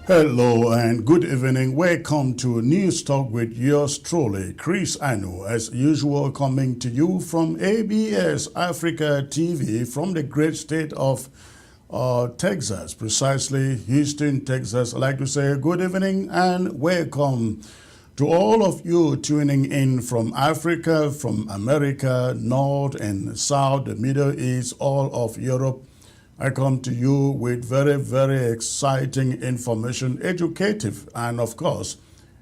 Hello and good evening. Welcome to News Talk with yours truly, Chris Anu, as usual, coming to you from ABS Africa TV from the great state of Texas, precisely Houston, Texas. I'd like to say good evening and welcome to all of you tuning in from Africa, from America, North and South, the Middle East, all of Europe. I come to you with very, very exciting information, educative and, of course,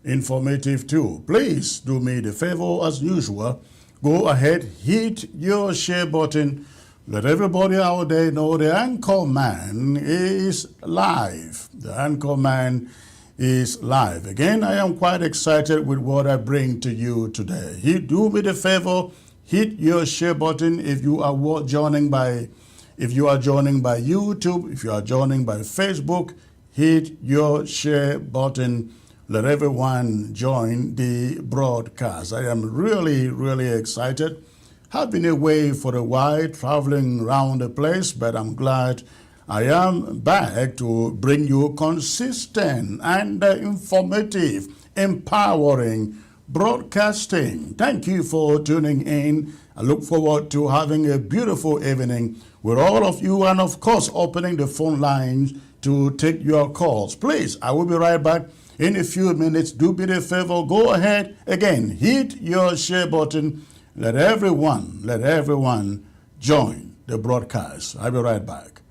informative too. Please do me the favor, as usual, go ahead, hit your share button. Let everybody out there know the Anchor Man is live. The Anchor Man is live. Again, I am quite excited with what I bring to you today. Do me the favor, hit your share button if you are joining by YouTube, if you are joining by Facebook, hit your share button. Let everyone join the broadcast. I am really, really excited. Have been away for a while, traveling around the place, but I'm glad I am back to bring you consistent and informative, empowering broadcasting. Thank you for tuning in. I look forward to having a beautiful evening with all of you and, of course, opening the phone lines to take your calls. Please, I will be right back in a few minutes. Do me the favor, go ahead. Again, hit your share button. Let everyone join the broadcast. I'll be right back.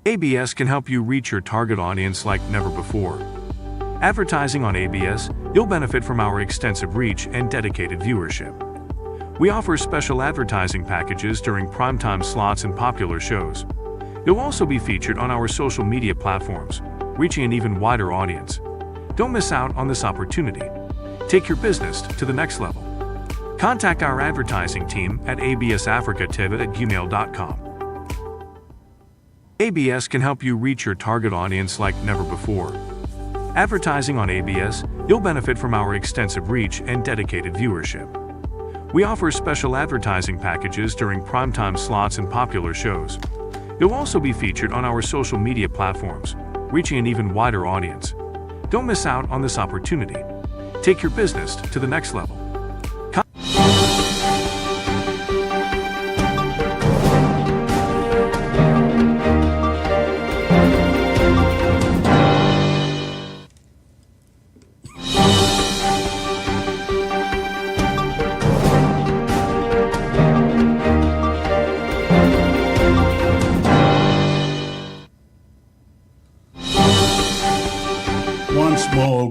ABS can help you reach your target audience like never before. Advertising on ABS, you'll benefit from our extensive reach and dedicated viewership. We offer special advertising packages during primetime slots and popular shows. You'll also be featured on our social media platforms, reaching an even wider audience. Don't miss out on this opportunity. Take your business to the next level. Contact our advertising team at absafricativ@gmail.com. ABS can help you reach your target audience like never before. Advertising on ABS, you'll benefit from our extensive reach and dedicated viewership. We offer special advertising packages during primetime slots and popular shows. You'll also be featured on our social media platforms, reaching an even wider audience. Don't miss out on this opportunity. Take your business to the next level.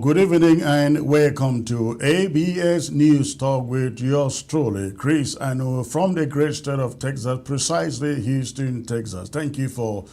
Good evening and welcome to ABS News Talk with yours truly, Chris Anu, from the great state of Texas, precisely Houston, Texas. Thank you for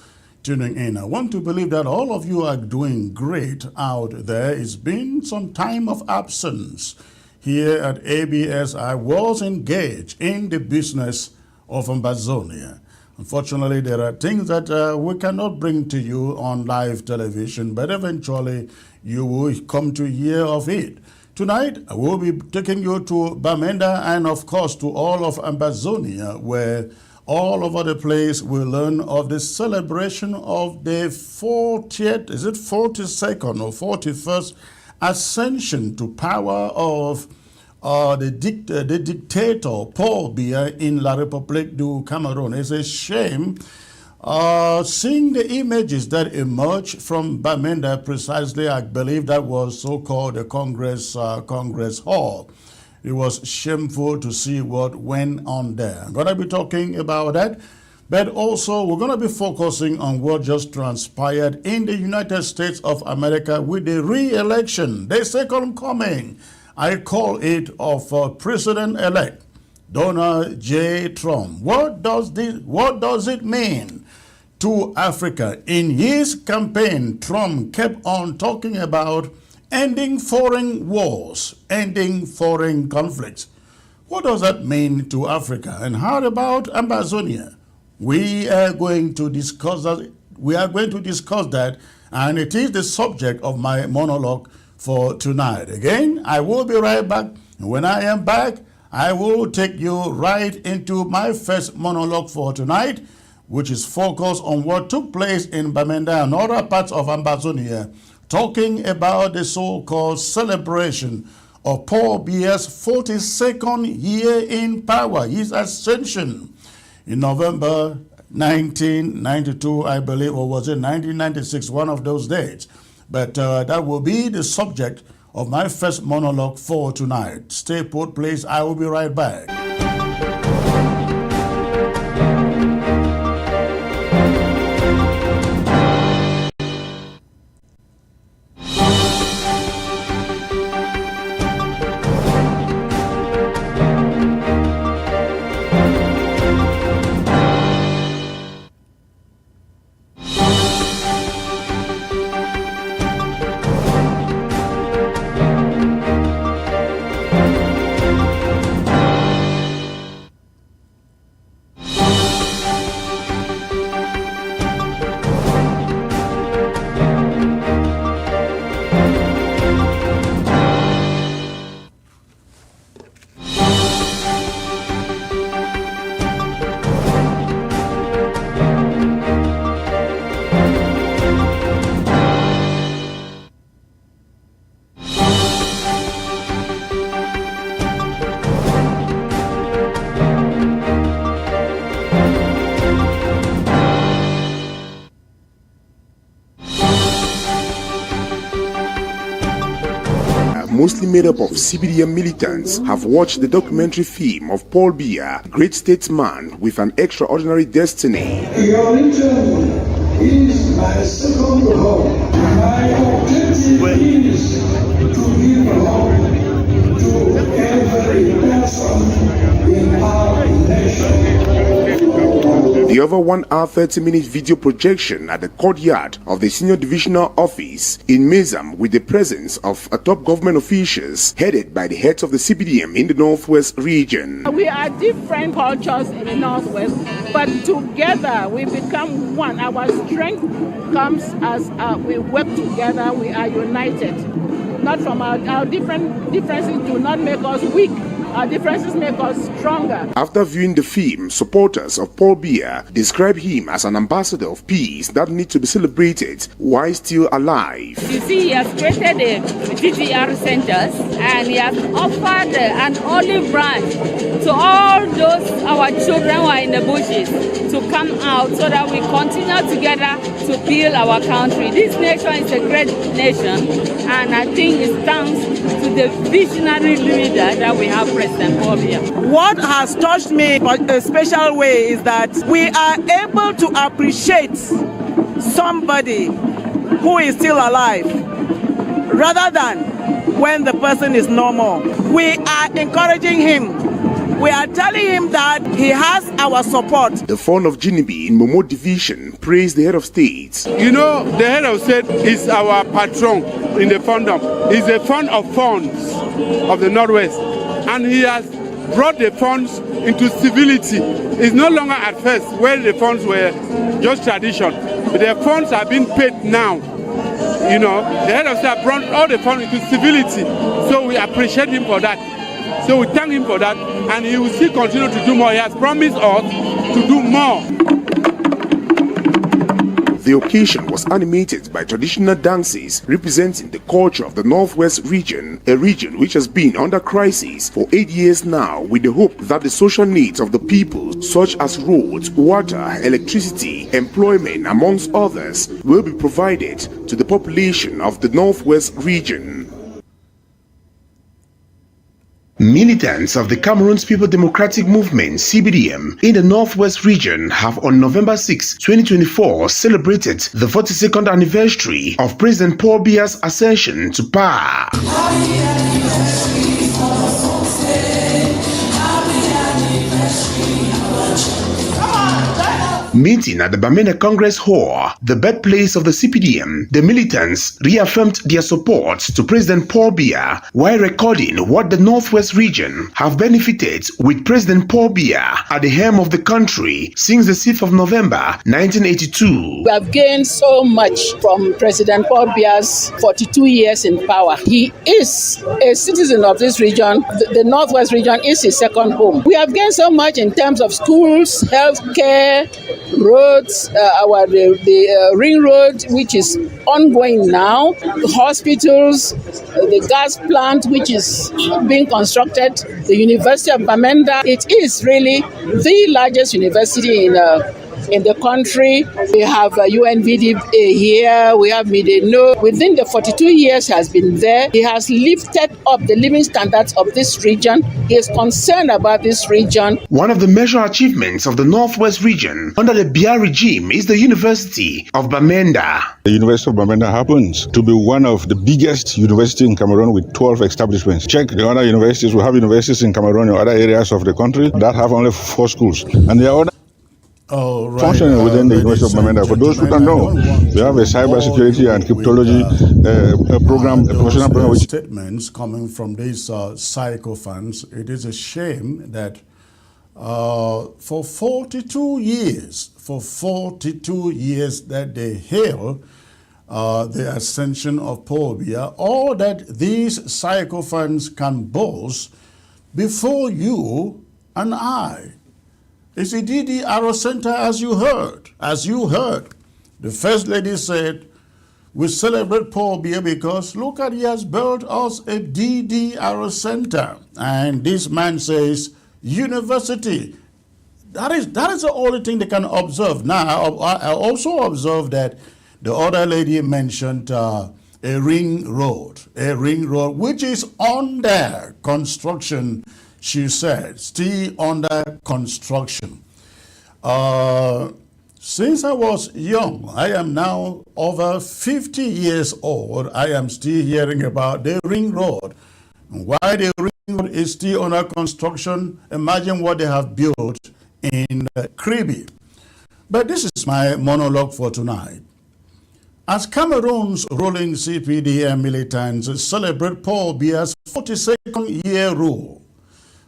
tuning in. I want to believe that all of you are doing great out there. It's been some time of absence. Here at ABS, I was engaged in the business of Ambazonia. Unfortunately, there are things that we cannot bring to you on live television, but eventually you will come to hear of it. Tonight, I will be taking you to Bamenda and, of course, to all of Ambazonia, where all over the place, we learn of the celebration of the 40th, is it 42nd or 41st ascension to power of the dictator Paul Biya in La République du Cameroon. It's a shame seeing the images that emerged from Bamenda, precisely, I believe that was so-called the Congress Hall. It was shameful to see what went on there. I'm going to be talking about that, but also we're going to be focusing on what just transpired in the United States of America with the re-election, the second coming, I call it, of President-elect Donald J. Trump. What does it mean to Africa? In his campaign, Trump kept on talking about ending foreign wars, ending foreign conflicts. What does that mean to Africa? And how about Ambazonia? We are going to discuss that, and it is the subject of my monologue for tonight. Again, I will be right back. And when I am back, I will take you right into my first monologue for tonight, which is focused on what took place in Bamenda and other parts of Ambazonia, talking about the so-called celebration of Paul Biya's 42nd year in power, his ascension in November 1992, I believe, or was it 1996, one of those dates. But that will be the subject of my first monologue for tonight. Stay put, please. I will be right back. Mostly made up of CPDM militants, have watched the documentary film of Paul Biya, great statesman with an extraordinary destiny. Your region is my second home. My objective is to give home to every person in our nation. The over 1 hour 30-minute video projection at the courtyard of the Senior Divisional Office in Mezam, with the presence of top government officials headed by the heads of the CPDM in the Northwest region. We are different cultures in the Northwest, but together we become one. Our strength comes as we work together, we are united. Not from our differences do not make us weak. Our differences make us stronger. After viewing the film, supporters of Paul Biya describe him as an ambassador of peace that needs to be celebrated while still alive. You see, he has created the GTR centers and he has offered an olive branch to all those our children who are in the bushes to come out so that we continue together to build our country. This nation is a great nation, and I think it thanks to the visionary leader that we have, President Paul Biya. What has touched me in a special way is that we are able to appreciate somebody who is still alive rather than when the person is no more. We are encouraging him. We are telling him that he has our support. The fund of Jinibi in Momo Division praised the head of state. You know, the head of state is our patron in the fundum. He's the fund of funds of the Northwest. And he has brought the funds into civility. It's no longer at first where the funds were just tradition. But the funds are being paid now. You know, the head of state brought all the funds into civility. So we appreciate him for that. So we thank him for that, and he will still continue to do more. He has promised us to do more. The occasion was animated by traditional dances representing the culture of the Northwest region, a region which has been under crisis for 8 years now, with the hope that the social needs of the people, such as roads, water, electricity, employment, amongst others, will be provided to the population of the Northwest region. Militants of the Cameroon's People Democratic Movement, CPDM, in the Northwest region have on November 6, 2024 celebrated the 42nd anniversary of President Paul Biya's ascension to power. Meeting at the Bamenda Congress Hall, the birthplace of the CPDM, the militants reaffirmed their support to President Paul Biya while recording what the Northwest region have benefited with President Paul Biya at the helm of the country since the 6th of November 1982. We have gained so much from President Paul Biya's 42 years in power. He is a citizen of this region. The Northwest region is his second home. We have gained so much in terms of schools, healthcare, roads, the ring road, which is ongoing now, the hospitals, the gas plant, which is being constructed, the University of Bamenda. It is really the largest university in the country. We have UNVD here, we have Mideno. Within the 42 years he has been there, he has lifted up the living standards of this region. He is concerned about this region. One of the major achievements of the Northwest region under the Biya regime is the University of Bamenda. The University of Bamenda happens to be one of the biggest universities in Cameroon with 12 establishments. Check the other universities. We have universities in Cameroon or other areas of the country that have only 4 schools. And there are other functioning within the University of Bamenda. For those who don't know, we have a cybersecurity and cryptology program, a professional program. Which statements coming from these sycophants, it is a shame that for 42 years that they hail the ascension of Paul Biya, all that these sycophants can boast before you and I. It's the DDR Center, as you heard. The First Lady said, we celebrate Paul Biya because look at, he has built us a DDR Center. And this man says, university. That is the only thing they can observe. Now, I also observed that the other lady mentioned a ring road, which is under construction. She said, still under construction. Since I was young, I am now over 50 years old, I am still hearing about the ring road. And why the ring road is still under construction, imagine what they have built in Kribi. But this is my monologue for tonight. As Cameroon's ruling CPDM militants celebrate Paul Biya's 42nd year rule,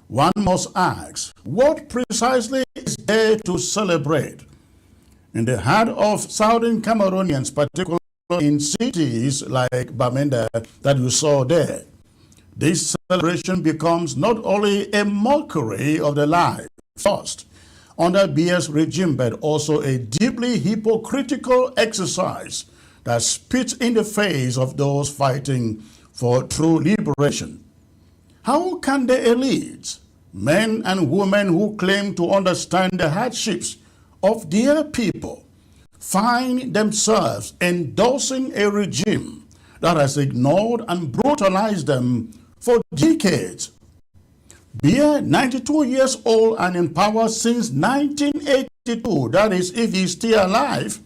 one must ask, what precisely is there to celebrate? In the heart of southern Cameroonians, particularly in cities like Bamenda that you saw there, this celebration becomes not only a mockery of the life lost under Biya's regime, but also a deeply hypocritical exercise that spits in the face of those fighting for true liberation. How can the elites, men and women who claim to understand the hardships of their people, find themselves endorsing a regime that has ignored and brutalized them for decades? Biya, 92 years old and in power since 1982, that is, if he's still alive,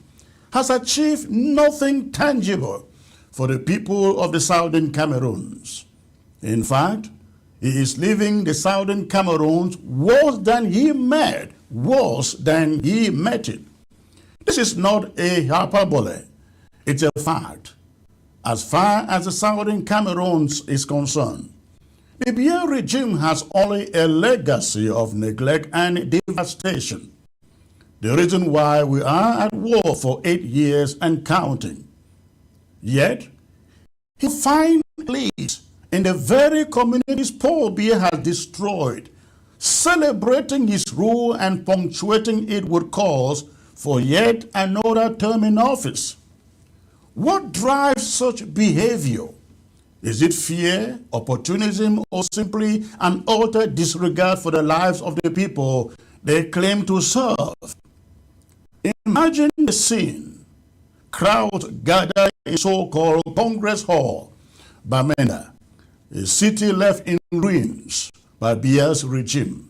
has achieved nothing tangible for the people of the southern Cameroons. In fact, he is leaving the southern Cameroons worse than he met it. This is not a hyperbole. It's a fact. As far as the southern Cameroons is concerned, the Biya regime has only a legacy of neglect and devastation. The reason why we are at war for 8 years and counting. Yet, he finds leads in the very communities Paul Biya has destroyed celebrating his rule and punctuating it with calls for yet another term in office. What drives such behavior? Is it fear, opportunism, or simply an utter disregard for the lives of the people they claim to serve? Imagine the scene. Crowds gather in so-called Congress Hall, Bamenda, a city left in ruins by Biya's regime,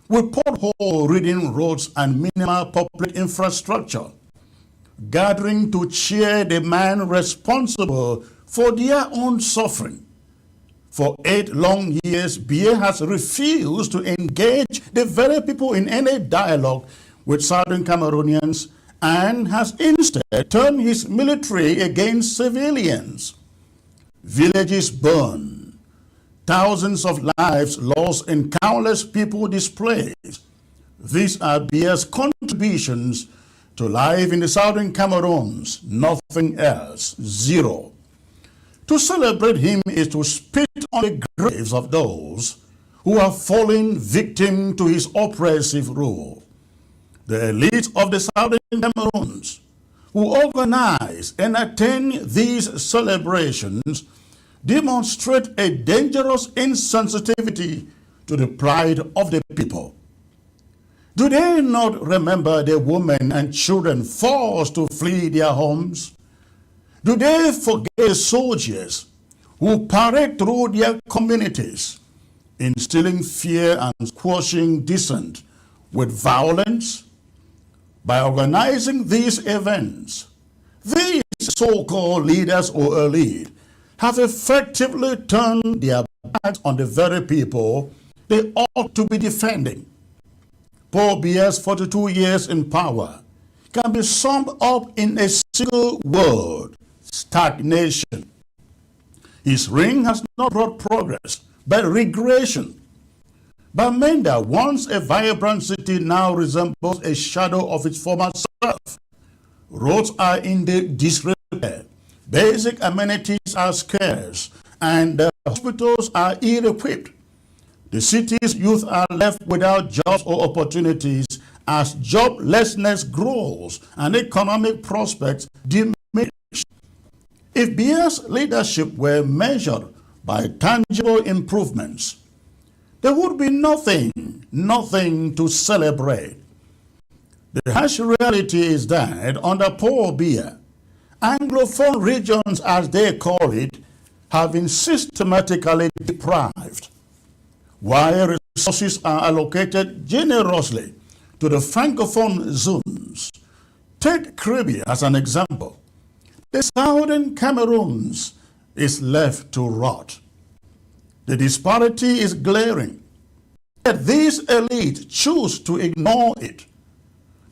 with pothole-ridden roads and minimal public infrastructure, gathering to cheer the man responsible for their own suffering. For 8 long years, Biya has refused to engage the very people in any dialogue with Southern Cameroonians and has instead turned his military against civilians. Villages burned, thousands of lives lost and countless people displaced. These are Biya's contributions to life in the Southern Cameroons, nothing else, zero. To celebrate him is to spit on the graves of those who have fallen victim to his oppressive rule. The elite of the Southern Cameroons who organize and attend these celebrations demonstrate a dangerous insensitivity to the pride of the people. Do they not remember the women and children forced to flee their homes? Do they forget the soldiers who parade through their communities, instilling fear and squashing dissent with violence? By organizing these events, these so-called leaders or elite have effectively turned their backs on the very people they ought to be defending. Paul Biya's 42 years in power can be summed up in a single word: stagnation. His reign has not brought progress, but regression. Bamenda, once a vibrant city, now resembles a shadow of its former self. Roads are in disrepair, basic amenities are scarce, and the hospitals are ill-equipped. The city's youth are left without jobs or opportunities as joblessness grows and economic prospects diminish. If Biya's leadership were measured by tangible improvements, there would be nothing to celebrate. The harsh reality is that under Paul Biya, Anglophone regions, as they call it, have been systematically deprived, while resources are allocated generously to the Francophone zones. Take Caribbean as an example. The Southern Cameroons is left to rot. The disparity is glaring, yet these elites choose to ignore it.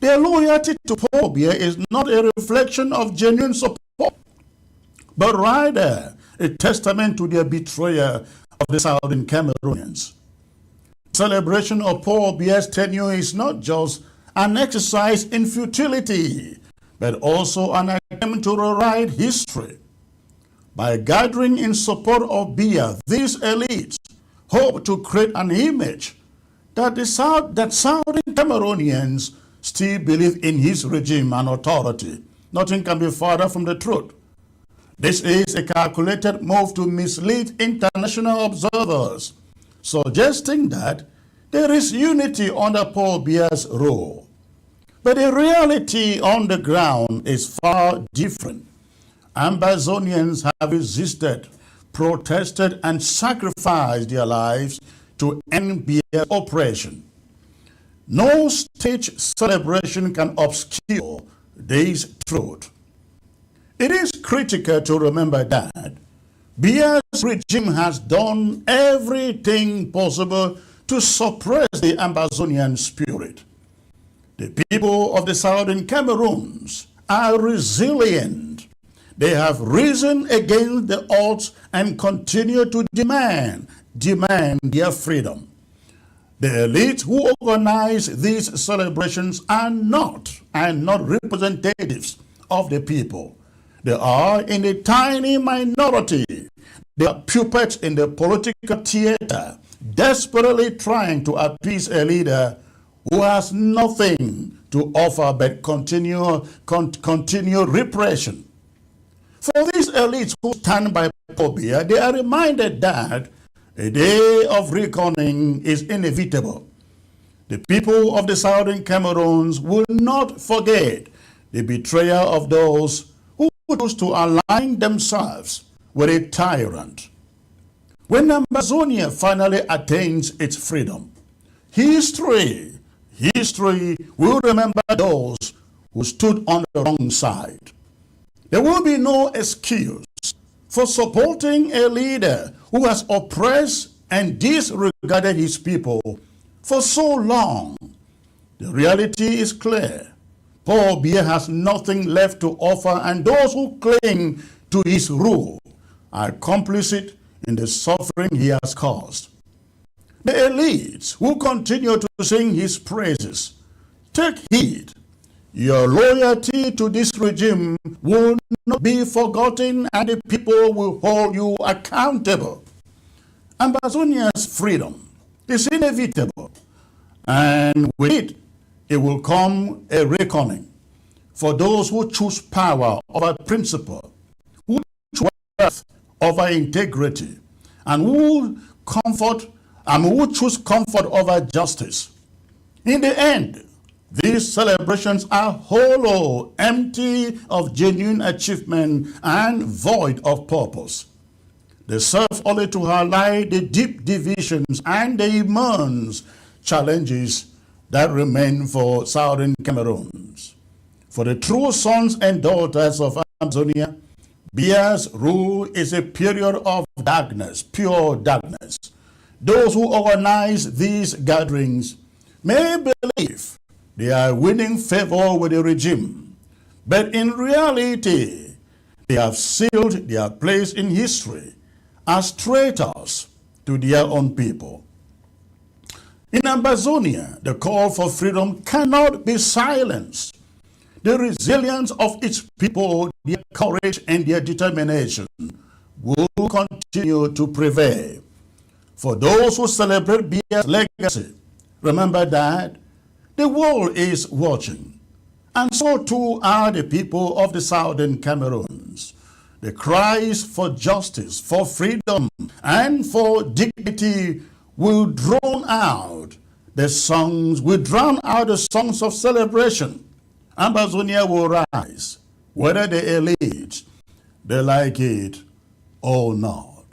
Their loyalty to Paul Biya is not a reflection of genuine support, but rather a testament to their betrayal of the Southern Cameroonians. Celebration of Paul Biya's tenure is not just an exercise in futility, but also an attempt to rewrite history. By gathering in support of Biya, these elites hope to create an image that Southern Cameroonians still believe in his regime and authority. Nothing can be further from the truth. This is a calculated move to mislead international observers, suggesting that there is unity under Paul Biya's rule. But the reality on the ground is far different. Ambazonians have resisted, protested, and sacrificed their lives to end Biya's oppression. No stage celebration can obscure this truth. It is critical to remember that Biya's regime has done everything possible to suppress the Ambazonian spirit. The people of the Southern Cameroons are resilient. They have risen against the odds and continue to demand their freedom. The elite who organize these celebrations are not representatives of the people. They are in a tiny minority They are puppets in the political theater, desperately trying to appease a leader who has nothing to offer but continue repression. For these elites who stand by Biya, they are reminded that a day of reckoning is inevitable. The people of the southern Cameroons will not forget the betrayal of those who choose to align themselves with a tyrant. When Ambazonia finally attains its freedom, history will remember those who stood on the wrong side. There will be no excuse for supporting a leader who has oppressed and disregarded his people for so long. The reality is clear. Paul Biya has nothing left to offer, and those who cling to his rule are complicit in the suffering he has caused. The elites who continue to sing his praises, take heed. Your loyalty to this regime will not be forgotten, and the people will hold you accountable. Ambazonia's freedom is inevitable, and with it, it will come a reckoning for those who choose power over principle, who choose wealth over integrity, and who choose comfort over justice. In the end, these celebrations are hollow, empty of genuine achievement and void of purpose. They serve only to highlight the deep divisions and the immense challenges that remain for southern Cameroons. For the true sons and daughters of Ambazonia, Biya's rule is a period of darkness, pure darkness. Those who organize these gatherings may believe they are winning favor with the regime, but in reality, they have sealed their place in history as traitors to their own people. In Ambazonia, the call for freedom cannot be silenced. The resilience of its people, their courage and their determination will continue to prevail. For those who celebrate Biya's legacy, remember that the world is watching, and so too are the people of the southern Cameroons. The cries for justice, for freedom, and for dignity will drown out the songs of celebration. Ambazonia will rise, whether the elite, they like it or not.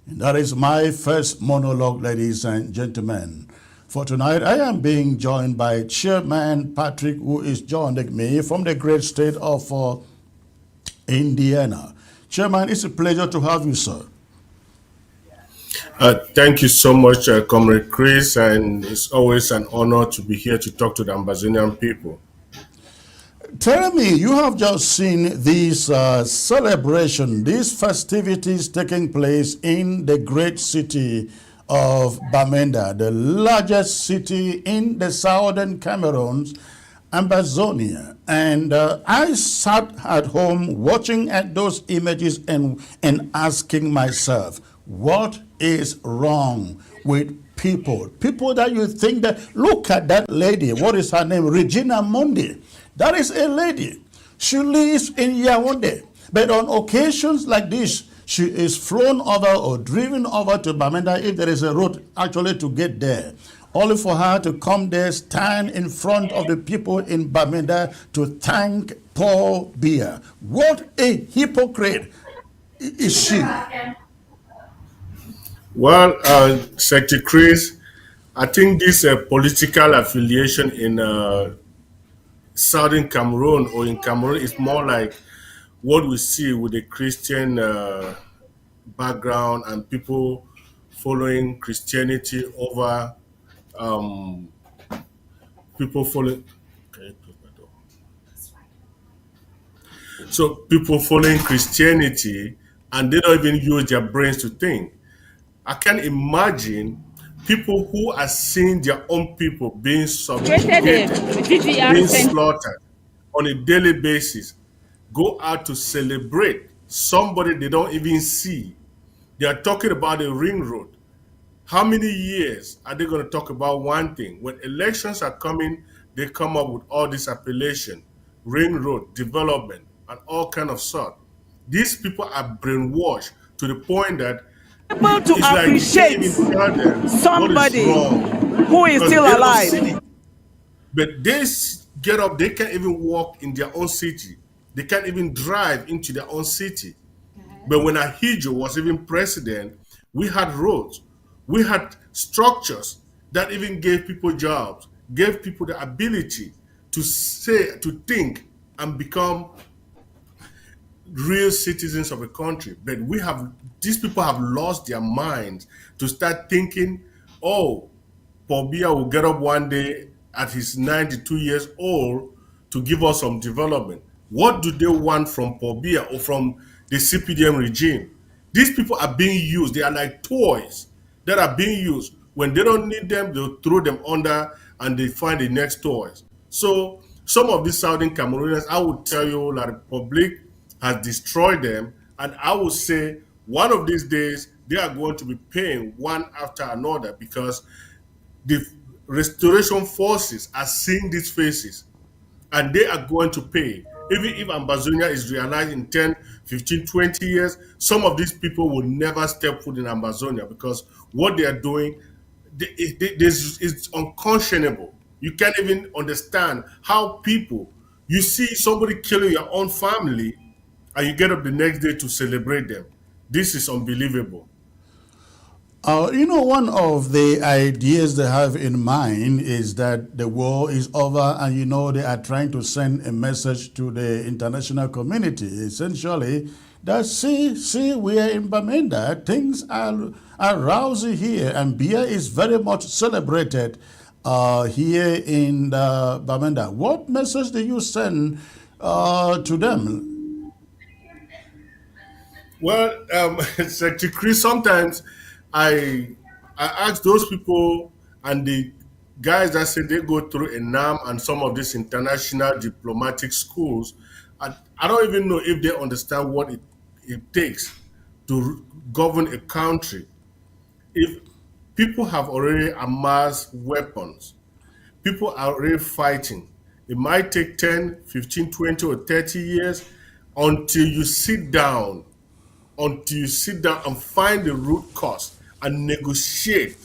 And that is my first monologue, ladies and gentlemen. For tonight, I am being joined by Chairman Patrick, who is joining me from the great state of Indiana. Chairman, it's a pleasure to have you, sir. Thank you so much, Comrade Chris, and it's always an honor to be here to talk to the Ambazonian people. Tell me, you have just seen these celebration, these festivities taking place in the great city of Bamenda, the largest city in the southern Cameroons, Ambazonia. And I sat at home watching at those images and asking myself, what is wrong with people that you think that, look at that lady, what is her name, Regina Mundi. That is a lady. She lives in Yaoundé, but on occasions like this, she is flown over or driven over to Bamenda if there is a road actually to get there, only for her to come there, stand in front of the people in Bamenda to thank Paul Biya. What a hypocrite is she? Well, Secretary Chris, I think this political affiliation in Southern Cameroon or in Cameroon is more like what we see with the Christian background and people following Christianity over people following. Can you close my door? So people following Christianity and they don't even use their brains to think. I can imagine people who are seeing their own people being subjugated, being slaughtered on a daily basis, go out to celebrate somebody they don't even see, They are talking about a ring road. How many years are they going to talk about one thing? When elections are coming, they come up with all this appellation, ring road, development, and all kind of sort. These people are brainwashed to the point that Able to it's like you can't appreciate even tell them what is somebody wrong who is because still they don't alive. see it. But they get up, they can't even walk in their own city. They can't even drive into their own city. But when Ahijo was even president, we had roads, we had structures that even gave people jobs, gave people the ability to say, to think, and become real citizens of a country. But these people have lost their minds to start thinking, oh, Paul Biya will get up one day at his 92 years old to give us some development. What do they want from Paul Biya or from the CPDM regime? These people are being used. They are like toys that are being used. When they don't need them, they'll throw them under and they find the next toys. So some of these Southern Cameroonians, I would tell you, La Republic has destroyed them. And I would say one of these days, they are going to be paying one after another because the restoration forces are seeing these faces and they are going to pay. Even if Ambazonia is realized in 10, 15, 20 years, some of these people will never step foot in Ambazonia because what they are doing is unconscionable. You can't even understand how people, you see somebody killing your own family and you get up the next day to celebrate them. This is unbelievable. One of the ideas they have in mind is that the war is over and, they are trying to send a message to the international community, essentially, that see, we are in Bamenda, things are rousy here, and Biya is very much celebrated here in Bamenda. What message do you send to them? Well, Secretary Chris, sometimes I ask those people and the guys that say they go through ENAM and some of these international diplomatic schools, I don't even know if they understand what it takes to govern a country. If people have already amassed weapons, people are already fighting, it might take 10, 15, 20, or 30 years until you sit down and find the root cause and negotiate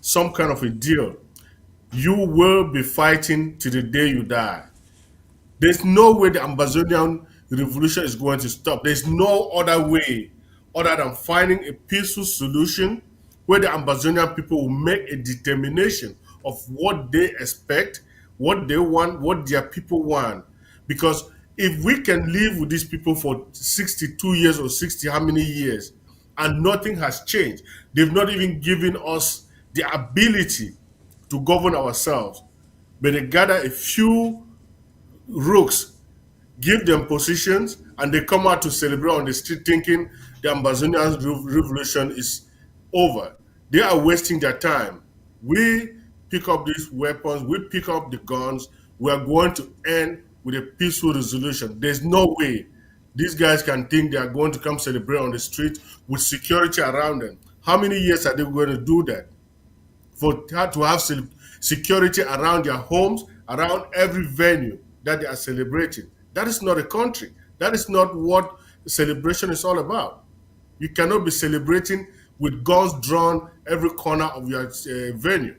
some kind of a deal, you will be fighting to the day you die. There's no way the Ambazonian revolution is going to stop. There's no other way other than finding a peaceful solution where the Ambazonian people will make a determination of what they expect, what they want, what their people want. Because if we can live with these people for 62 years or 60 how many years and nothing has changed, they've not even given us the ability to govern ourselves, but they gather a few rooks, give them positions, and they come out to celebrate on the street thinking the Ambazonian revolution is over. They are wasting their time. We pick up these weapons, we pick up the guns, we are going to end with a peaceful resolution. There's no way these guys can think they are going to come celebrate on the street with security around them. How many years are they going to do that? To have security around their homes, around every venue that they are celebrating. That is not a country. That is not what celebration is all about. You cannot be celebrating with guns drawn every corner of your venue.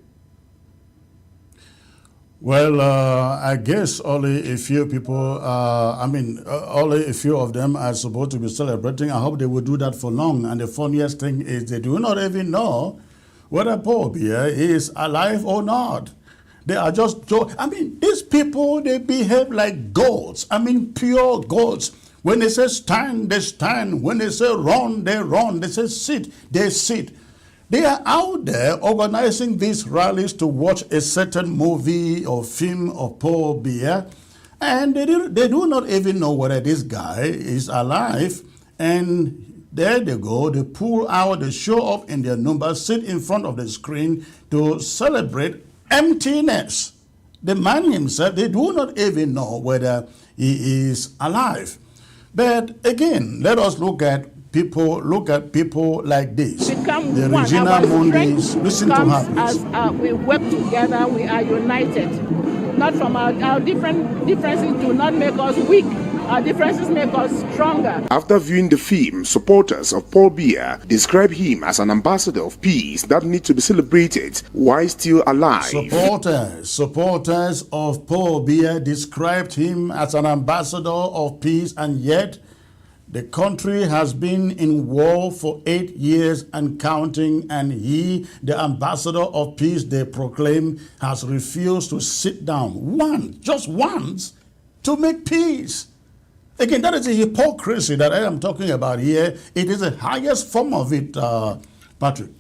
Well, I guess only a few people, only a few of them are supposed to be celebrating. I hope they will do that for long. And the funniest thing is they do not even know whether Paul Biya is alive or not. They are just, these people, they behave like goats. Pure goats. When they say stand, they stand. When they say run, they run. They say sit, they sit. They are out there organizing these rallies to watch a certain movie or film of Paul Biya, and they do not even know whether this guy is alive. And there they go, they pull out, they show up in their numbers, sit in front of the screen to celebrate emptiness. The man himself, they do not even know whether he is alive. But again, let us look at people, look at people like this. Become The one. Regina Our Mundis, strength listen to comes her, please. as we work together, we are united. Not from our differences do not make us weak. Our differences make us stronger. After viewing the film, supporters of Paul Biya describe him as an ambassador of peace that needs to be celebrated while still alive. Supporters of Paul Biya described him as an ambassador of peace, and yet the country has been in war for 8 years and counting, and he, the ambassador of peace they proclaim, has refused to sit down just once, to make peace. Again, that is a hypocrisy that I am talking about here. It is the highest form of it, Patrick.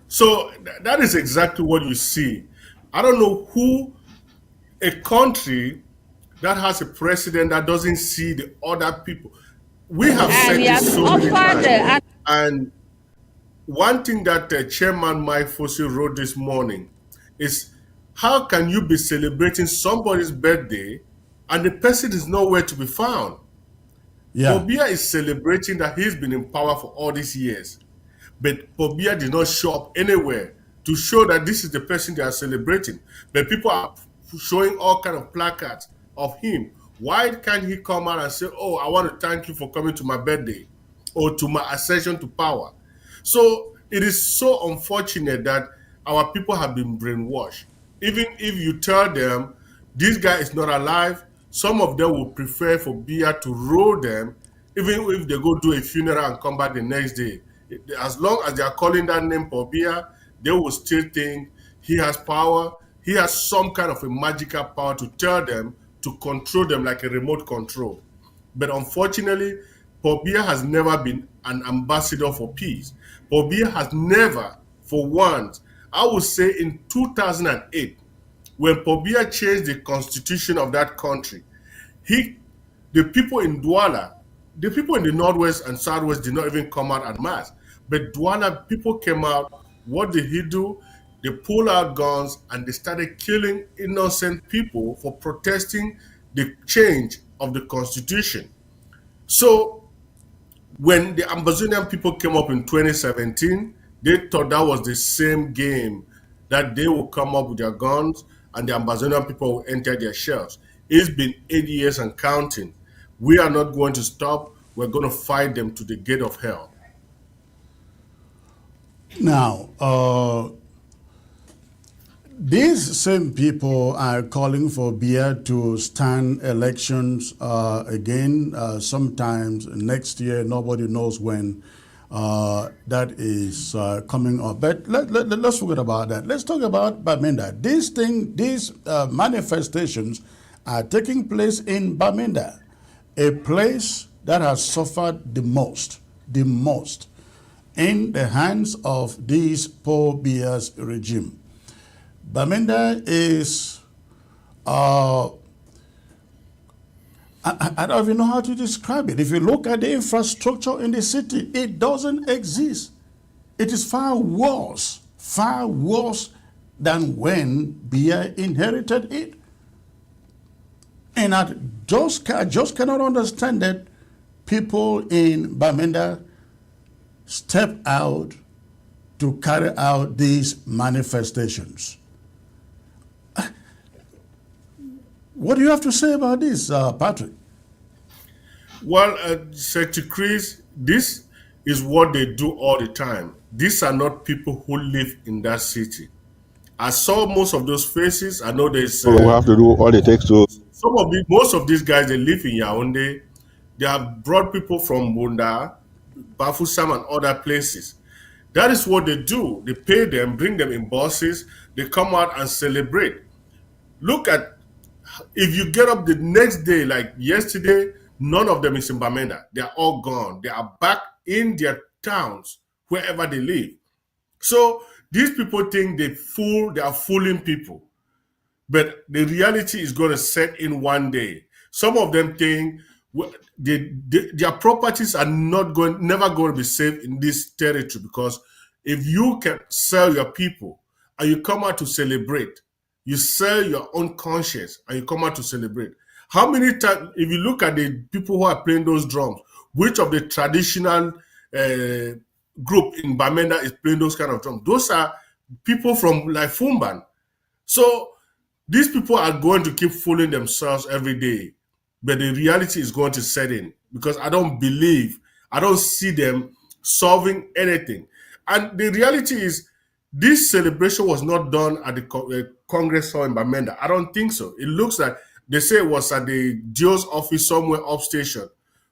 So that is exactly what you see. I don't know who, a country that has a president that doesn't see the other people. We have said this so many times. And one thing that Chairman Mike Fossey wrote this morning is, how can you be celebrating somebody's birthday and the person is nowhere to be found? Yeah. Biya is celebrating that he's been in power for all these years. But Biya did not show up anywhere to show that this is the person they are celebrating. But people are showing all kind of placards of him. Why can't he come out and say, oh, I want to thank you for coming to my birthday or to my accession to power? So it is so unfortunate that our people have been brainwashed. Even if you tell them this guy is not alive, some of them will prefer for Biya to roll them, even if they go do a funeral and come back the next day. As long as they are calling that name for Biya, they will still think he has power. He has some kind of a magical power to tell them, to control them like a remote control. But unfortunately, Paul Biya has never been an ambassador for peace. Paul Biya has never, for once, I would say in 2008, when Paul Biya changed the constitution of that country, the people in Douala, the people in the Northwest and Southwest did not even come out en masse. But Douala people came out. What did he do? They pulled out guns and they started killing innocent people for protesting the change of the constitution. So when the Ambazonian people came up in 2017, they thought that was the same game, that they will come up with their guns and the Ambazonian people will enter their shells. It's been 8 years and counting. We are not going to stop. We're going to fight them to the gate of hell. Now, these same people are calling for Biya to stand elections again, sometimes next year. Nobody knows when that is coming up. But let's forget about that. Let's talk about Bamenda. These manifestations are taking place in Bamenda, a place that has suffered the most in the hands of this Paul Biya's regime. Bamenda is, I don't even know how to describe it. If you look at the infrastructure in the city, it doesn't exist. It is far worse than when Biya inherited it. And I just cannot understand that people in Bamenda step out to carry out these manifestations. What do you have to say about this, Patrick? Well, Secretary Chris, this is what they do all the time. These are not people who live in that city. I saw most of those faces. I know there's... we have to do all it takes to... Most of these guys, they live in Yaoundé. They have brought people from Bunda, Bafoussam, and other places. That is what they do. They pay them, bring them in buses. They come out and celebrate. Look at, if you get up the next day, like yesterday, none of them is in Bamenda. They are all gone. They are back in their towns, wherever they live. So these people think they are fooling people. But the reality is going to set in one day. Some of them think their properties are never going to be safe in this territory, because if you can sell your people and you come out to celebrate, you sell your own conscience and you come out to celebrate. How many times, if you look at the people who are playing those drums, which of the traditional group in Bamenda is playing those kind of drums. Those are people from like Fumban. So these people are going to keep fooling themselves every day, but the reality is going to set in, because I don't see them solving anything. And the reality is, this celebration was not done at the Congress Hall in Bamenda. I don't think so. It looks like they say it was at the DO's office somewhere upstation.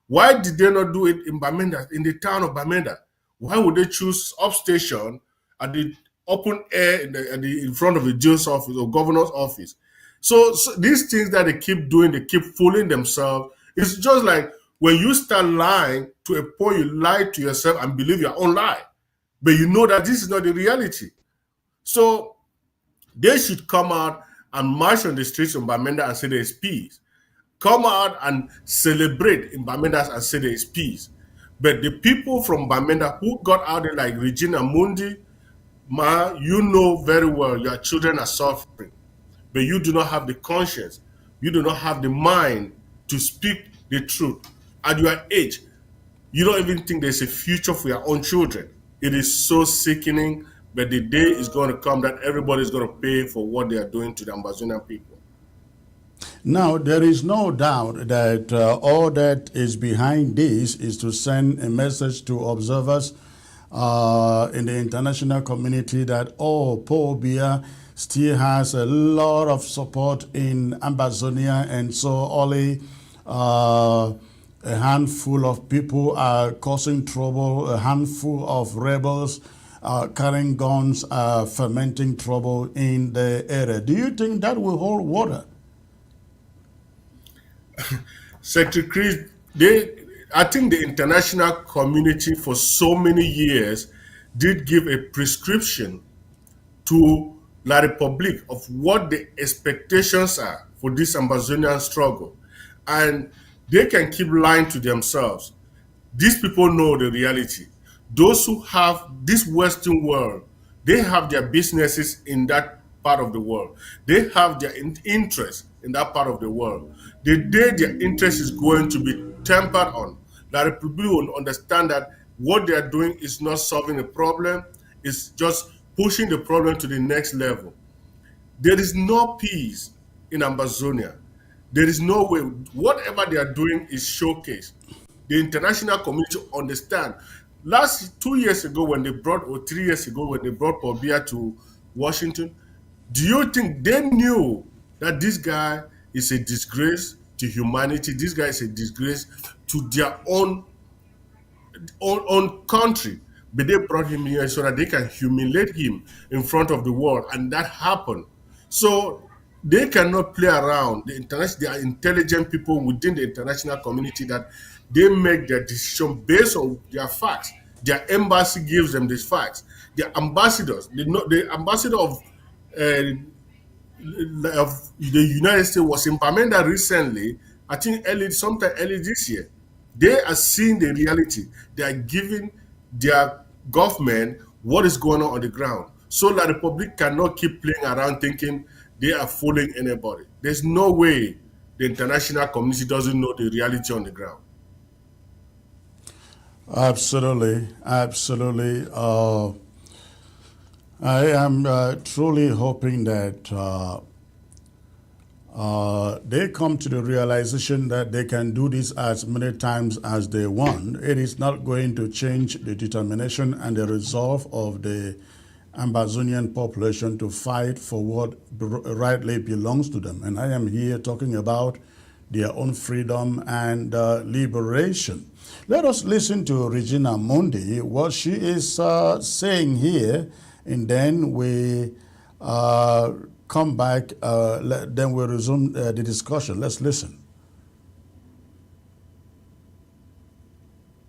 Why did they not do it in Bamenda, in the town of Bamenda? Why would they choose upstation at the open air in front of the DO's office or governor's office? So these things that they keep doing, they keep fooling themselves. It's just like when you start lying to a point, you lie to yourself and believe your own lie. But you know that this is not the reality. So they should come out and march on the streets of Bamenda and say there is peace. Come out and celebrate in Bamenda and say there is peace. But the people from Bamenda who got out there, like Regina Mundi, you know very well your children are suffering. But you do not have the conscience. You do not have the mind to speak the truth. At your age, you don't even think there's a future for your own children. It is so sickening, but the day is going to come that everybody is going to pay for what they are doing to the Ambazonian people. Now, there is no doubt that all that is behind this is to send a message to observers in the international community that, Paul Biya still has a lot of support in Ambazonia, and so only a handful of people are causing trouble, a handful of rebels carrying guns are fermenting trouble in the area. Do you think that will hold water? Secretary Chris, I think the international community for so many years did give a prescription to La Republique of what the expectations are for this Ambazonian struggle. And they can keep lying to themselves. These people know the reality. Those who have this Western world, they have their businesses in that part of the world. They have their interest in that part of the world. The day their interest is going to be tempered on, La Republique will understand that what they are doing is not solving the problem, it's just pushing the problem to the next level. There is no peace in Ambazonia. There is no way. Whatever they are doing is showcased. The international community understand. 2 years ago when they brought, or 3 years ago when they brought Paul Biya to Washington, do you think they knew that this guy is a disgrace to humanity? This guy is a disgrace to their own country. But they brought him here so that they can humiliate him in front of the world, and that happened. So they cannot play around. They are intelligent people within the international community that they make their decision based on their facts. Their embassy gives them these facts. Their ambassadors, the ambassador of the United States was in Bamenda recently, I think sometime early this year. They are seeing the reality. They are giving their government what is going on the ground. So La Republique cannot keep playing around thinking they are fooling anybody. There's no way the international community doesn't know the reality on the ground. Absolutely, absolutely. I am truly hoping that they come to the realization that they can do this as many times as they want. It is not going to change the determination and the resolve of the Ambazonian population to fight for what rightly belongs to them. And I am here talking about their own freedom and liberation. Let us listen to Regina Mundi, what she is saying here, and then we come back, then we'll resume the discussion. Let's listen.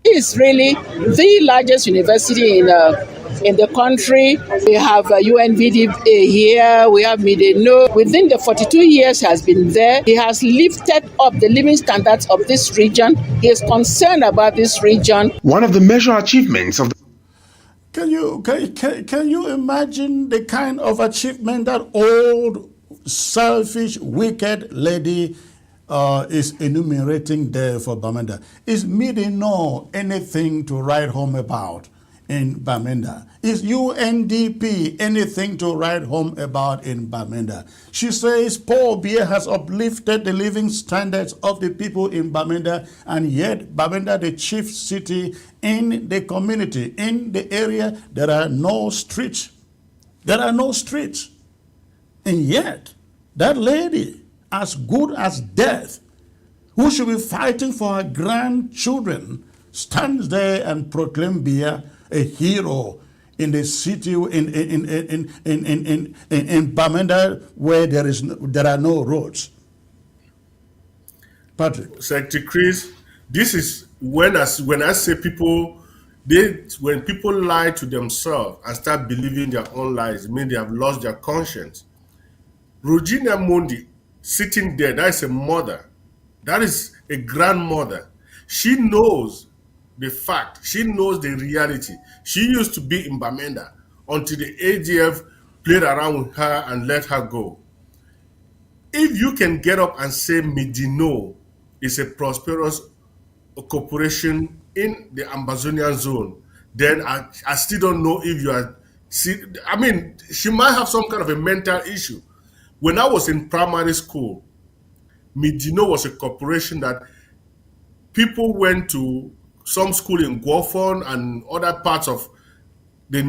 It's really the largest university in the country. We have UNVD here, we have Mideno. Within the 42 years he has been there, he has lifted up the living standards of this region. He is concerned about this region. One of the major achievements of the Can you imagine the kind of achievement that old, selfish, wicked lady is enumerating there for Bamenda. Is Midi know anything to write home about in Bamenda? Is UNDP anything to write home about in Bamenda? She says Paul Biya has uplifted the living standards of the people in Bamenda, and yet Bamenda, the chief city in the community, in the area, there are no streets. There are no streets. And yet, that lady, as good as death, who should be fighting for her grandchildren, stands there and proclaims Biya a hero in the city in Bamenda, where there are no roads. Patrick. Secretary Chris, this is when I say people, when people lie to themselves and start believing their own lies, it means they have lost their conscience. Regina Mundi sitting there, that is a mother. That is a grandmother. She knows the fact. She knows the reality. She used to be in Bamenda until the ADF played around with her and let her go. If you can get up and say Medino is a prosperous corporation in the Ambazonia zone, then I still don't know if you are... I mean, she might have some kind of a mental issue. When I was in primary school, Medino was a corporation that people went to some school in Guafon and other parts of the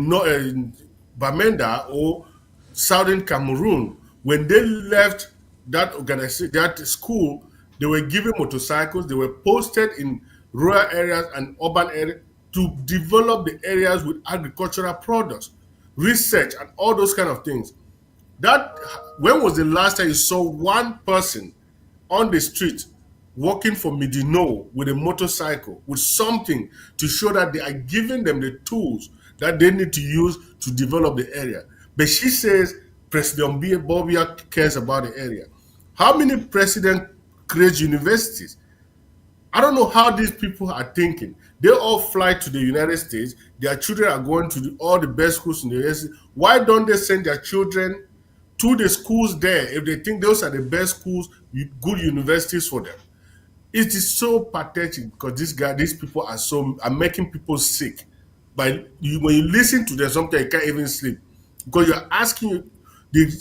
Bamenda or southern Cameroon. When they left that organization, that school, they were given motorcycles. They were posted in rural areas and urban areas to develop the areas with agricultural products, research, and all those kind of things. That, when was the last time you saw one person on the street working for Medino with a motorcycle, with something to show that they are giving them the tools that they need to use to develop the area? But she says President Biya cares about the area. How many presidents create universities? I don't know how these people are thinking. They all fly to the United States. Their children are going to all the best schools in the United States. Why don't they send their children to the schools there if they think those are the best schools, good universities for them? It is so pathetic because these people are making people sick. When you listen to them, sometimes you can't even sleep because you're asking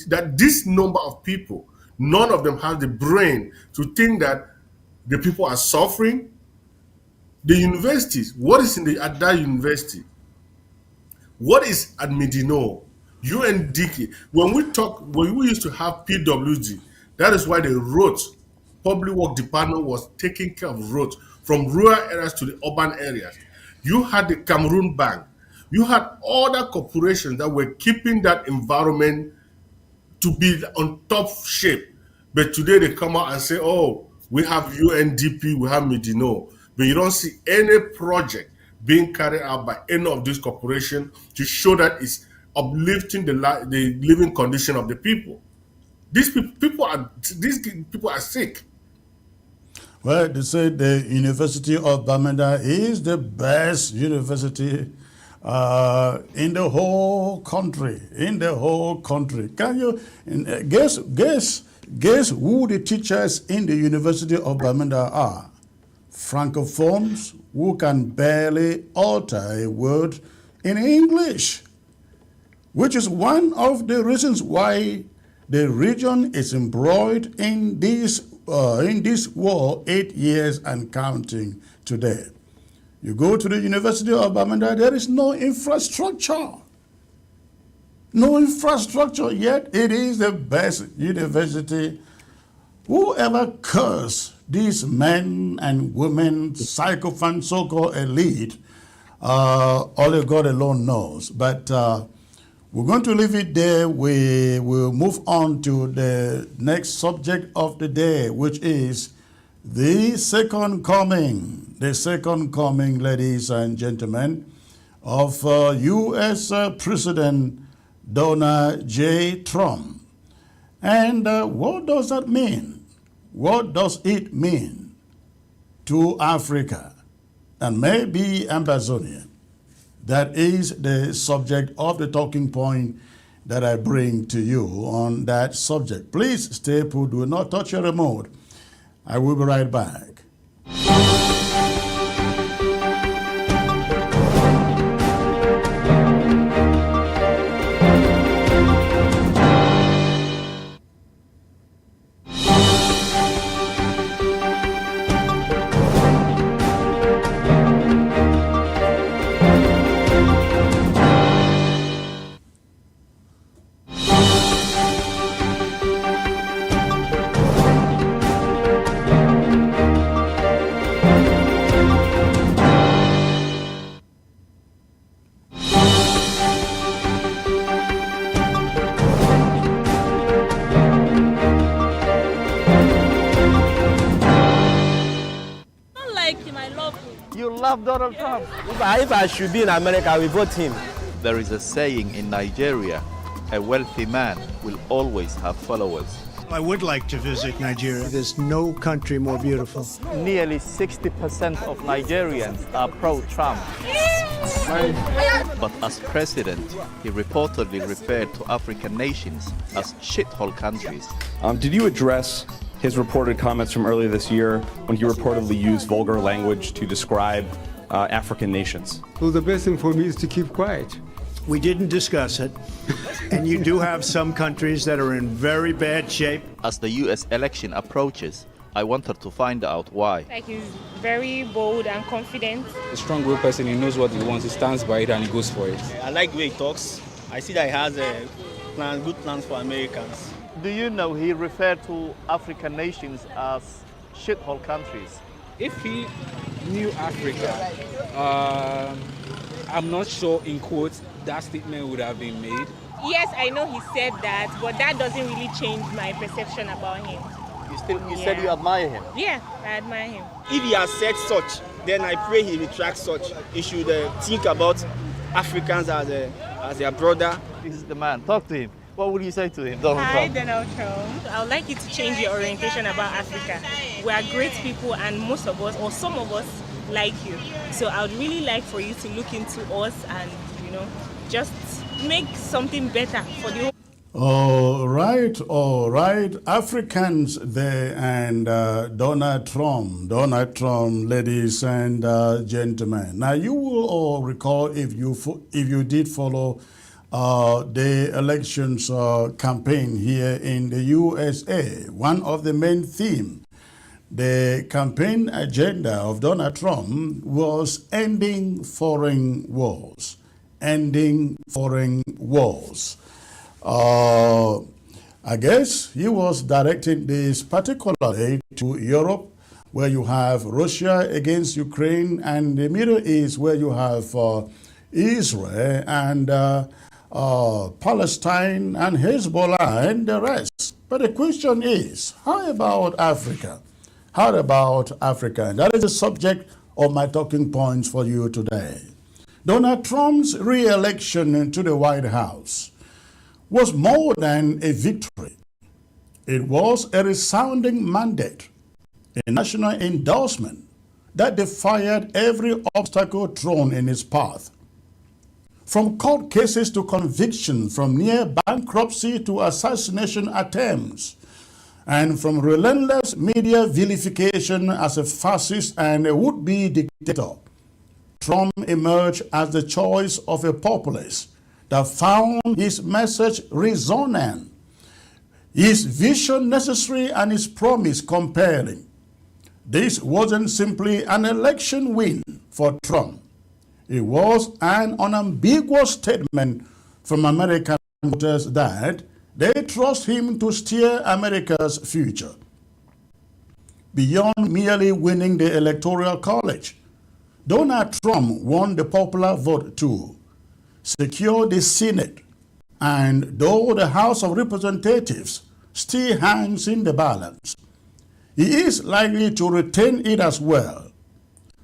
that this number of people, none of them have the brain to think that the people are suffering. The universities, what is at that university? What is at Medino? UNDP. When we used to have PWG, that is why the roads, Public Work Department was taking care of roads from rural areas to the urban areas. You had the Cameroon Bank. You had other corporations that were keeping that environment to be on top shape. But today they come out and say, oh, we have UNDP, we have Medino. But you don't see any project being carried out by any of these corporations to show that it's uplifting the living condition of the people. These people are sick. Well, they say the University of Bamenda is the best university in the whole country. In the whole country. Can you guess who the teachers in the University of Bamenda are? Francophones who can barely utter a word in English, which is one of the reasons why the region is embroiled in this war 8 years and counting today. You go to the University of Bamenda, there is no infrastructure. No infrastructure, yet it is the best university. Whoever cursed these men and women, psychophants, so-called elite, only God alone knows. But we're going to leave it there. We will move on to the next subject of the day, which is the second coming, ladies and gentlemen, of U.S. President Donald J. Trump. And what does that mean? What does it mean to Africa and maybe Ambazonia? That is the subject of the talking point that I bring to you on that subject. Please stay put, do not touch your remote. I will be right back. You love Donald Trump. If I should be in America, I will vote him. There is a saying in Nigeria, a wealthy man will always have followers. I would like to visit Nigeria. There's no country more beautiful. Nearly 60% of Nigerians are pro-Trump. But as president, he reportedly referred to African nations as shithole countries. Did you address his reported comments from earlier this year when he reportedly used vulgar language to describe African nations? Well, the best thing for me is to keep quiet. We didn't discuss it. And you do have some countries that are in very bad shape. As the US election approaches, I wanted to find out why. Like, he's very bold and confident. A strong will person, he knows what he wants, he stands by it and he goes for it. I like the way he talks. I see that he has good plans for Americans. Do you know he referred to African nations as shithole countries? If he knew Africa, I'm not sure, in quotes, that statement would have been made. Yes, I know he said that, but that doesn't really change my perception about him. You said you admire him? Yeah, I admire him. If he has said such, then I pray he retracts such. He should think about Africans as their brother. This is the man. Talk to him. What would you say to him, Donald Trump? Hi, Donald Trump. I would like you to change your orientation about Africa. We are great people, and most of us, or some of us, like you. So I would really like for you to look into us and, just make something better for the whole. All right. Africans there and Donald Trump, ladies and gentlemen. Now, you will all recall, if you did follow the elections campaign here in the USA, one of the main themes, the campaign agenda of Donald Trump was ending foreign wars. Ending foreign wars. I guess he was directing this particularly to Europe, where you have Russia against Ukraine, and the Middle East, where you have Israel and Palestine and Hezbollah and the rest. But the question is, how about Africa? How about Africa? And that is the subject of my talking points for you today. Donald Trump's re-election to the White House was more than a victory. It was a resounding mandate, a national endorsement that defied every obstacle thrown in his path. From court cases to conviction, from near bankruptcy to assassination attempts, and from relentless media vilification as a fascist and a would-be dictator, Trump emerged as the choice of a populace that found his message resonant, his vision necessary, and his promise compelling. This wasn't simply an election win for Trump. It was an unambiguous statement from American voters that they trust him to steer America's future. Beyond merely winning the Electoral College, Donald Trump won the popular vote too, secured the Senate, and though the House of Representatives still hangs in the balance, he is likely to retain it as well.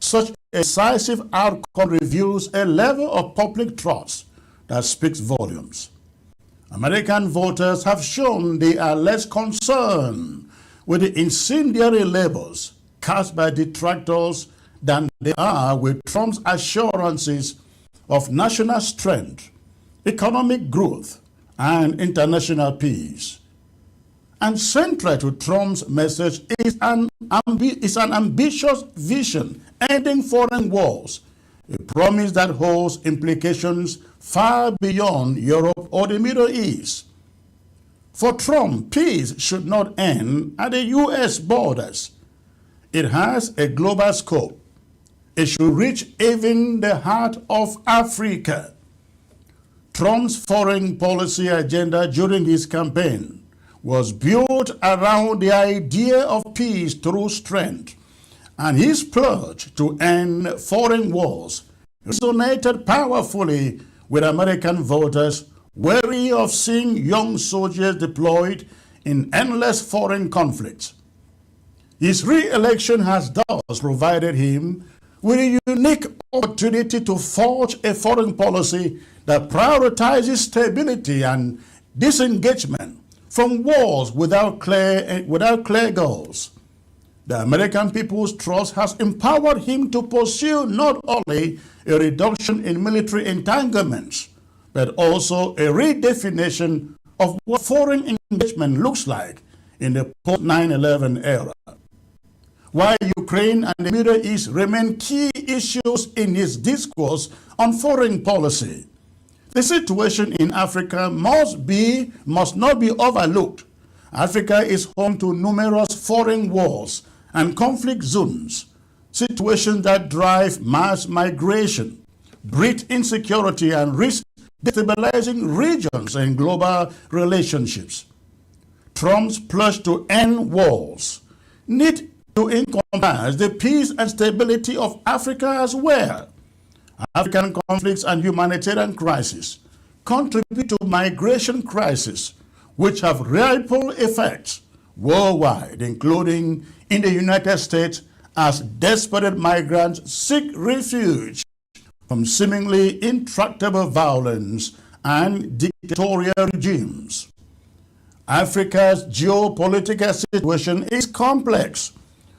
Such a decisive outcome reveals a level of public trust that speaks volumes. American voters have shown they are less concerned with the incendiary labels cast by detractors than they are with Trump's assurances of national strength, economic growth, and international peace. And central to Trump's message is an ambitious vision ending foreign wars, a promise that holds implications far beyond Europe or the Middle East. For Trump, peace should not end at the U.S. borders. It has a global scope. It should reach even the heart of Africa. Trump's foreign policy agenda during his campaign was built around the idea of peace through strength, and his pledge to end foreign wars resonated powerfully with American voters wary of seeing young soldiers deployed in endless foreign conflicts. His re-election has thus provided him with a unique opportunity to forge a foreign policy that prioritizes stability and disengagement from wars without clear goals. The American people's trust has empowered him to pursue not only a reduction in military entanglements, but also a redefinition of what foreign engagement looks like in the post-9/11 era. While Ukraine and the Middle East remain key issues in his discourse on foreign policy, the situation in Africa must not be overlooked. Africa is home to numerous foreign wars and conflict zones, situations that drive mass migration, breed insecurity, and risk destabilizing regions and global relationships. Trump's pledge to end wars need to encompass the peace and stability of Africa as well. African conflicts and humanitarian crises contribute to migration crises, which have ripple effects worldwide, including in the United States, as desperate migrants seek refuge from seemingly intractable violence and dictatorial regimes. Africa's geopolitical situation is complex,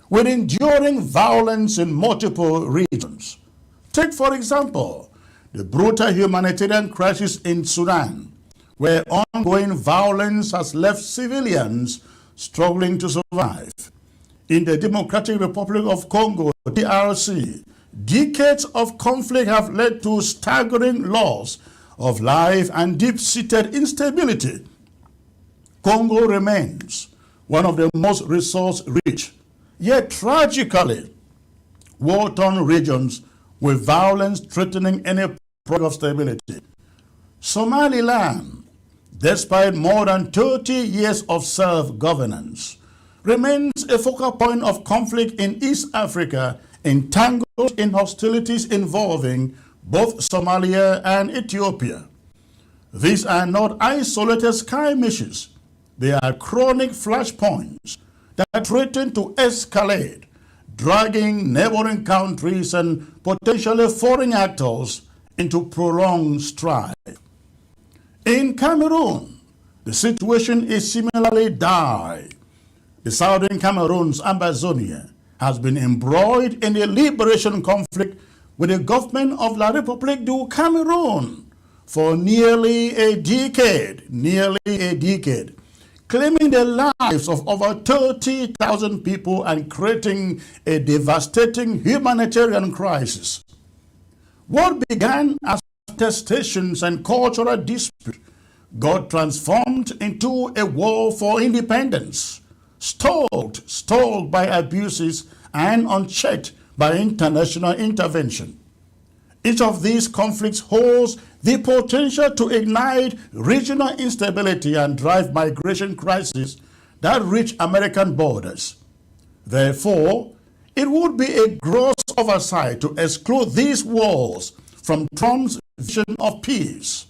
with enduring violence in multiple regions. Take, for example, the brutal humanitarian crisis in Sudan, where ongoing violence has left civilians struggling to survive. In the Democratic Republic of Congo, DRC, decades of conflict have led to staggering loss of life and deep-seated instability. Congo remains one of the most resource-rich, yet tragically war-torn regions with violence threatening any progress of stability. Somaliland, despite more than 30 years of self-governance, remains a focal point of conflict in East Africa, entangled in hostilities involving both Somalia and Ethiopia. These are not isolated skirmishes. They are chronic flashpoints that threaten to escalate, dragging neighboring countries and potentially foreign actors into prolonged strife. In Cameroon, the situation is similarly dire. The southern Cameroon's Ambazonia has been embroiled in a liberation conflict with the government of La République du Cameroon for nearly a decade, claiming the lives of over 30,000 people and creating a devastating humanitarian crisis. What began as protestations and cultural dispute got transformed into a war for independence, stoked by abuses and unchecked by international intervention. Each of these conflicts holds the potential to ignite regional instability and drive migration crises that reach American borders. Therefore, it would be a gross oversight to exclude these wars from Trump's vision of peace.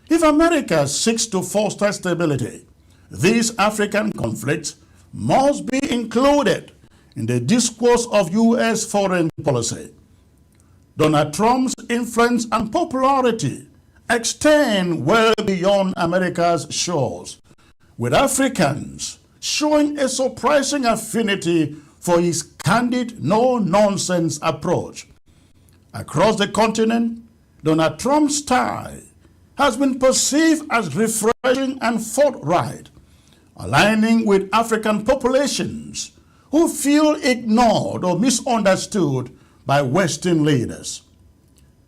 If America seeks to foster stability, these African conflicts must be included in the discourse of U.S. foreign policy. Donald Trump's influence and popularity extend well beyond America's shores, with Africans showing a surprising affinity for his candid, no-nonsense approach. Across the continent, Donald Trump's style has been perceived as refreshing and forthright, aligning with African populations who feel ignored or misunderstood by Western leaders.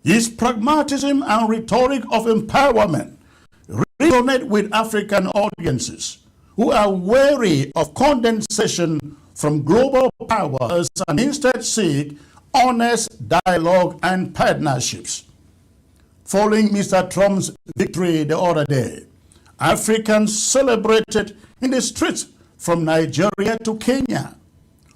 His pragmatism and rhetoric of empowerment resonate with African audiences who are wary of condensation from global powers and instead seek honest dialogue and partnerships. Following Mr. Trump's victory the other day, Africans celebrated in the streets from Nigeria to Kenya.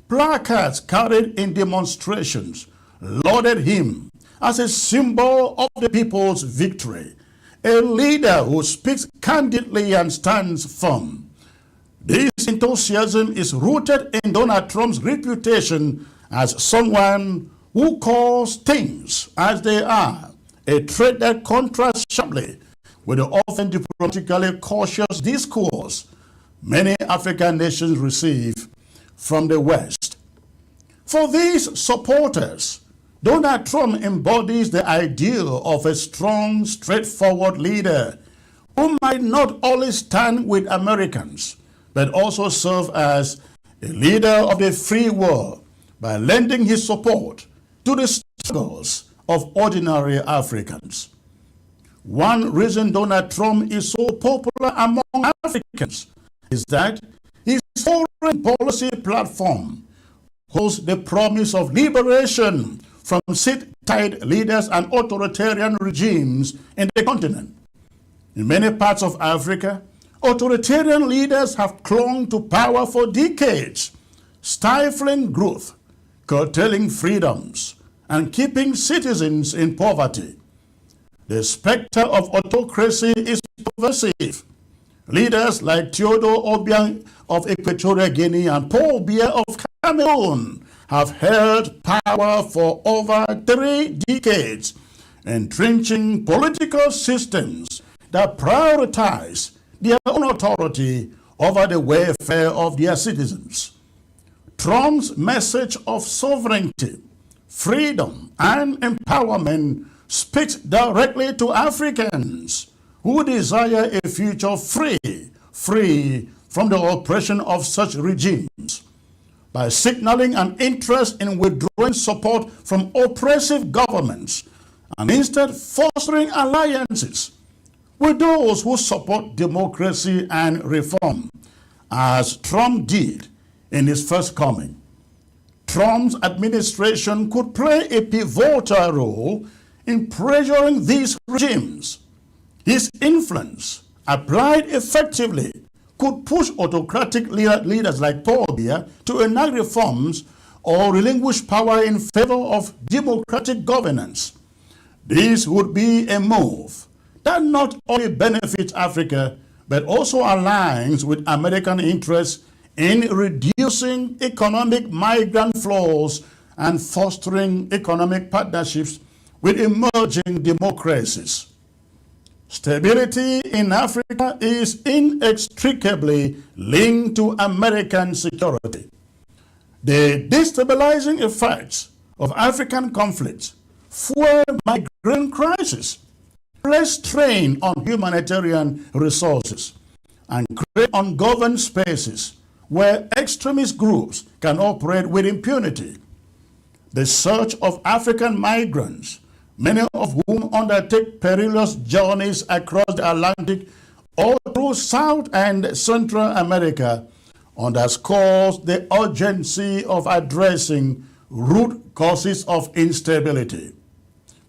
Placards carried in demonstrations lauded him as a symbol of the people's victory, a leader who speaks candidly and stands firm. This enthusiasm is rooted in Donald Trump's reputation as someone who calls things as they are, a trait that contrasts sharply with the often diplomatically cautious discourse many African nations receive from the West. For these supporters, Donald Trump embodies the ideal of a strong, straightforward leader who might not always stand with Americans, but also serve as a leader of the free world by lending his support to the struggles of ordinary Africans. One reason Donald Trump is so popular among Africans is that his foreign policy platform holds the promise of liberation from sit-tight leaders and authoritarian regimes in the continent. In many parts of Africa, authoritarian leaders have clung to power for decades, stifling growth, curtailing freedoms, and keeping citizens in poverty. The specter of autocracy is pervasive. Leaders like Theodore Obiang of Equatorial Guinea and Paul Biya of Cameroon have held power for over 3 decades, entrenching political systems that prioritize their own authority over the welfare of their citizens. Trump's message of sovereignty, freedom, and empowerment speaks directly to Africans who desire a future free from the oppression of such regimes. By signaling an interest in withdrawing support from oppressive governments and instead fostering alliances with those who support democracy and reform, as Trump did in his first coming. Trump's administration could play a pivotal role in pressuring these regimes. His influence, applied effectively, could push autocratic leaders like Paul Biya to enact reforms or relinquish power in favor of democratic governance. This would be a move that not only benefits Africa, but also aligns with American interests in reducing economic migrant flows and fostering economic partnerships with emerging democracies. Stability in Africa is inextricably linked to American security. The destabilizing effects of African conflicts fuel migrant crisis, place strain on humanitarian resources, and create ungoverned spaces where extremist groups can operate with impunity. The search of African migrants, many of whom undertake perilous journeys across the Atlantic or through South and Central America, underscores the urgency of addressing root causes of instability.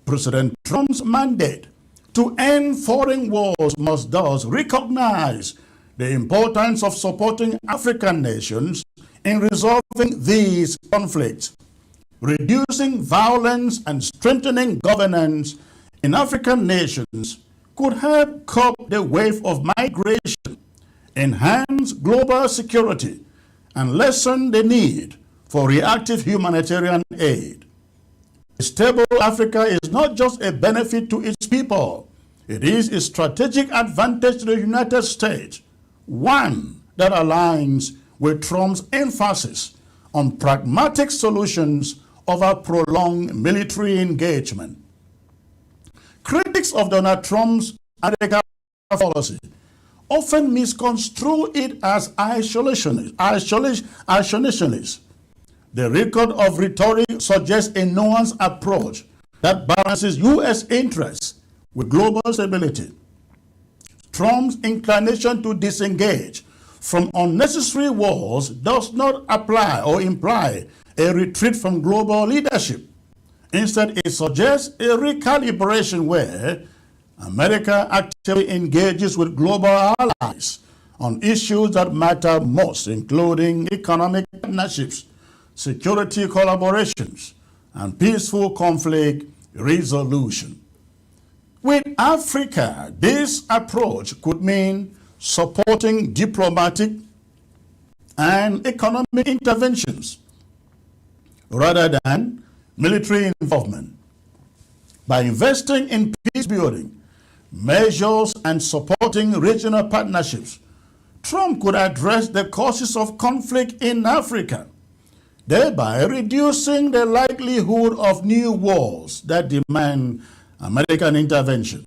President Trump's mandate to end foreign wars must thus recognize the importance of supporting African nations in resolving these conflicts, reducing violence and strengthening governance in African nations could help curb the wave of migration, enhance global security, and lessen the need for reactive humanitarian aid. A stable Africa is not just a benefit to its people, it is a strategic advantage to the United States, one that aligns with Trump's emphasis on pragmatic solutions over prolonged military engagement. Critics of Donald Trump's American policy often misconstrue it as isolationist. The record of rhetoric suggests a nuanced approach that balances U.S. interests with global stability. Trump's inclination to disengage from unnecessary wars does not apply or imply a retreat from global leadership. Instead, it suggests a recalibration where America actively engages with global allies on issues that matter most, including economic partnerships, security collaborations, and peaceful conflict resolution. With Africa, this approach could mean supporting diplomatic and economic interventions rather than military involvement. By investing in peace building measures and supporting regional partnerships, Trump could address the causes of conflict in Africa, thereby reducing the likelihood of new wars that demand American intervention.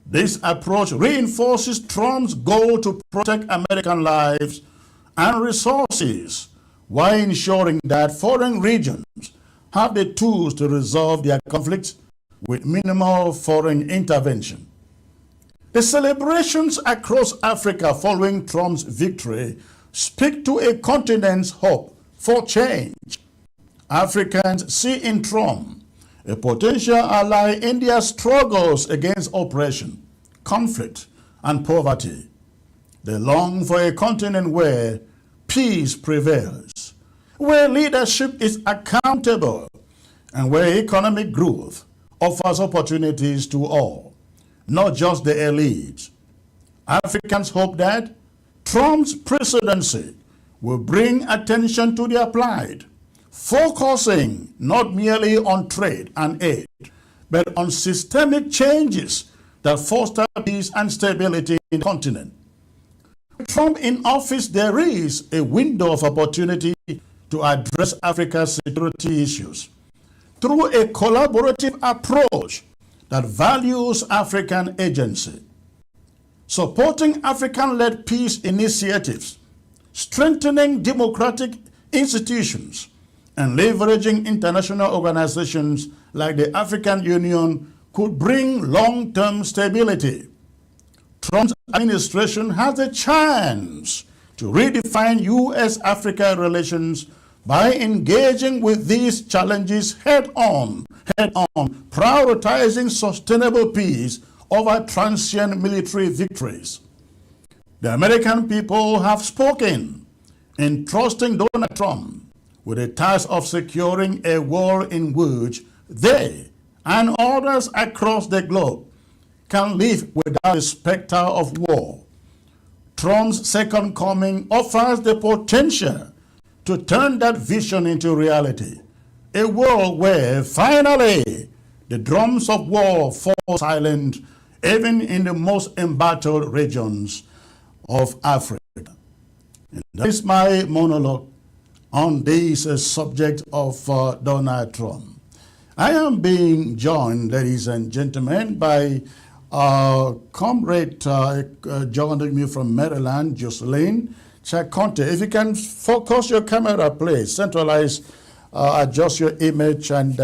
This approach reinforces Trump's goal to protect American lives and resources while ensuring that foreign regions have the tools to resolve their conflicts with minimal foreign intervention. The celebrations across Africa following Trump's victory speak to a continent's hope for change. Africans see in Trump a potential ally in their struggles against oppression, conflict, and poverty. They long for a continent where peace prevails, where leadership is accountable, and where economic growth offers opportunities to all, not just the elites. Africans hope that Trump's presidency will bring attention to their plight, focusing not merely on trade and aid, but on systemic changes that foster peace and stability in the continent. With Trump in office, there is a window of opportunity to address Africa's security issues through a collaborative approach that values African agency. Supporting African-led peace initiatives, strengthening democratic institutions, and leveraging international organizations like the African Union could bring long-term stability. Trump's administration has a chance to redefine U.S.-Africa relations by engaging with these challenges head-on, prioritizing sustainable peace over transient military victories. The American people have spoken, entrusting Donald Trump with the task of securing a world in which they and others across the globe can live without the specter of war. Trump's second coming offers the potential to turn that vision into reality, a world where finally the drums of war fall silent even in the most embattled regions of Africa. And that is my monologue on this subject of Donald Trump. I am being joined, ladies and gentlemen, by comrade joining me from Maryland, Jocelyn Chakonte. If you can focus your camera, please, centralize, adjust your image and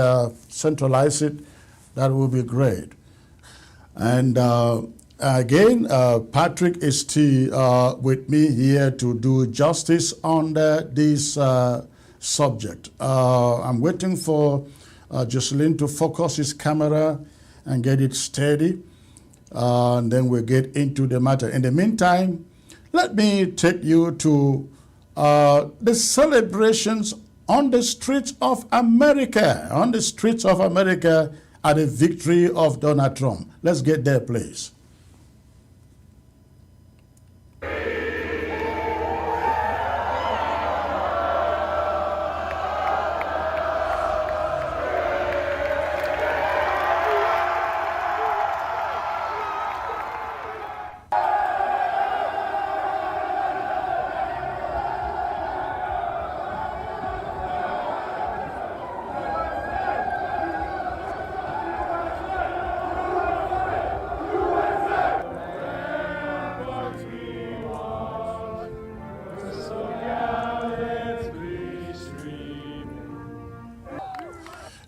centralize it, that will be great. And again, Patrick is still with me here to do justice on this subject. I'm waiting for Jocelyn to focus his camera and get it steady, and then we'll get into the matter. In the meantime, let me take you to the celebrations on the streets of America, at the victory of Donald Trump. Let's get there, please.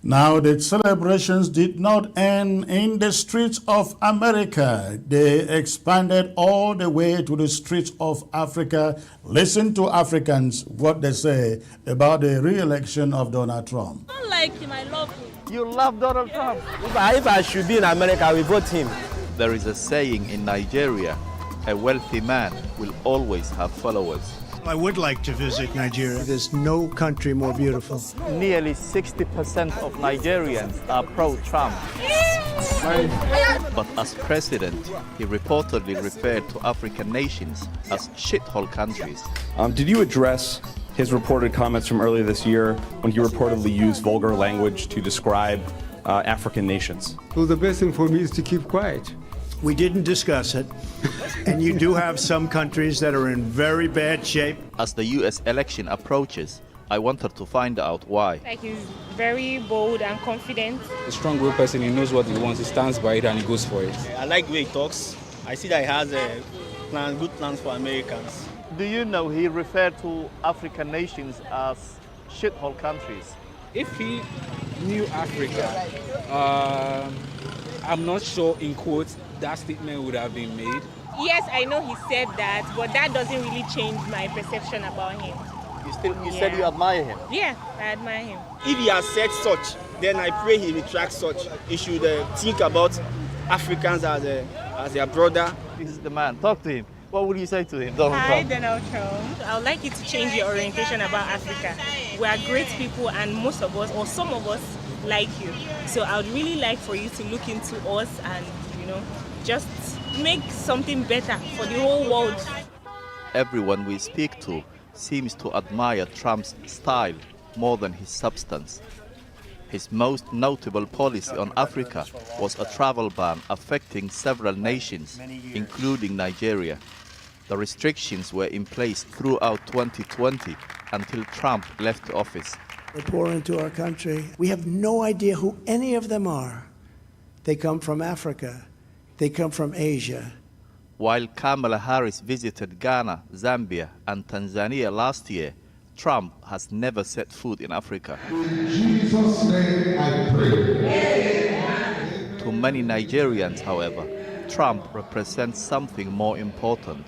Now, the celebrations did not end in the streets of America. They expanded all the way to the streets of Africa. Listen to Africans, what they say about the re-election of Donald Trump. I don't like him, I love him. You love Donald Trump. If I should be in America, I will vote him. There is a saying in Nigeria, a wealthy man will always have followers. I would like to visit Nigeria. There's no country more beautiful. Nearly 60% of Nigerians are pro-Trump. But as president, he reportedly referred to African nations as shithole countries. Did you address his reported comments from earlier this year when he reportedly used vulgar language to describe African nations? Well, the best thing for me is to keep quiet. We didn't discuss it. And you do have some countries that are in very bad shape. As the US election approaches, I wanted to find out why. Like he's very bold and confident. A strong will person, he knows what he wants, he stands by it and he goes for it. I like the way he talks. I see that he has good plans for Americans. Do you know he referred to African nations as shithole countries? If he knew Africa, I'm not sure, in quotes, that statement would have been made. Yes, I know he said that, but that doesn't really change my perception about him. You said you admire him? Yeah, I admire him. If he has said such, then I pray he retracts such. He should think about Africans as their brother. This is the man. Talk to him. What would you say to him, Donald Trump? I would like you to change your orientation about Africa. We are great people and most of us, or some of us, like you. So I would really like for you to look into us and, just make something better for the whole world. Everyone we speak to seems to admire Trump's style more than his substance. His most notable policy on Africa was a travel ban affecting several nations, including Nigeria. The restrictions were in place throughout 2020 until Trump left office. They pour into our country. We have no idea who any of them are. They come from Africa. They come from Asia. While Kamala Harris visited Ghana, Zambia, and Tanzania last year, Trump has never set foot in Africa. In Jesus' name I pray. To many Nigerians, however, Trump represents something more important: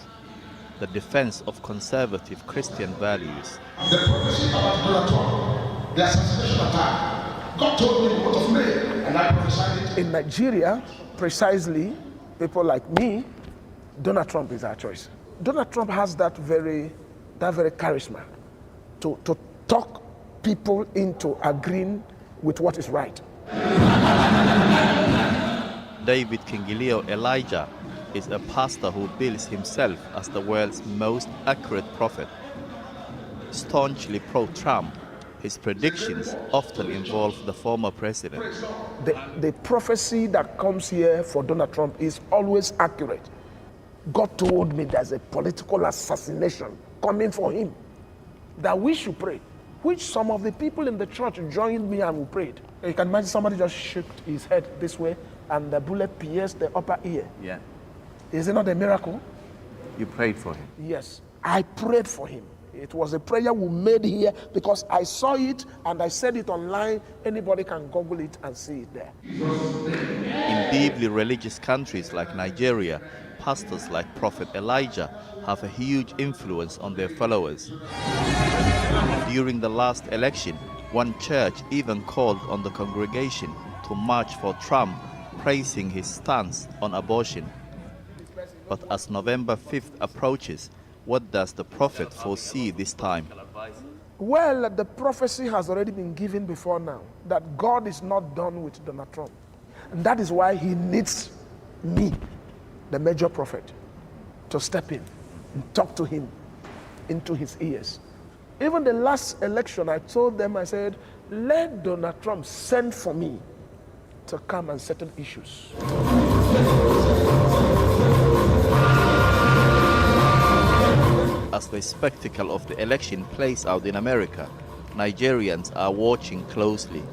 the defense of conservative Christian values. The prophecy about Donald Trump, the assassination attack, God told me what of me, and I prophesied it. In Nigeria, precisely, people like me, Donald Trump is our choice. Donald Trump has that very charisma to talk people into agreeing with what is right. David Kingilio Elijah is a pastor who bills himself as the world's most accurate prophet. Staunchly pro-Trump, his predictions often involve the former president. The prophecy that comes here for Donald Trump is always accurate. God told me there's a political assassination coming for him, that we should pray, which some of the people in the church joined me and we prayed. You can imagine somebody just shook his head this way and the bullet pierced the upper ear. Yeah. Is it not a miracle? You prayed for him? Yes, I prayed for him. It was a prayer we made here because I saw it and I said it online. Anybody can Google it and see it there. In deeply religious countries like Nigeria, pastors like Prophet Elijah have a huge influence on their followers. During the last election, one church even called on the congregation to march for Trump, praising his stance on abortion. But as November 5th approaches, what does the prophet foresee this time? Well, the prophecy has already been given before now, that God is not done with Donald Trump. And that is why he needs me, the major prophet, to step in and talk to him into his ears. Even the last election, I told them, I said, let Donald Trump send for me to come and settle issues. As the spectacle of the election plays out in America, Nigerians are watching closely.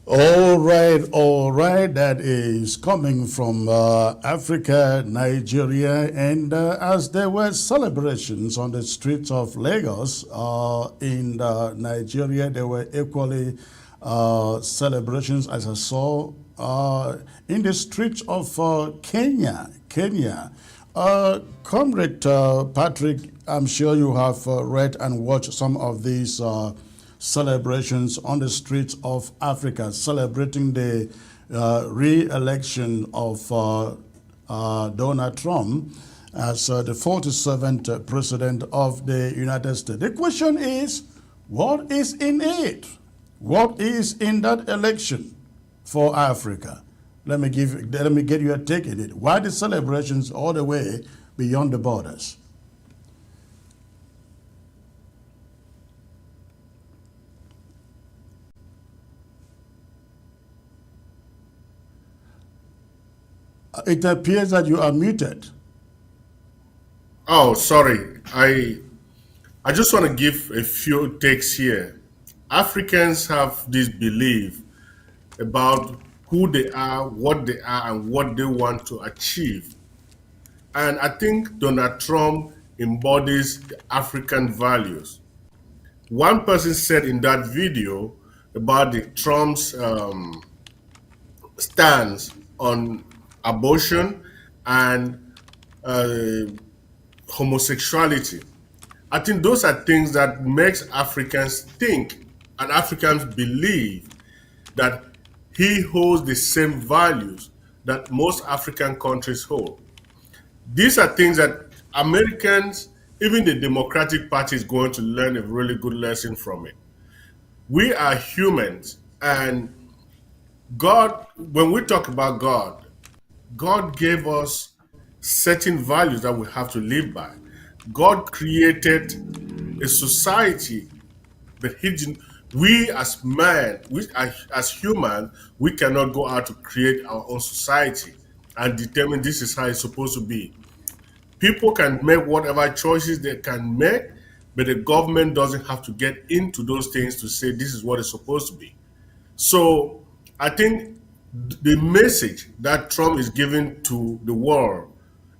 All right, that is coming from Africa, Nigeria, and as there were celebrations on the streets of Lagos in Nigeria, there were equally celebrations, as I saw in the streets of Kenya. Comrade Patrick, I'm sure you have read and watched some of these celebrations on the streets of Africa, celebrating the re-election of Donald Trump as the 47th president of the United States. The question is, what is in it? What is in that election for Africa? Let me get you a take in it. Why the celebrations all the way beyond the borders? It appears that you are muted. Oh, sorry. I just want to give a few takes here. Africans have this belief about who they are, and what they want to achieve. And I think Donald Trump embodies the African values. One person said in that video about the Trump's stance on abortion and homosexuality. I think those are things that makes Africans think and Africans believe that he holds the same values that most African countries hold. These are things that Americans, even the Democratic Party, is going to learn a really good lesson from it. We are humans, and God, when we talk about God, God gave us certain values that we have to live by. God created a society, but we as man, as humans, we cannot go out to create our own society and determine this is how it's supposed to be. People can make whatever choices they can make, but the government doesn't have to get into those things to say this is what it's supposed to be. So I think the message that Trump is giving to the world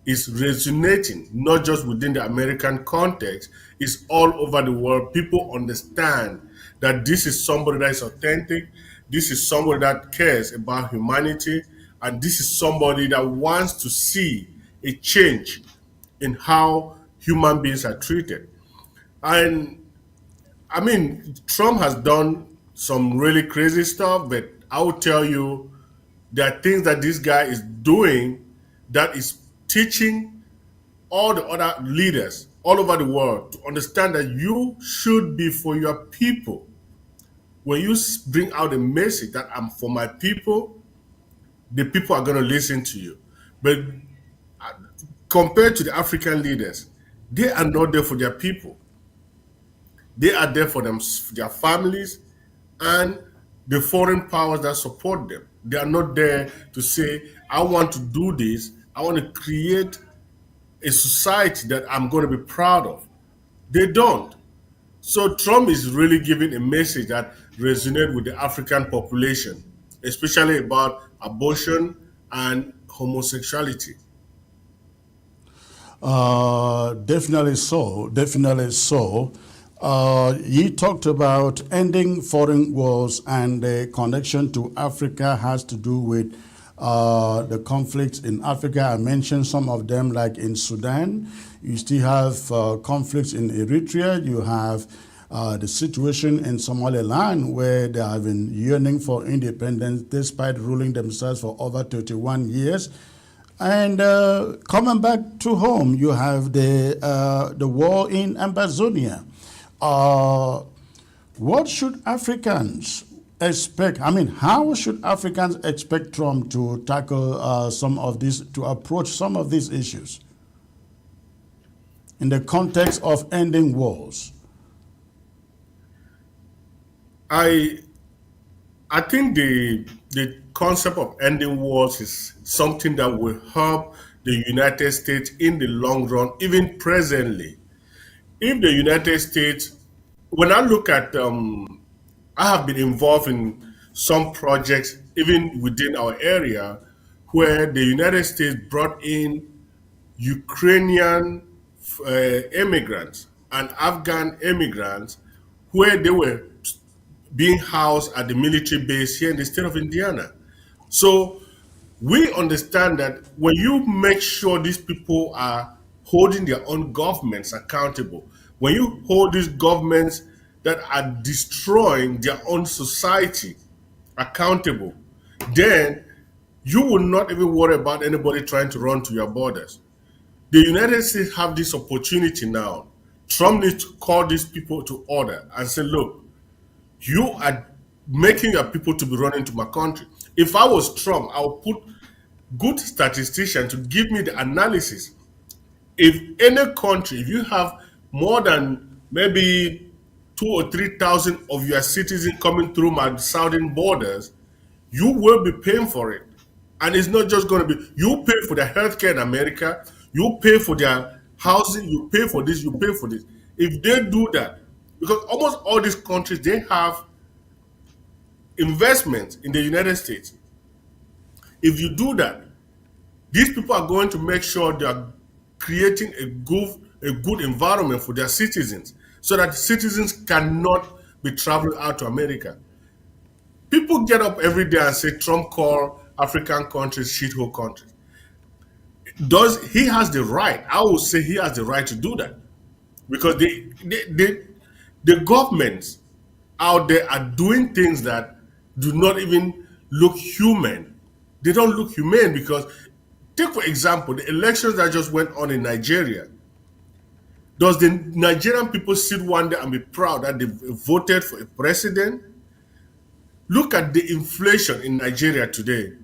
is resonating, not just within the American context, it's all over the world. People understand that this is somebody that is authentic, this is somebody that cares about humanity, and this is somebody that wants to see a change in how human beings are treated. And I mean, Trump has done some really crazy stuff, but I will tell you, there are things that this guy is doing that is teaching all the other leaders all over the world to understand that you should be for your people. When you bring out a message that I'm for my people, the people are going to listen to you. But compared to the African leaders, they are not there for their people. They are there for their families and the foreign powers that support them. They are not there to say, I want to do this. I want to create a society that I'm going to be proud of. They don't. So Trump is really giving a message that resonates with the African population, especially about abortion and homosexuality. Definitely so. Definitely so. He talked about ending foreign wars, and the connection to Africa has to do with the conflicts in Africa. I mentioned some of them, like in Sudan. You still have conflicts in Eritrea. You have the situation in Somaliland, where they have been yearning for independence despite ruling themselves for over 31 years. And coming back to home, you have the war in Ambazonia. What should Africans expect? I mean, how should Africans expect Trump to tackle some of these, to approach some of these issues in the context of ending wars? I think the concept of ending wars is something that will help the United States in the long run, even presently. If the United States, when I look at, I have been involved in some projects, even within our area, where the United States brought in Ukrainian immigrants and Afghan immigrants, where they were being housed at the military base here in the state of Indiana. So we understand that when you make sure these people are holding their own governments accountable, when you hold these governments that are destroying their own society accountable, then you will not even worry about anybody trying to run to your borders. The United States have this opportunity now. Trump needs to call these people to order and say, look, you are making your people to be running to my country. If I was Trump, I would put good statistician to give me the analysis. If any country, if you have more than maybe 2,000 or 3,000 of your citizens coming through my southern borders, you will be paying for it. And it's not just going to be, you pay for their healthcare in America, you pay for their housing, you pay for this, you pay for this. If they do that, because almost all these countries, they have investments in the United States. If you do that, these people are going to make sure they are creating a good environment for their citizens so that citizens cannot be traveling out to America. People get up every day and say Trump called African countries shithole countries. He has the right? I would say he has the right to do that because the governments out there are doing things that do not even look human. They don't look humane because, take for example, the elections that just went on in Nigeria. Does the Nigerian people sit one day and be proud that they voted for a president? Look at the inflation in Nigeria today.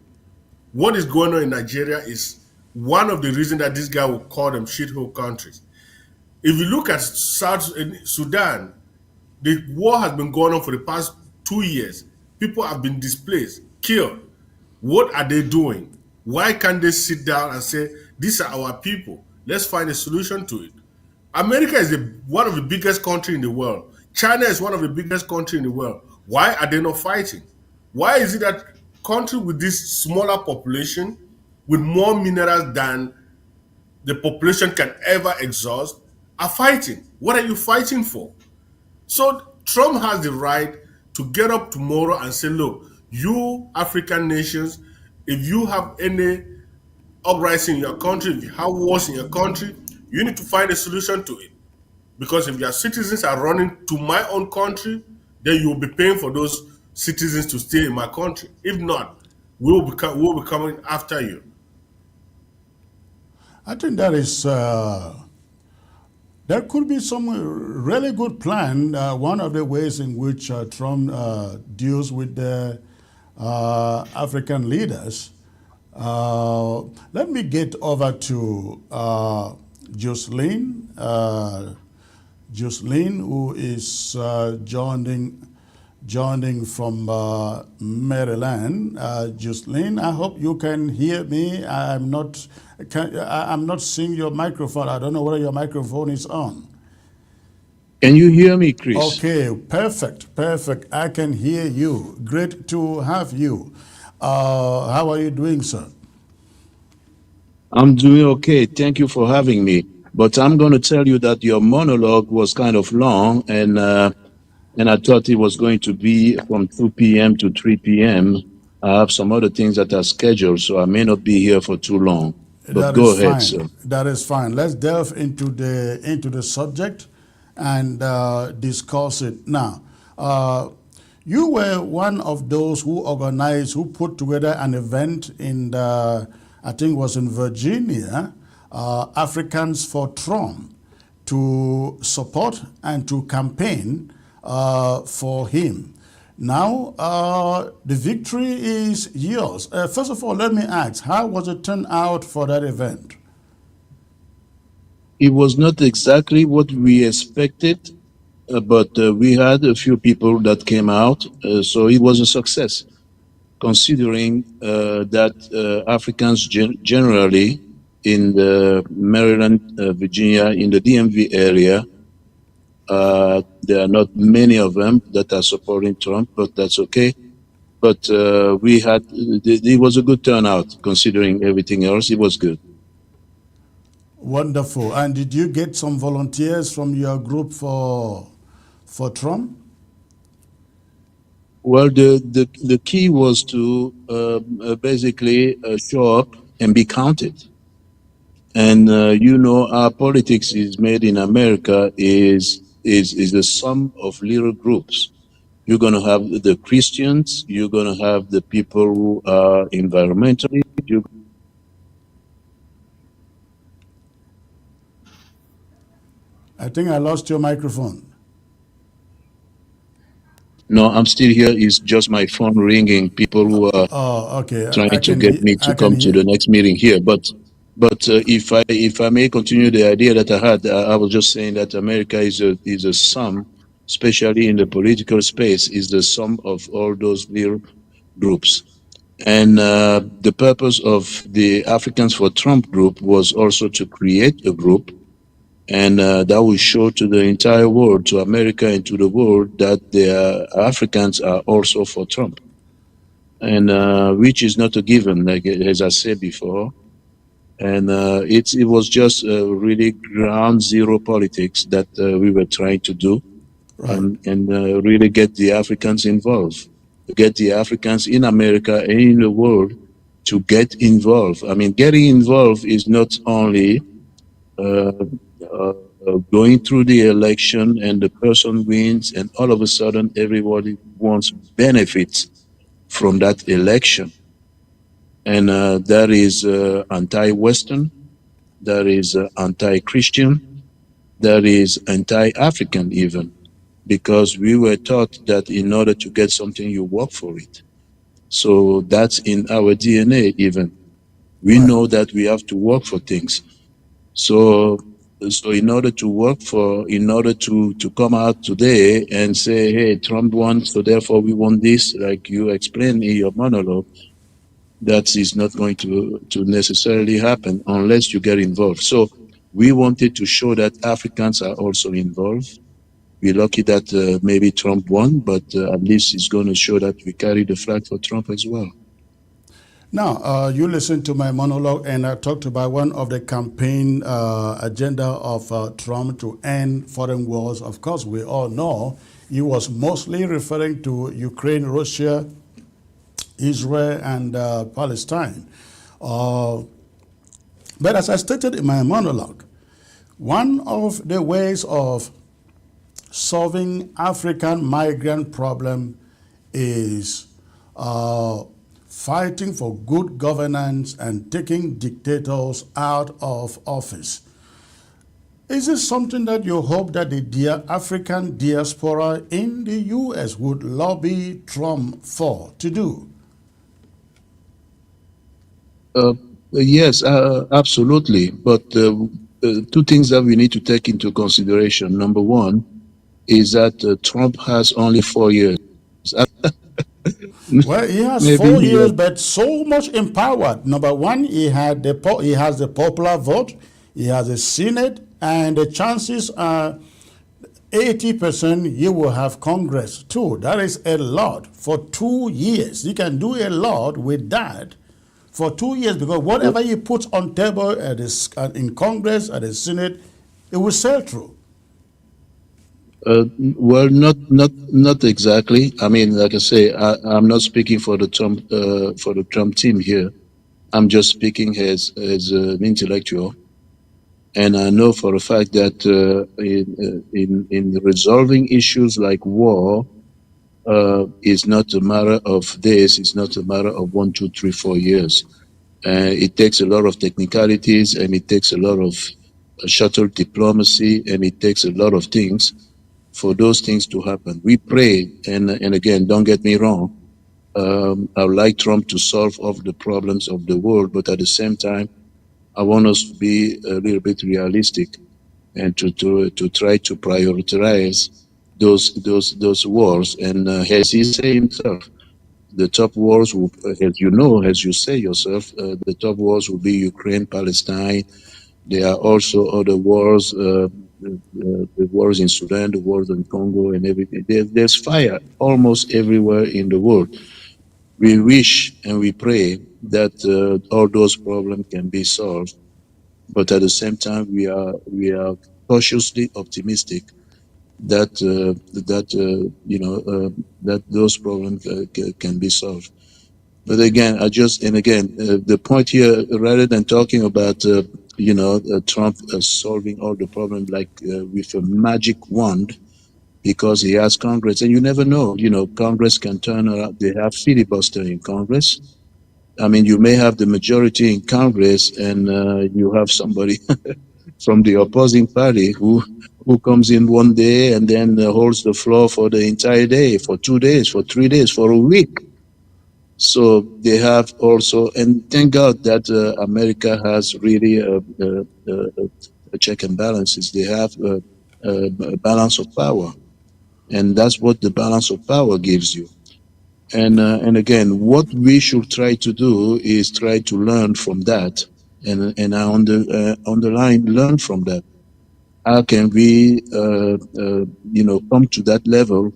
What is going on in Nigeria is one of the reasons that this guy will call them shithole countries. If you look at South Sudan, the war has been going on for the past 2 years. People have been displaced, killed. What are they doing? Why can't they sit down and say, these are our people, let's find a solution to it? America is one of the biggest countries in the world. China is one of the biggest countries in the world. Why are they not fighting? Why is it that countries with this smaller population, with more minerals than the population can ever exhaust, are fighting? What are you fighting for? So Trump has the right to get up tomorrow and say, look, you African nations, if you have any uprising in your country, if you have wars in your country, you need to find a solution to it. Because if your citizens are running to my own country, then you will be paying for those citizens to stay in my country. If not, we'll be coming after you. I think that is, there could be some really good plan. One of the ways in which Trump deals with the African leaders. Let me get over to Jocelyn. Jocelyn, who is joining from Maryland. Jocelyn, I hope you can hear me. I'm not seeing your microphone. I don't know whether your microphone is on. Can you hear me, Chris? Okay, perfect. I can hear you. Great to have you. How are you doing, sir? I'm doing okay. Thank you for having me. But I'm going to tell you that your monologue was kind of long, and I thought it was going to be from 2 p.m. to 3 p.m. I have some other things that are scheduled, so I may not be here for too long. But go ahead, sir. That is fine. Let's delve into the subject and discuss it now. You were one of those who put together an event in I think it was in Virginia, Africans for Trump, to support and to campaign for him. Now, the victory is yours. First of all, let me ask, how was it turned out for that event? It was not exactly what we expected, but we had a few people that came out, so it was a success, considering that Africans generally in the Maryland, Virginia, in the DMV area, there are not many of them that are supporting Trump, but that's okay. But it was a good turnout, considering everything else. It was good. Wonderful. And did you get some volunteers from your group for Trump? Well, the key was to basically show up and be counted. And our politics is made in America is a sum of little groups. You're going to have the Christians. You're going to have the people who are environmentally. I think I lost your microphone. No, I'm still here. It's just my phone ringing. People who are trying to get me to come to the next meeting here. But if I may continue the idea that I had, I was just saying that America is a sum, especially in the political space, is the sum of all those little groups. And the purpose of the Africans for Trump group was also to create a group, and that will show to the entire world, to America and to the world, that the Africans are also for Trump, and which is not a given, like as I said before. And it was just really ground zero politics that we were trying to do, and really get the Africans involved, get the Africans in America and in the world to get involved. I mean, getting involved is not only going through the election and the person wins and all of a sudden everybody wants benefits from that election. And that is anti-Western, that is anti-Christian, that is anti-African even, because we were taught that in order to get something, you work for it. So that's in our DNA even. We know that we have to work for things. So in order to come out today and say, hey, Trump won, so therefore we want this, like you explained in your monologue, that is not going to necessarily happen unless you get involved. So we wanted to show that Africans are also involved. We're lucky that maybe Trump won, but at least it's going to show that we carry the flag for Trump as well. Now, you listened to my monologue, and I talked about one of the campaign agenda of Trump to end foreign wars. Of course, we all know he was mostly referring to Ukraine, Russia, Israel, and Palestine. But as I stated in my monologue, one of the ways of solving African migrant problem is fighting for good governance and taking dictators out of office. Is this something that you hope that the African diaspora in the U.S. would lobby Trump for to do? Yes, absolutely. But two things that we need to take into consideration. Number one is that Trump has only 4 years. Well, he has 4 years, but so much empowered. Number one, he has the popular vote, he has a Senate, and the chances are 80% you will have Congress too. That is a lot for 2 years. You can do a lot with that for 2 years, because whatever you put on table in Congress, at the Senate, it will sail through. Well, not exactly. I mean, like I say, I'm not speaking for the Trump team here. I'm just speaking as an intellectual, and I know for a fact that in resolving issues like war, is not a matter of days. It's not a matter of 1, 2, 3, 4 years. It takes a lot of technicalities, and it takes a lot of shuttle diplomacy, and it takes a lot of things for those things to happen. We pray, and again, don't get me wrong, I would like Trump to solve all the problems of the world, but at the same time, I want us to be a little bit realistic and to try to prioritize those wars. And as he said himself, the top wars will, as you know, as you say yourself, the top wars will be Ukraine, Palestine. There are also other wars, the wars in Sudan, the wars in Congo, and everything. There's fire almost everywhere in the world. We wish and we pray that all those problems can be solved, but at the same time, we are cautiously optimistic that that those problems can be solved. But again, the point here, rather than talking about Trump solving all the problems like with a magic wand, because he has Congress, and you never know. Congress can turn around. They have filibuster in Congress. I mean, you may have the majority in Congress, and you have somebody from the opposing party who comes in one day and then holds the floor for the entire day, for 2 days, for 3 days, for a week. So they have also, and thank God that America has really a check and balances. They have a balance of power, and that's what the balance of power gives you. And again, what we should try to do is try to learn from that, and I underline learn from that. How can we, come to that level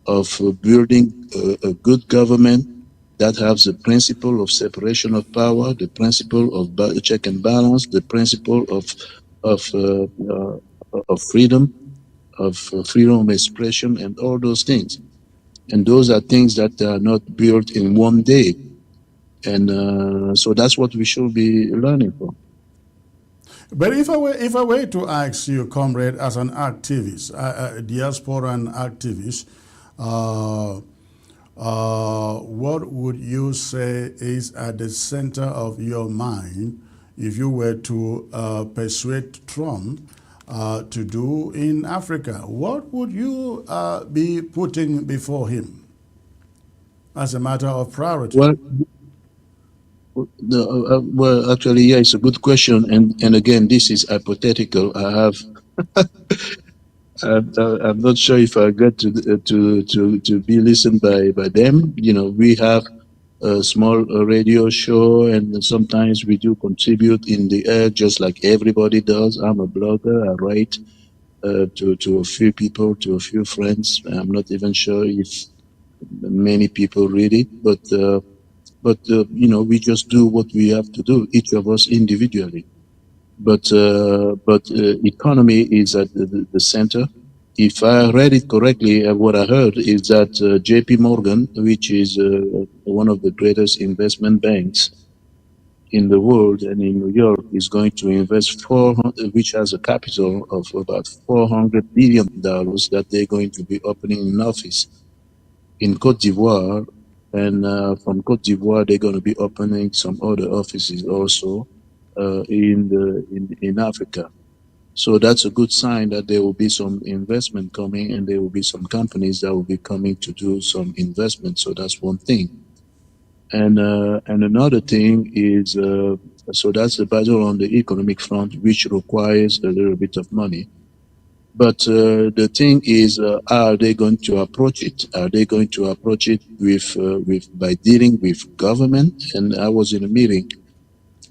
of building a good government that has the principle of separation of power, the principle of check and balance, the principle of freedom, freedom of expression, and all those things. And those are things that are not built in one day. And so that's what we should be learning from. But if I were to ask you, comrade, as an activist, a diasporan activist, what would you say is at the center of your mind if you were to persuade Trump to do in Africa? What would you be putting before him as a matter of priority? Well, actually, yeah, it's a good question, and again, this is hypothetical. I'm not sure if I get to be listened by them. We have a small radio show, and sometimes we do contribute in the air, just like everybody does. I'm a blogger. I write to a few people, to a few friends. I'm not even sure if many people read it, but we just do what we have to do, each of us individually. But economy is at the center. If I read it correctly, what I heard is that J.P. Morgan, which is one of the greatest investment banks in the world and in New York, is going to invest which has a capital of about $400 billion that they're going to be opening an office in Cote d'Ivoire. And from Cote d'Ivoire, they're going to be opening some other offices also in Africa. So that's a good sign that there will be some investment coming, and there will be some companies that will be coming to do some investment. So that's one thing. And another thing is, so that's the battle on the economic front, which requires a little bit of money. But the thing is, are they going to approach it? Are they going to approach it by dealing with government? And I was in a meeting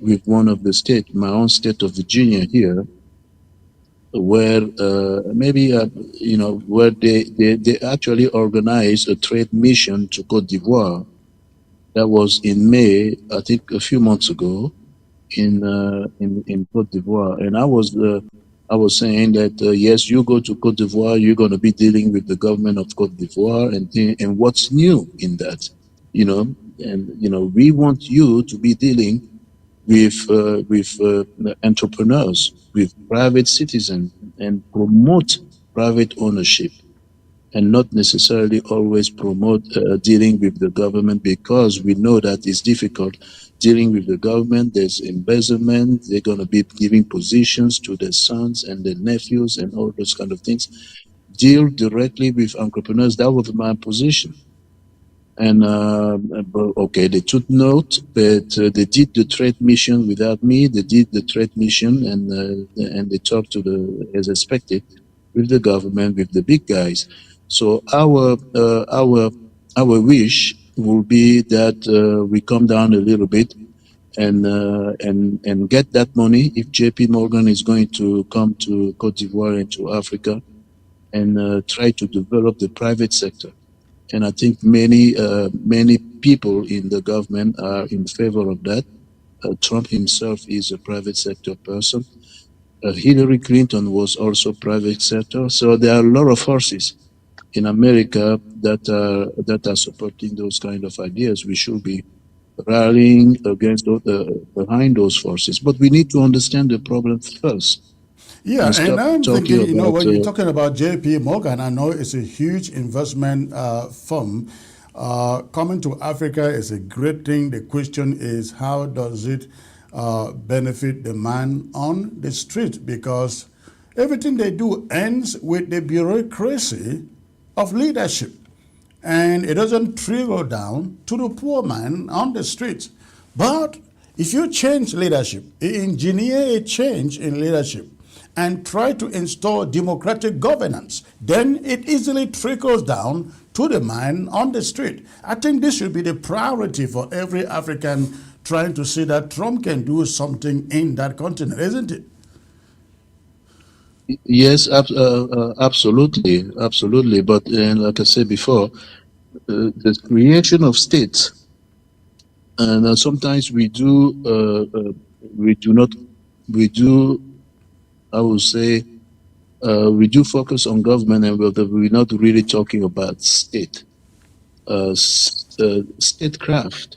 with one of the state, my own state of Virginia here, where where they actually organized a trade mission to Cote d'Ivoire. That was in May, I think a few months ago, in Cote d'Ivoire. And I was saying that yes, you go to Cote d'Ivoire, you're going to be dealing with the government of Cote d'Ivoire, and what's new in that, we want you to be dealing with entrepreneurs, with private citizens, and promote private ownership, and not necessarily always promote dealing with the government, because we know that it's difficult dealing with the government. There's embezzlement. They're going to be giving positions to their sons and their nephews and all those kind of things. Deal directly with entrepreneurs. That was my position. And okay, they took note, but they did the trade mission without me. They did the trade mission, and they talked as expected, with the government, with the big guys. So our wish will be that we come down a little bit and get that money. If J.P. Morgan is going to come to Cote d'Ivoire and to Africa, and try to develop the private sector. And I think many people in the government are in favor of that. Trump himself is a private sector person. Hillary Clinton was also private sector. So there are a lot of forces in America that are supporting those kind of ideas. We should be rallying behind those forces, but we need to understand the problem first. Yeah, and and stop I'm talking thinking, about. when you're talking about JP Morgan, I know it's a huge investment firm. Coming to Africa is a great thing. The question is, how does it benefit the man on the street? Because everything they do ends with the bureaucracy of leadership. And it doesn't trickle down to the poor man on the street. But if you change leadership, engineer a change in leadership, and try to install democratic governance, then it easily trickles down to the man on the street. I think this should be the priority for every African trying to see that Trump can do something in that continent, isn't it? Yes, absolutely, absolutely. But like I said before, the creation of states, and sometimes we do not, I would say, we do focus on government, and we're not really talking about state. Statecraft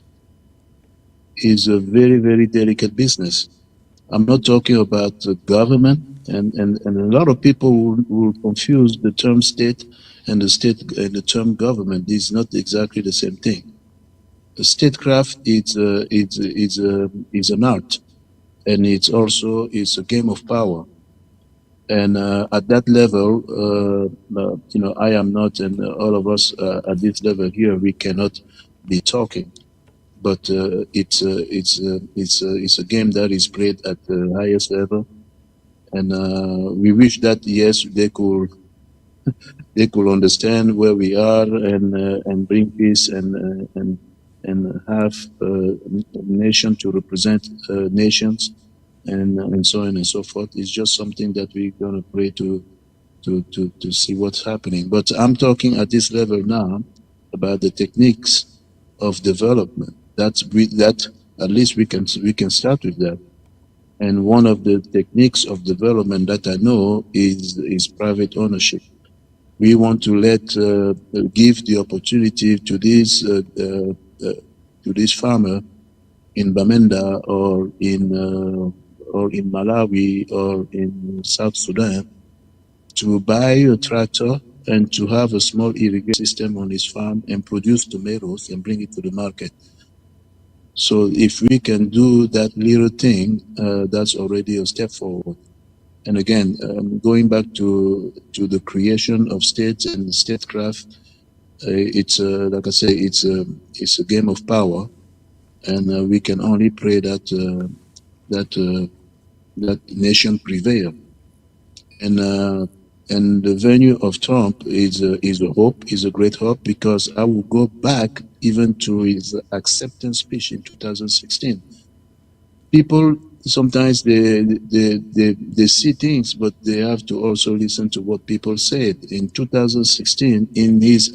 is a very, very delicate business. I'm not talking about the government, and a lot of people will confuse the term state and the term government. It's not exactly the same thing. Statecraft is an art, and it's a game of power. And at that level, I am not, and all of us at this level here, we cannot be talking. But it's a game that is played at the highest level, and we wish that yes, they could understand where we are and bring peace and have a nation to represent nations and so on and so forth. It's just something that we're gonna pray to see what's happening. But I'm talking at this level now about the techniques of development. That at least we can start with that. And one of the techniques of development that I know is private ownership. We want to give the opportunity to this farmer in Bamenda or in Malawi or in South Sudan to buy a tractor and to have a small irrigation system on his farm and produce tomatoes and bring it to the market. So if we can do that little thing, that's already a step forward. And again, going back to the creation of states and statecraft, it's like I say, it's a game of power, and we can only pray that that nation prevail. And the venue of Trump is a hope, is a great hope, because I will go back even to his acceptance speech in 2016. People sometimes they see things, but they have to also listen to what people said. In 2016, in his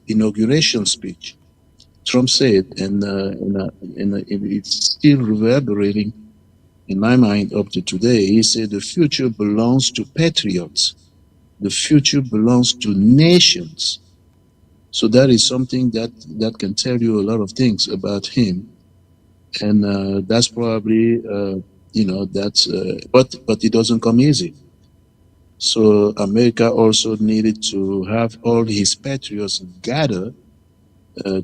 inauguration speech, Trump said, and it's still reverberating in my mind up to today. He said, "The future belongs to patriots. The future belongs to nations." So that is something that can tell you a lot of things about him. And that's probably, but it doesn't come easy. So America also needed to have all his patriots gather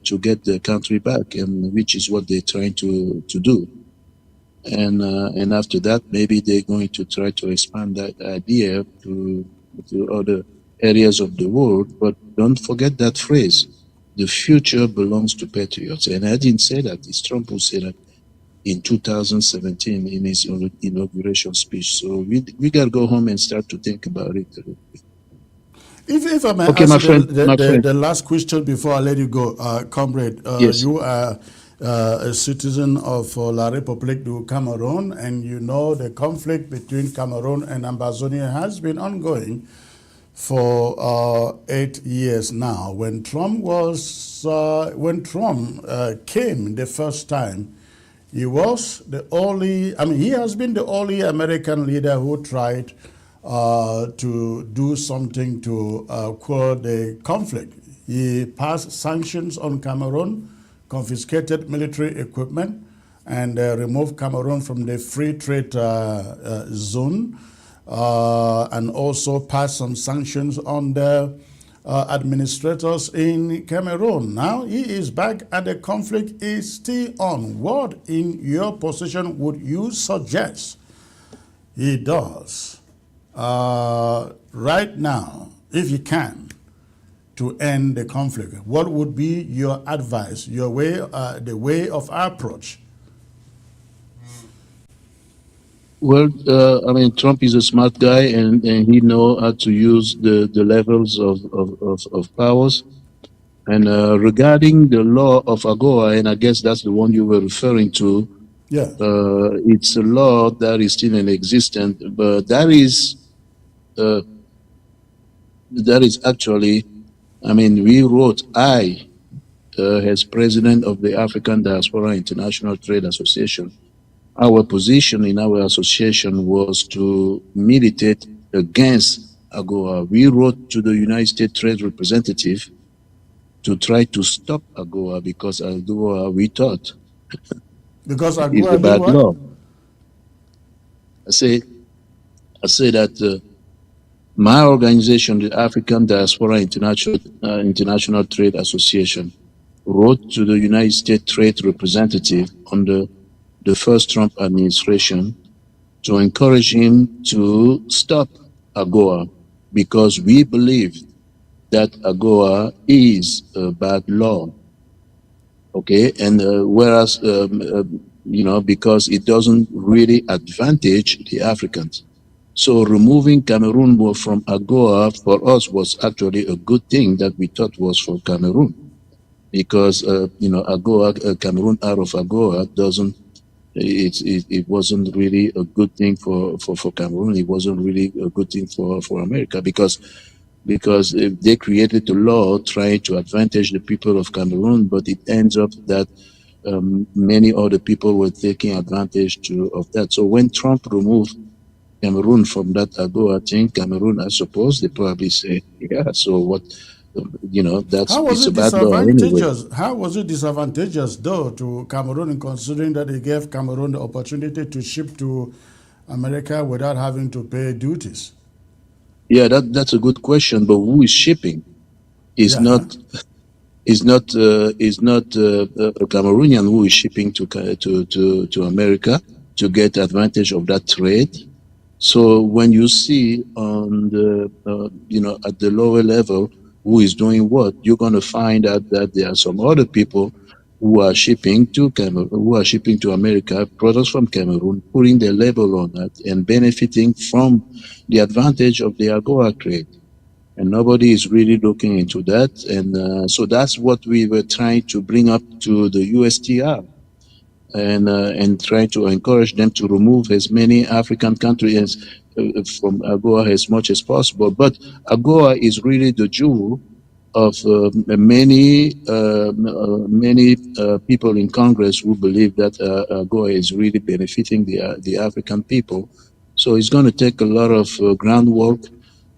to get the country back, and which is what they're trying to do. And after that, maybe they're going to try to expand that idea to other areas of the world. But don't forget that phrase: "The future belongs to patriots." And I didn't say that; it's Trump who said that in 2017 in his inauguration speech. So we got to go home and start to think about it. If I may Okay, ask my friend, the last question before I let you go, comrade. Yes. You are a citizen of La République du Cameroon, and you know the conflict between Cameroon and Ambazonia has been ongoing for 8 years now. When Trump came the first time, He was the only, he has been the only American leader who tried to do something to quell the conflict. He passed sanctions on Cameroon, confiscated military equipment, and removed Cameroon from the free trade zone, and also passed some sanctions on the administrators in Cameroon. Now he is back and the conflict is still on. What in your position would you suggest he does right now, if he can, to end the conflict? What would be your advice, your way, the way of approach? Well, Trump is a smart guy, and he knows how to use the levels of powers. And regarding the law of AGOA, and I guess that's the one you were referring to, yeah, it's a law that is still in existence, but that is actually, we wrote, as president of the African Diaspora International Trade Association, our position in our association was to militate against AGOA. We wrote to the United States Trade Representative to try to stop AGOA because AGOA, we thought, because AGOA is a bad law. I say that my organization, the African Diaspora International Trade Association, wrote to the United States Trade Representative under the first Trump administration to encourage him to stop AGOA because we believe that AGOA is a bad law. Okay, and whereas, because it doesn't really advantage the Africans. So removing Cameroon from AGOA for us was actually a good thing that we thought was for Cameroon. Because, AGOA, Cameroon out of AGOA it wasn't really a good thing for Cameroon. It wasn't really a good thing for America because they created a law trying to advantage the people of Cameroon, but it ends up that many other people were taking advantage of that. So when Trump removed Cameroon from that AGOA thing, Cameroon, I suppose, they probably say, yeah, so what, it's a bad law anyway. How was it disadvantageous, though, to Cameroon, considering that it gave Cameroon the opportunity to ship to America without having to pay duties? Yeah, that's a good question. But who is shipping? It's not a Cameroonian who is shipping to America to get advantage of that trade. So when you see on the at the lower level who is doing what, you're going to find out that there are some other people who are shipping to Cameroon, who are shipping to America products from Cameroon, putting their label on that and benefiting from the advantage of the AGOA trade. And nobody is really looking into that. And so that's what we were trying to bring up to the USTR and try to encourage them to remove as many African countries from AGOA as much as possible. But AGOA is really the jewel of many people in Congress who believe that AGOA is really benefiting the African people. So it's going to take a lot of groundwork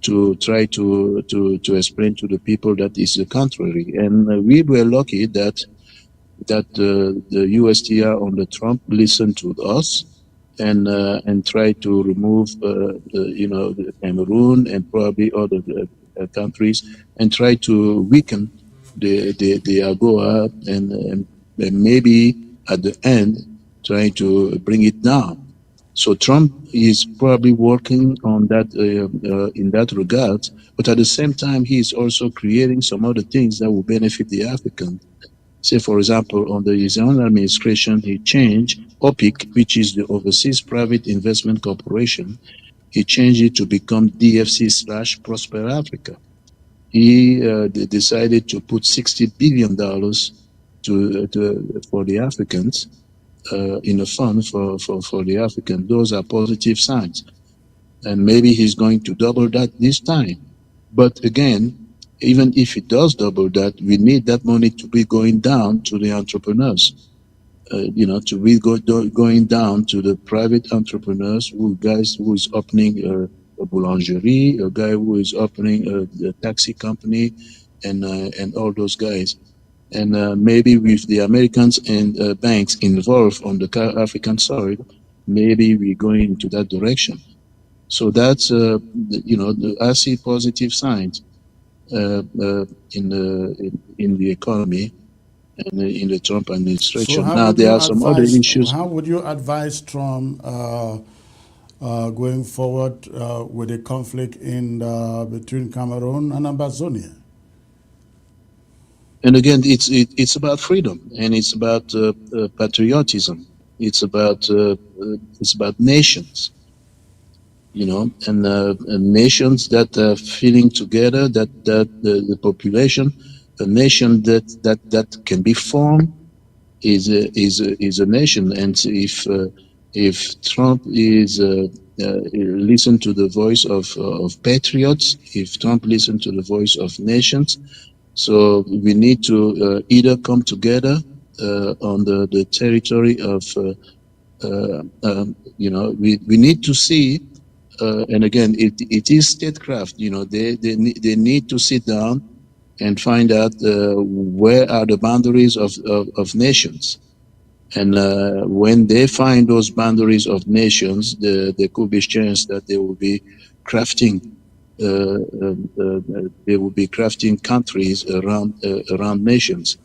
to try to explain to the people that is the contrary. And we were lucky that the USTR under Trump listened to us and tried to remove the Cameroon and probably other countries and try to weaken the AGOA and maybe at the end trying to bring it down. So Trump is probably working on that in that regard, but at the same time he is also creating some other things that will benefit the Africans. Say, for example, under his own administration, he changed OPIC, which is the Overseas Private Investment Corporation. He changed it to become DFC/Prosper Africa. He decided to put $60 billion for the Africans in a fund for the Africans. Those are positive signs. And maybe he's going to double that this time. But again, even if it does double that, we need that money to be going down to the entrepreneurs. to be going down to the private entrepreneurs, guys who is opening a boulangerie, a guy who is opening a taxi company, and all those guys. And maybe with the Americans and banks involved on the African soil, maybe we're going into that direction. So that's, I see positive signs in the economy and in the Trump administration. So Now, there are some other issues. how would you advise Trump going forward with the conflict between Cameroon and Ambazonia? And again, it's about freedom, and it's about patriotism. It's about nations, and nations that are feeling together. That the population, a nation that can be formed is a nation. And if Trump is listen to the voice of patriots, if Trump listen to the voice of nations. So we need to either come together on the territory of, we need to see, and again, it is statecraft. They need to sit down and find out where are the boundaries of nations. And when they find those boundaries of nations, there could be a chance that they will be crafting. They will be crafting countries around nations,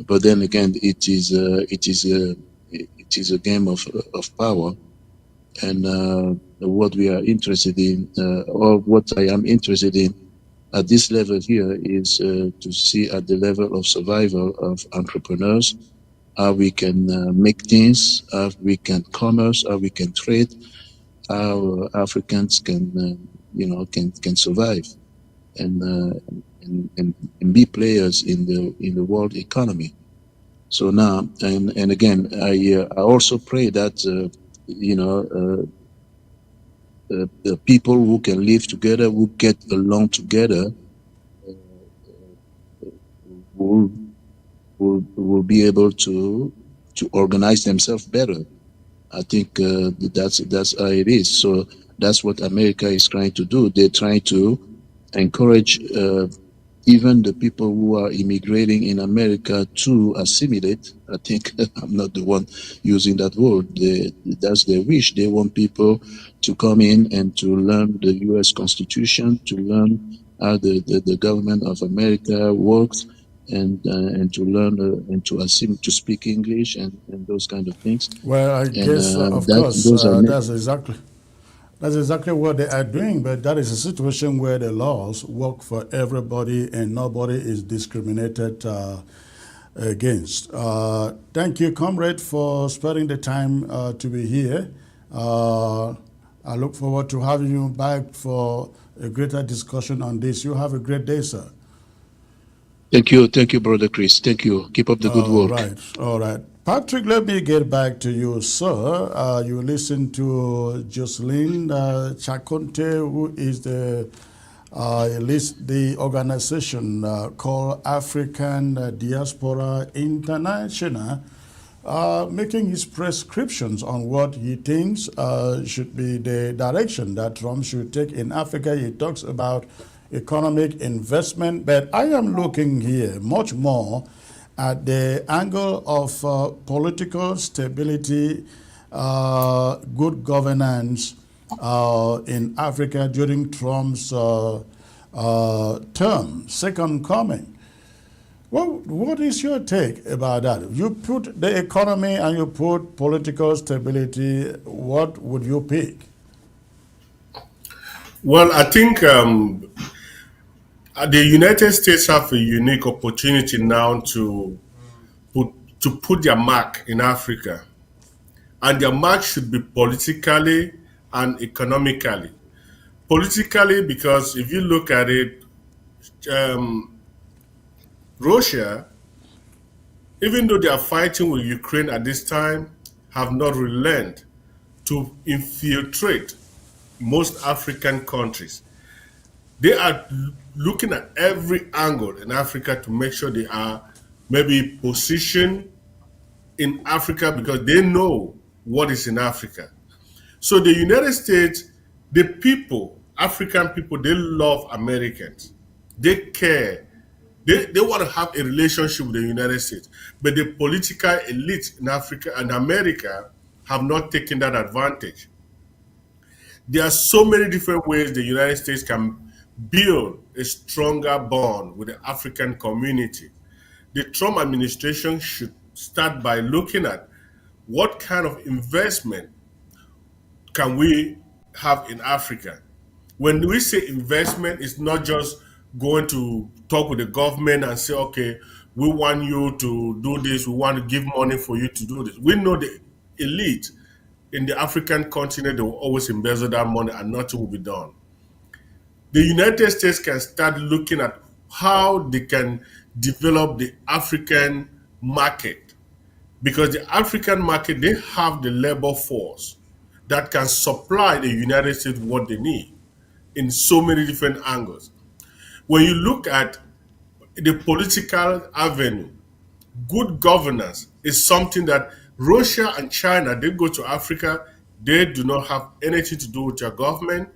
but then again, it is a game of power, and what we are interested in, or what I am interested in at this level here, is to see at the level of survival of entrepreneurs how we can make things, how we can commerce, how we can trade, how Africans can survive and be players in the world economy. So now, and again, I also pray that the people who can live together, who get along together, will be able to organize themselves better. I think that's how it is. So that's what America is trying to do. They're trying to encourage even the people who are immigrating in America to assimilate. I think I'm not the one using that word. That's their wish. They want people to come in and to learn the U.S. Constitution, to learn how the government of America works, and to learn and to assimilate, to speak English and those kind of things. Well, I guess, of course, that's exactly what they are doing, but that is a situation where the laws work for everybody and nobody is discriminated against. Thank you, comrade, for sparing the time to be here. I look forward to having you back for a greater discussion on this. You have a great day, sir. Thank you, Brother Chris. Thank you. Keep up the good work. All right. Patrick, let me get back to you, sir. You listen to Jocelyn Chakonte, who is the organization called African Diaspora International, making his prescriptions on what he thinks should be the direction that Trump should take in Africa. He talks about economic investment, but I am looking here much more at the angle of political stability, good governance in Africa during Trump's term, second coming. Well, what is your take about that? You put the economy and you put political stability, what would you pick? Well, I think the United States have a unique opportunity now to put their mark in Africa. And their mark should be politically and economically. Politically, because if you look at it, Russia, even though they are fighting with Ukraine at this time, have not relented to infiltrate most African countries. They are looking at every angle in Africa to make sure they are maybe positioned in Africa because they know what is in Africa. So the United States, the people, African people, they love Americans. They care. They want to have a relationship with the United States. But the political elite in Africa and America have not taken that advantage. There are so many different ways the United States can build a stronger bond with the African community. The Trump administration should start by looking at what kind of investment can we have in Africa. When we say investment, it's not just going to talk with the government and say, okay, we want you to do this, we want to give money for you to do this. We know the elite in the African continent, they will always embezzle that money and nothing will be done. The United States can start looking at how they can develop the African market, because the African market, they have the labor force that can supply the United States what they need in so many different angles. When you look at the political avenue, good governance is something that Russia and China, they go to Africa, they do not have anything to do with your government.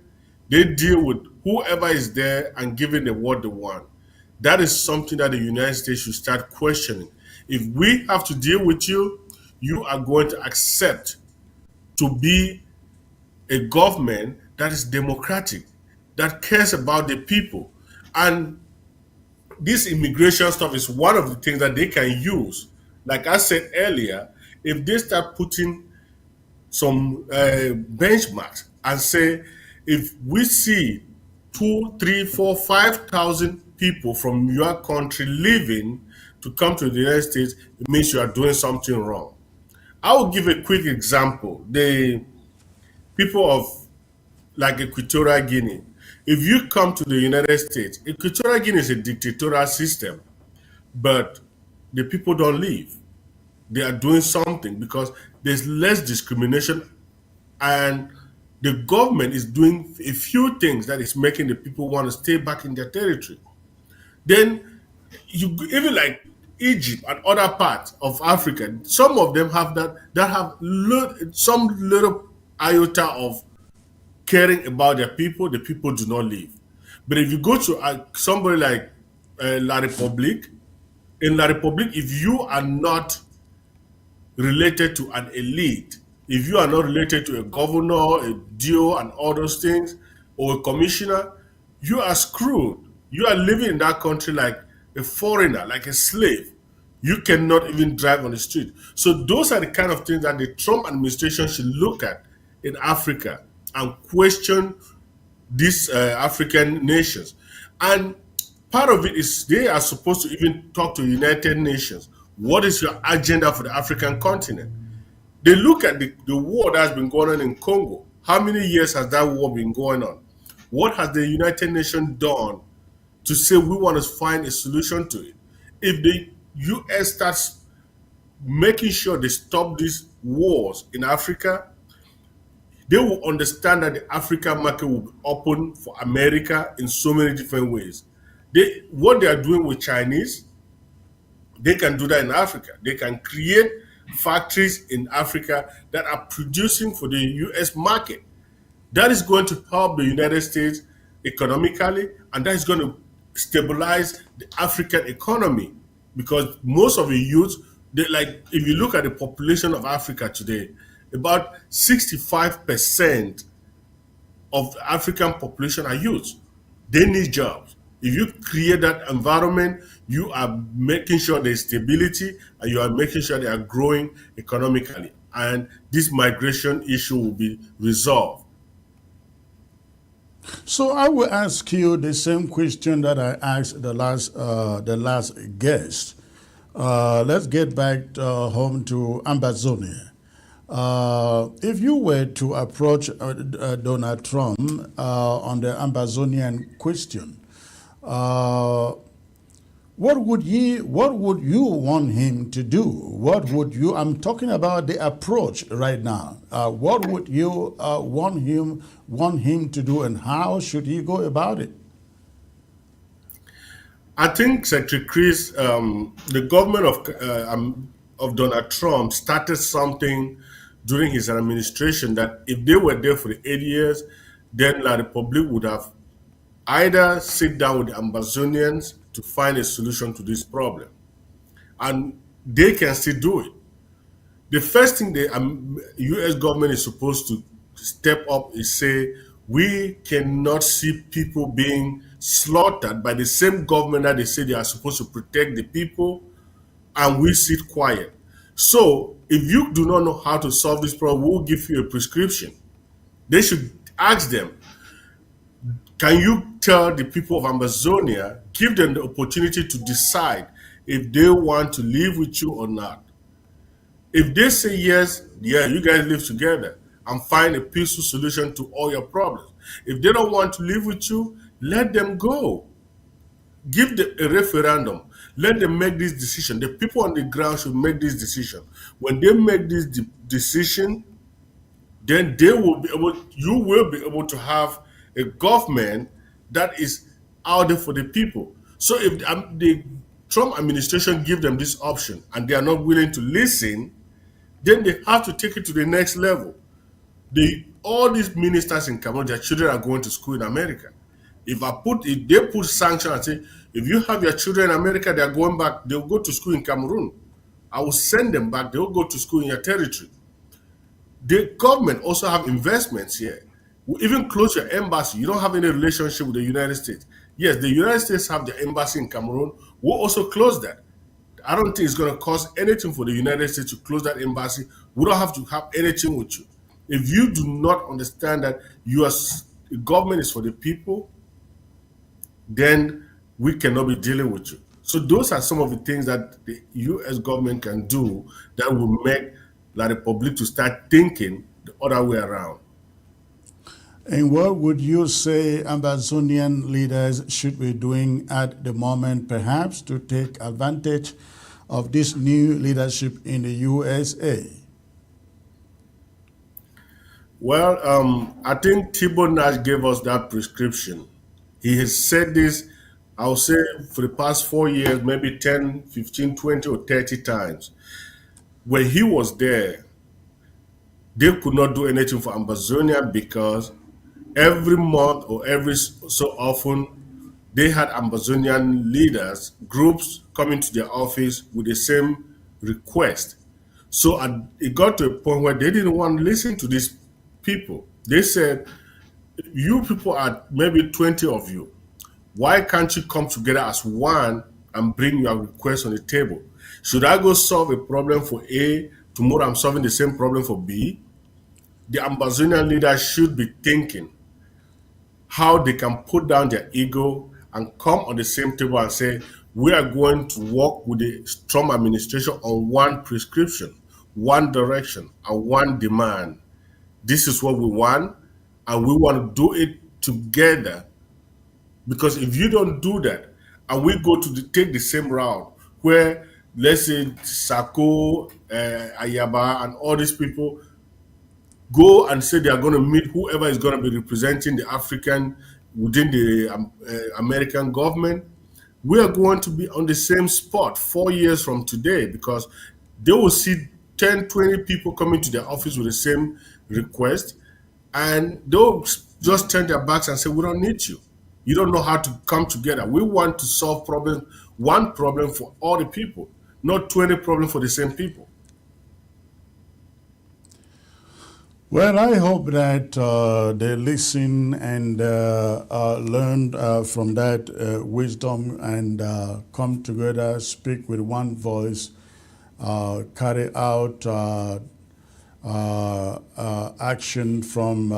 They deal with whoever is there and giving them what they want. That is something that the United States should start questioning. If we have to deal with you, you are going to accept to be a government that is democratic, that cares about the people. And this immigration stuff is one of the things that they can use. Like I said earlier, if they start putting some benchmarks and say, if we see 2, 3, 4, 5,000 people from your country leaving to come to the United States, it means you are doing something wrong. I will give a quick example. The people of like Equatorial Guinea, if you come to the United States, Equatorial Guinea is a dictatorial system, but the people don't leave. They are doing something because there's less discrimination, and the government is doing a few things that is making the people want to stay back in their territory. Then you even like Egypt and other parts of Africa, some of them have that have some little iota of caring about their people. The people do not leave. But if you go to somebody like La Republique, in La Republique, if you are not related to an elite, if you are not related to a governor, a DO, and all those things, or a commissioner, you are screwed. You are living in that country like a foreigner, like a slave. You cannot even drive on the street. So those are the kind of things that the Trump administration should look at in Africa and question these African nations. And part of it is they are supposed to even talk to United Nations. What is your agenda for the African continent? They look at the war that's been going on in Congo. How many years has that war been going on? What has the United Nations done to say we want to find a solution to it? If the US starts making sure they stop these wars in Africa, they will understand that the African market will be open for America in so many different ways. What they are doing with Chinese, they can do that in Africa. They can create factories in Africa that are producing for the US market. That is going to help the United States economically, and that is going to stabilize the African economy, because most of the youth, if you look at the population of Africa today, about 65% of the African population are youth. They need jobs. If you create that environment, you are making sure there's stability and you are making sure they are growing economically. And this migration issue will be resolved. So I will ask you the same question that I asked the last guest. Let's get back home to Ambazonia. If you were to approach Donald Trump on the Ambazonian question, what would you want him to do? I'm talking about the approach right now. What would you want him to do, and how should he go about it? I think Secretary Chris, the government of of Donald Trump started something during his administration that if they were there for the 8 years, then La Republic would have either sit down with the Ambazonians to find a solution to this problem. And they can still do it. The first thing the US government is supposed to step up is say, we cannot see people being slaughtered by the same government that they say they are supposed to protect the people, and we sit quiet. So if you do not know how to solve this problem, we'll give you a prescription. They should ask them, can you tell the people of Ambazonia, give them the opportunity to decide if they want to live with you or not. If they say yes, yeah, you guys live together and find a peaceful solution to all your problems. If they don't want to live with you, let them go. Give them a referendum. Let them make this decision. The people on the ground should make this decision. When they make this decision, then they will be able, you will be able to have a government that is out there for the people. So if the Trump administration give them this option and they are not willing to listen, then they have to take it to the next level. All these ministers in Cameroon, their children are going to school in America. If they put sanctions and say, if you have your children in America, they are going back, they'll go to school in Cameroon. I will send them back, they'll go to school in your territory. The government also have investments here. We even close your embassy. You don't have any relationship with the United States. Yes, the United States have the embassy in Cameroon. We'll also close that. I don't think it's going to cost anything for the United States to close that embassy. We don't have to have anything with you. If you do not understand that the government is for the people, then we cannot be dealing with you. So those are some of the things that the U.S. government can do that will make La Republic to start thinking the other way around. And what would you say Ambazonian leaders should be doing at the moment, perhaps to take advantage of this new leadership in the USA? Well, I think Thibault Nash gave us that prescription. He has said this, I would say, for the past 4 years, maybe 10, 15, 20, or 30 times. When he was there, they could not do anything for Ambazonia because every month or every so often, they had Ambazonian leaders, groups coming to their office with the same request. So it got to a point where they didn't want to listen to these people. They said, you people are maybe 20 of you. Why can't you come together as one and bring your request on the table? Should I go solve a problem for A, tomorrow I'm solving the same problem for B? The Ambazonian leaders should be thinking how they can put down their ego and come on the same table and say, we are going to work with the Trump administration on one prescription, one direction, and one demand. This is what we want, and we want to do it together. Because if you don't do that, and we go to take the same route, where, let's say, Sako, Ayaba, and all these people go and say they are going to meet whoever is going to be representing the African within the American government, we are going to be on the same spot 4 years from today, because they will see 10, 20 people coming to their office with the same request, and they'll just turn their backs and say, we don't need you. You don't know how to come together. We want to solve problems, one problem for all the people, not 20 problems for the same people. Well, I hope that they listen and learn from that wisdom and come together, speak with one voice, carry out action from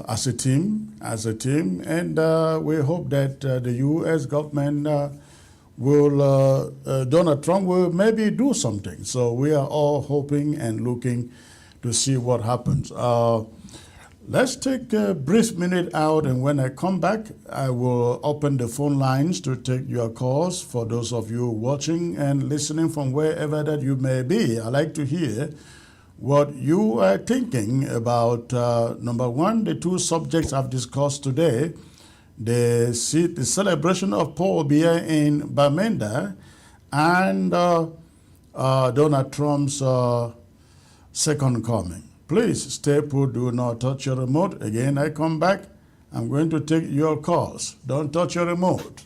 as a team, and we hope that the U.S. government Donald Trump will maybe do something. So we are all hoping and looking to see what happens. Let's take a brief minute out, and when I come back, I will open the phone lines to take your calls for those of you watching and listening from wherever that you may be. I'd like to hear what you are thinking about, number one, the two subjects I've discussed today, the celebration of Paul Biya in Bamenda, and Donald Trump's second coming. Please stay put, do not touch your remote. Again, I come back. I'm going to take your calls. Don't touch your remote.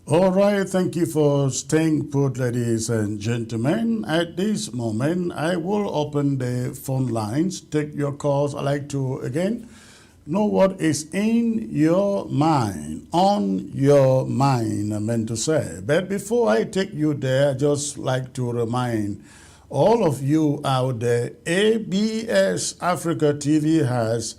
All right, thank you for staying put, ladies and gentlemen. At this moment, I will open the phone lines, take your calls. I'd like to, again, know what is in your mind, on your mind, I meant to say. But before I take you there, I'd just like to remind all of you out there, ABS Africa TV has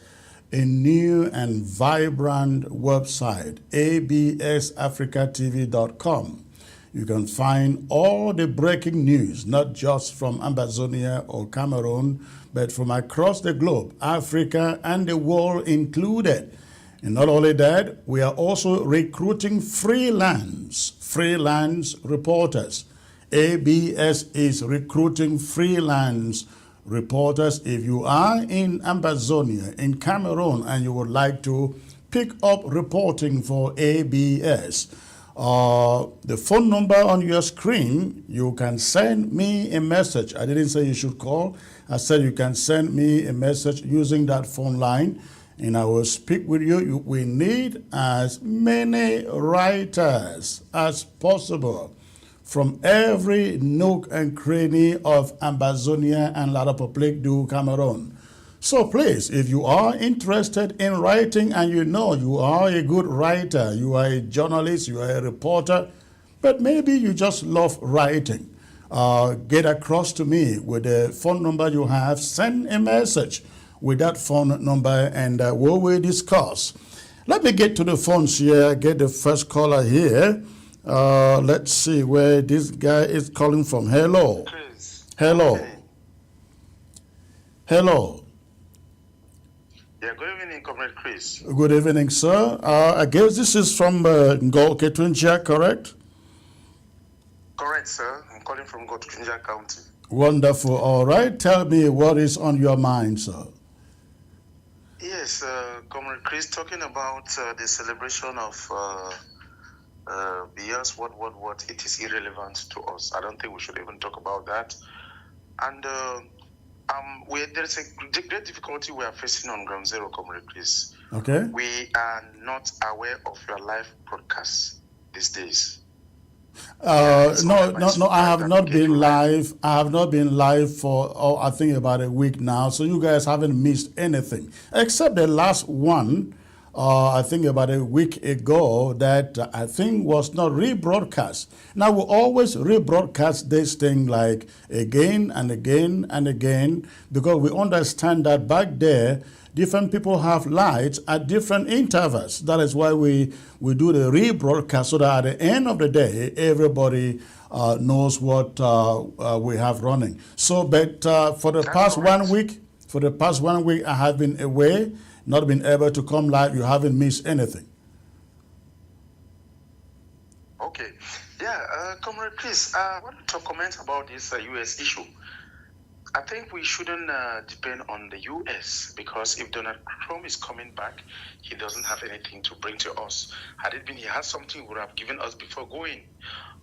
a new and vibrant website, absafricatv.com. You can find all the breaking news, not just from Ambazonia or Cameroon, but from across the globe, Africa and the world included. And not only that, we are also recruiting freelance reporters. ABS is recruiting freelance reporters. If you are in Ambazonia, in Cameroon, and you would like to pick up reporting for ABS, the phone number on your screen, you can send me a message. I didn't say you should call. I said you can send me a message using that phone line, and I will speak with you. We need as many writers as possible from every nook and cranny of Ambazonia and La République du Cameroon. So please, if you are interested in writing and you know you are a good writer, you are a journalist, you are a reporter, but maybe you just love writing, get across to me with the phone number you have, send a message with that phone number, and we will discuss. Let me get to the phones here, get the first caller here. Let's see where this guy is calling from. Hello. Chris. Hello. Okay. Hello. Yeah, good evening, Comrade Chris. Good evening, sir. I guess this is from Ngolke Tunja, correct? Correct, sir. I'm calling from Gotunja County. Wonderful. All right. Tell me what is on your mind, sir. Yes, Comrade Chris, talking about the celebration of Biya's what, it is irrelevant to us. I don't think we should even talk about that. And there's a great difficulty we are facing on Ground Zero, Comrade Chris. Okay. We are not aware of your live broadcasts these days. No, I have not been live. I have not been live for, I think about a week now. So you guys haven't missed anything except the last one. I think about a week ago that I think was not rebroadcast. Now we always rebroadcast this thing like again and again and again because we understand that back there different people have lights at different intervals. That is why we do the rebroadcast so that at the end of the day everybody knows what we have running. So, but for the past 1 week, I have been away, not been able to come live. You haven't missed anything. Okay. Yeah, Comrade, please, I want to comment about this U.S. issue. I think we shouldn't depend on the U.S. because if Donald Trump is coming back, he doesn't have anything to bring to us. Had it been he had something he would have given us before going.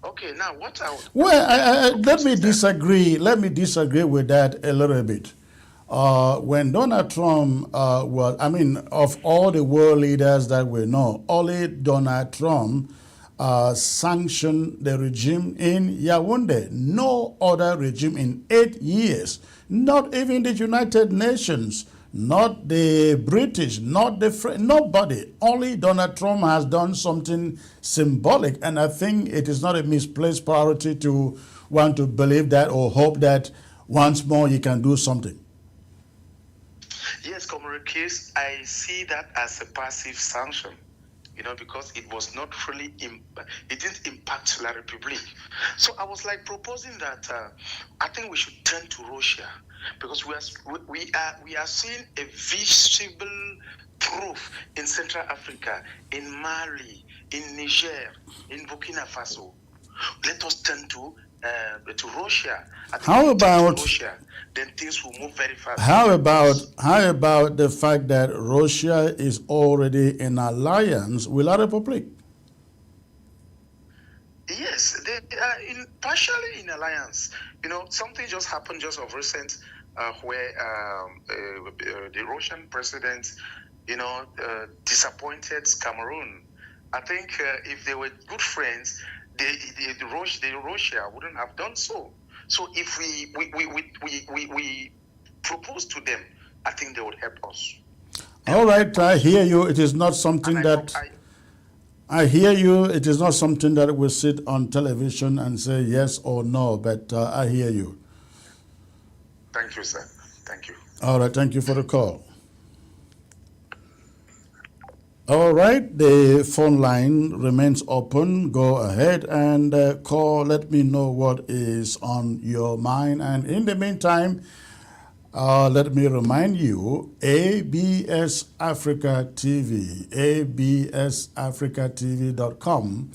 Okay, now what I would... Well, let me disagree. Let me disagree with that a little bit. when Donald Trump of all the world leaders that we know, only Donald Trump sanctioned the regime in Yaoundé. No other regime in 8 years, not even the United Nations, not the British, not the French, nobody. Only Donald Trump has done something symbolic, and I think it is not a misplaced priority to want to believe that or hope that once more he can do something. Yes, Comrade Case, I see that as a passive sanction, because it was not really, it didn't impact La République. So I was like proposing that I think we should turn to Russia, because we are seeing a visible proof in Central Africa, in Mali, in Niger, in Burkina Faso. Let us turn to Russia. I think How about Russia? Then things will move very fast. How about the fact that Russia is already in alliance with La République? Yes, they are partially in alliance. Something just happened just of recent, where the Russian president, disappointed Cameroon. I think if they were good friends, Russia wouldn't have done so. So if we propose to them, I think they would help us. All right, I hear you. It is not something that I hear you. It is not something that we sit on television and say yes or no, but I hear you. Thank you, sir. Thank you. All right, thank you for the call. All right, the phone line remains open. Go ahead and call. Let me know what is on your mind. And in the meantime, let me remind you, ABS Africa TV, absafricatv.com.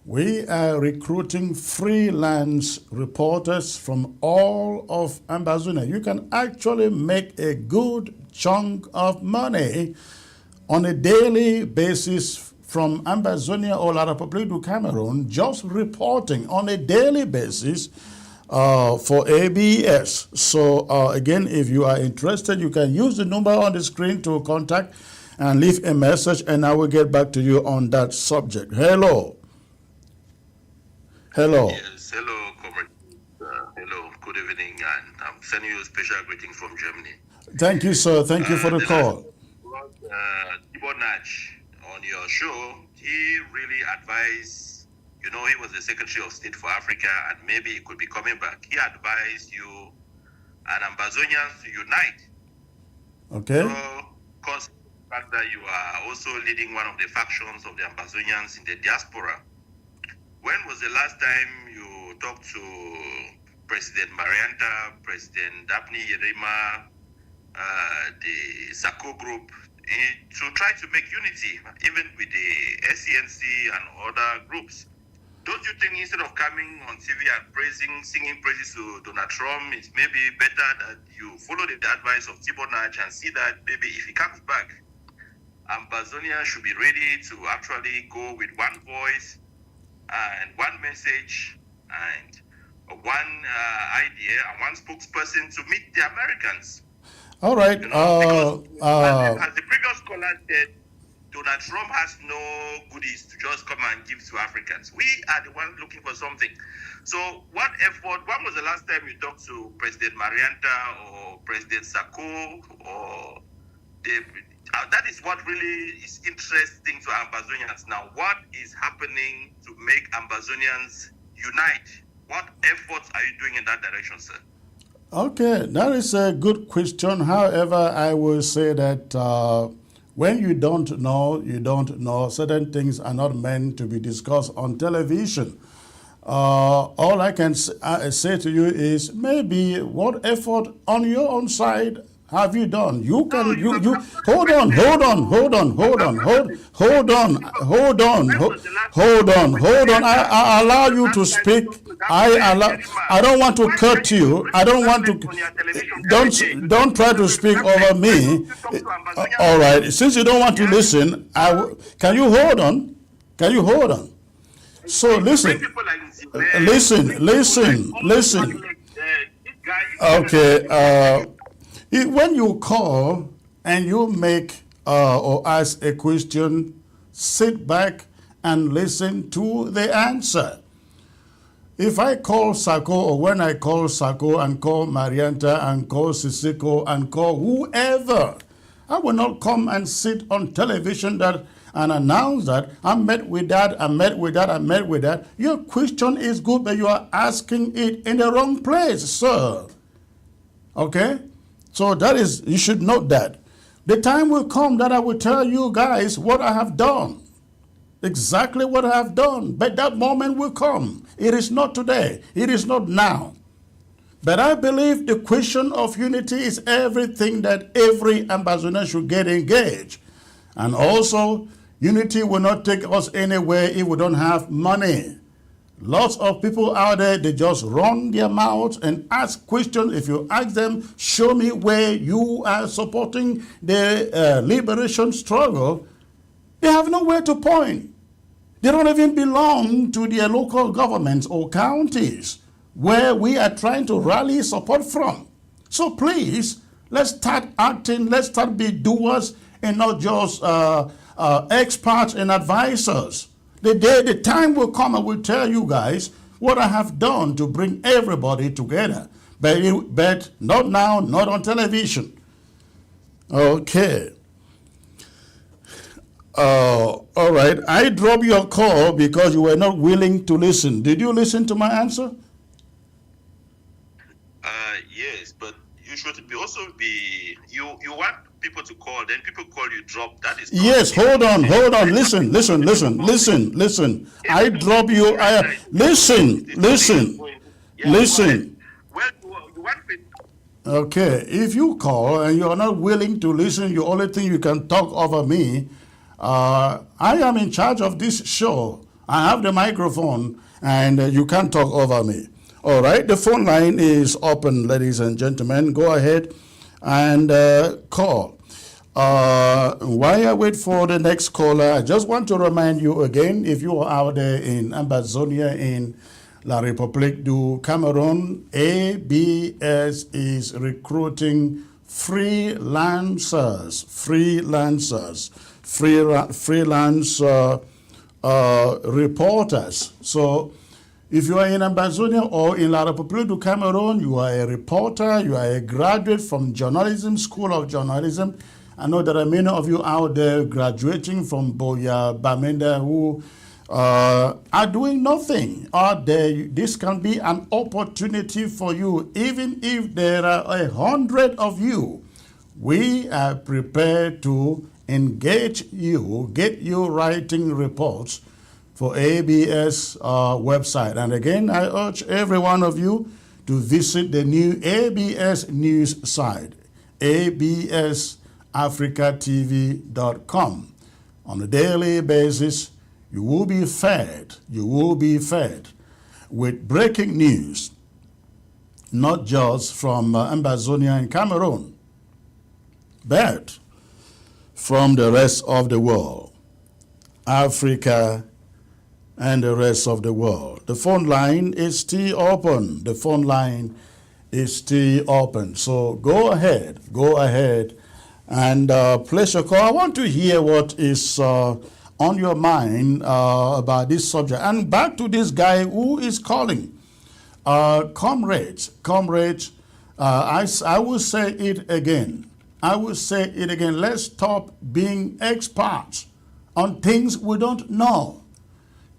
We are recruiting freelance reporters from all of Ambazonia. You can actually make a good chunk of money on a daily basis from Ambazonia or La République du Cameroun, just reporting on a daily basis for ABS. So again, if you are interested, you can use the number on the screen to contact and leave a message, and I will get back to you on that subject. Hello. Hello. Yes, hello, comrade. Hello, good evening, and I'm sending you a special greeting from Germany. Thank you, sir. Thank you for the call. On your show, he really advised, he was the Secretary of State for Africa, and maybe he could be coming back. He advised you and Ambazonians to unite. Okay. So, because the fact that you are also leading one of the factions of the Ambazonians in the diaspora, when was the last time you talked to President Marianta, President Daphne Yerima, the Sako group, to try to make unity, even with the SCNC and other groups? Don't you think instead of coming on TV and singing praises to Donald Trump, it's maybe better that you follow the advice of Thibaut Nach and see that maybe if he comes back, Ambazonia should be ready to actually go with one voice and one message and one idea and one spokesperson to meet the Americans? All right. Because as the previous caller said, Donald Trump has no goodies to just come and give to Africans. We are the ones looking for something. So when was the last time you talked to President Marianta or President Sako or that is what really is interesting to Ambazonians now. What is happening to make Ambazonians unite? What efforts are you doing in that direction, sir? Okay, that is a good question. However, I will say that when you don't know, you don't know. Certain things are not meant to be discussed on television. All I can say to you is maybe what effort on your own side have you done? You can hold on. I allow you to speak. I don't want to cut you. I don't want to. Don't try to speak over me. All right. Since you don't want to listen, can you hold on? Can you hold on? So listen. Okay. When you call and you make or ask a question, sit back and listen to the answer. If I call Sako, or when I call Sako and call Marianta and call Sisiko and call whoever, I will not come and sit on television and announce that I met with that, I met with that, I met with that. Your question is good, but you are asking it in the wrong place, sir. Okay? So that is, you should note that. The time will come that I will tell you guys what I have done. Exactly what I have done. But that moment will come. It is not today. It is not now. But I believe the question of unity is everything that every Ambazonian should get engaged. And also, unity will not take us anywhere if we don't have money. Lots of people out there, they just run their mouths and ask questions. If you ask them, show me where you are supporting the liberation struggle, they have nowhere to point. They don't even belong to their local governments or counties where we are trying to rally support from. So please, let's start acting, let's start being doers and not just experts and advisors. The time will come, I will tell you guys what I have done to bring everybody together. But not now, not on television. Okay. All right. I dropped your call because you were not willing to listen. Did you listen to my answer? Yes, but you should you want people to call, then people call you drop. That is yes. Hold on. Listen. I drop you. Listen. Okay. If you call and you are not willing to listen, you only think you can talk over me. I am in charge of this show. I have the microphone, and you can't talk over me. All right, the phone line is open, ladies and gentlemen. Go ahead and call. While I wait for the next caller, I just want to remind you again, if you are out there in Ambazonia, in La République du Cameroon, ABS is recruiting freelance reporters. So if you are in Ambazonia or in La République du Cameroon, you are a reporter, you are a graduate from journalism, School of Journalism. I know there are many of you out there graduating from Biya, Bamenda, who are doing nothing out there. This can be an opportunity for you. Even if there are 100 of you, we are prepared to engage you, get you writing reports for ABS website. And again, I urge every one of you to visit the new ABS news site, absafricatv.com. On a daily basis, you will be fed with breaking news, not just from Ambazonia and Cameroon, but from the rest of the world, Africa and the rest of the world. The phone line is still open. So go ahead and place your call. I want to hear what is on your mind about this subject. And back to this guy who is calling. Comrades, I will say it again. Let's stop being experts on things we don't know.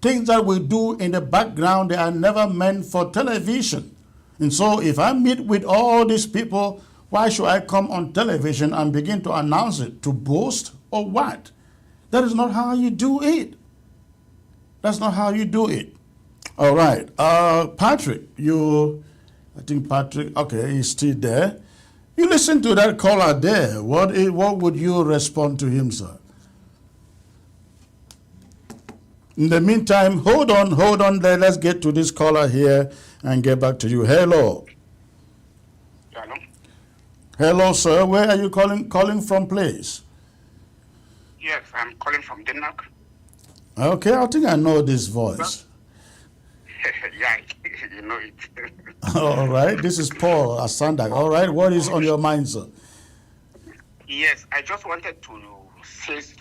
Things that we do in the background, they are never meant for television. And so if I meet with all these people, why should I come on television and begin to announce it, to boast or what? That is not how you do it. All right. Patrick, okay, he's still there. You listen to that caller there. What would you respond to him, sir? In the meantime, hold on. Let's get to this caller here and get back to you. Hello. Hello, sir. Where are you calling from, please? Yes, I'm calling from Denmark. Okay, I think I know this voice. Yeah, you know it. All right. This is Paul Asandak. All right. What is on your mind, sir? Yes, I just wanted to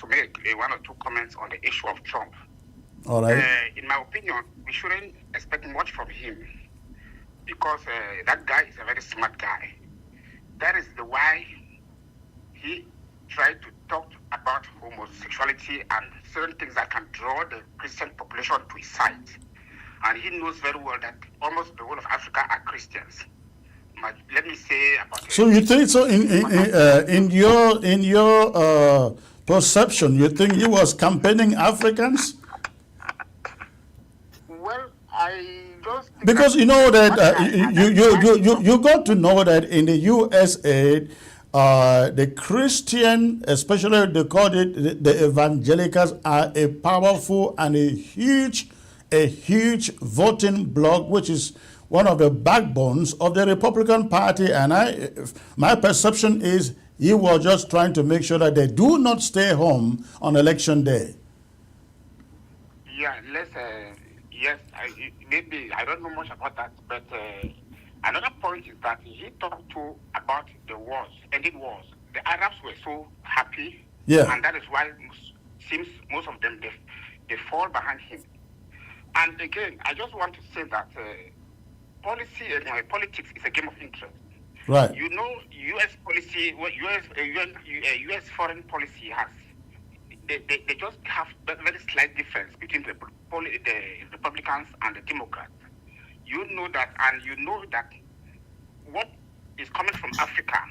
make one or two comments on the issue of Trump. All right. In my opinion, we shouldn't expect much from him because that guy is a very smart guy. That is the why he tried to talk about homosexuality and certain things that can draw the Christian population to his side. And he knows very well that almost the whole of Africa are Christians. But let me say about. So you think so? In your perception, you think he was campaigning Africans? Well, I just think because you know that you got to know that in the USA, the Christian, especially they call it the evangelicals, are a powerful and a huge voting bloc, which is one of the backbones of the Republican Party. And my perception is he was just trying to make sure that they do not stay home on election day. Yeah, yes, maybe I don't know much about that, but another point is that he talked about the wars, ending wars. The Arabs were so happy, and that is why seems most of them they fall behind him. And again, I just want to say that politics is a game of interest. Right. You know, U.S. policy, U.S. foreign policy has. They just have a very slight difference between the Republicans and the Democrats. You know that, and you know that what is coming from Africa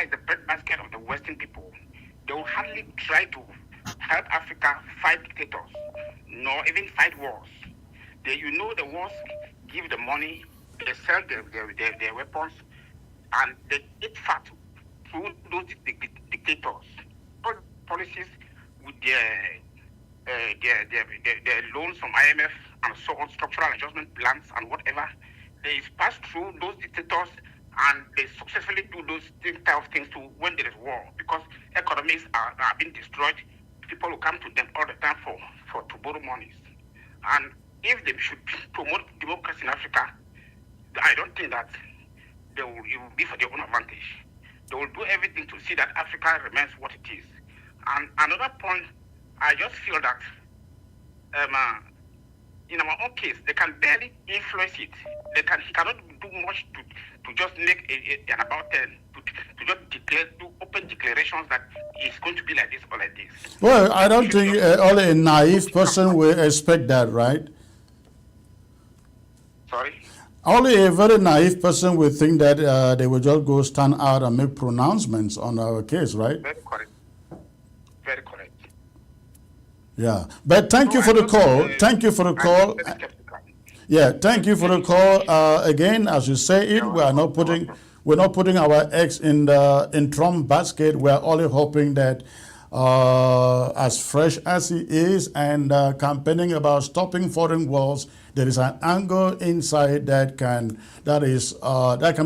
is the breadbasket of the Western people. They will hardly try to help Africa fight dictators, nor even fight wars. The wars give the money, they sell their weapons, and they eat fat through those dictators. Policies with their loans from IMF and so on, structural adjustment plans and whatever, they pass through those dictators and they successfully do those type of things too when there is war, because economies are being destroyed. People will come to them all the time to borrow monies. And if they should promote democracy in Africa, I don't think that it will be for their own advantage. They will do everything to see that Africa remains what it is. And another point, I just feel that in our own case, they can barely influence it. He cannot do much to just make an about 10, to just do open declarations that it's going to be like this or like this. Well, I don't think only a naive person will expect that, right? Sorry? Only a very naive person will think that they will just go stand out and make pronouncements on our case, right? Very correct. Very correct. Yeah, but thank you for the call. Thank you for the call. Yeah, thank you for the call. Again, as you say it, we're not putting our eggs in Trump basket. We're only hoping that as fresh as he is and campaigning about stopping foreign wars, there is an angle inside that can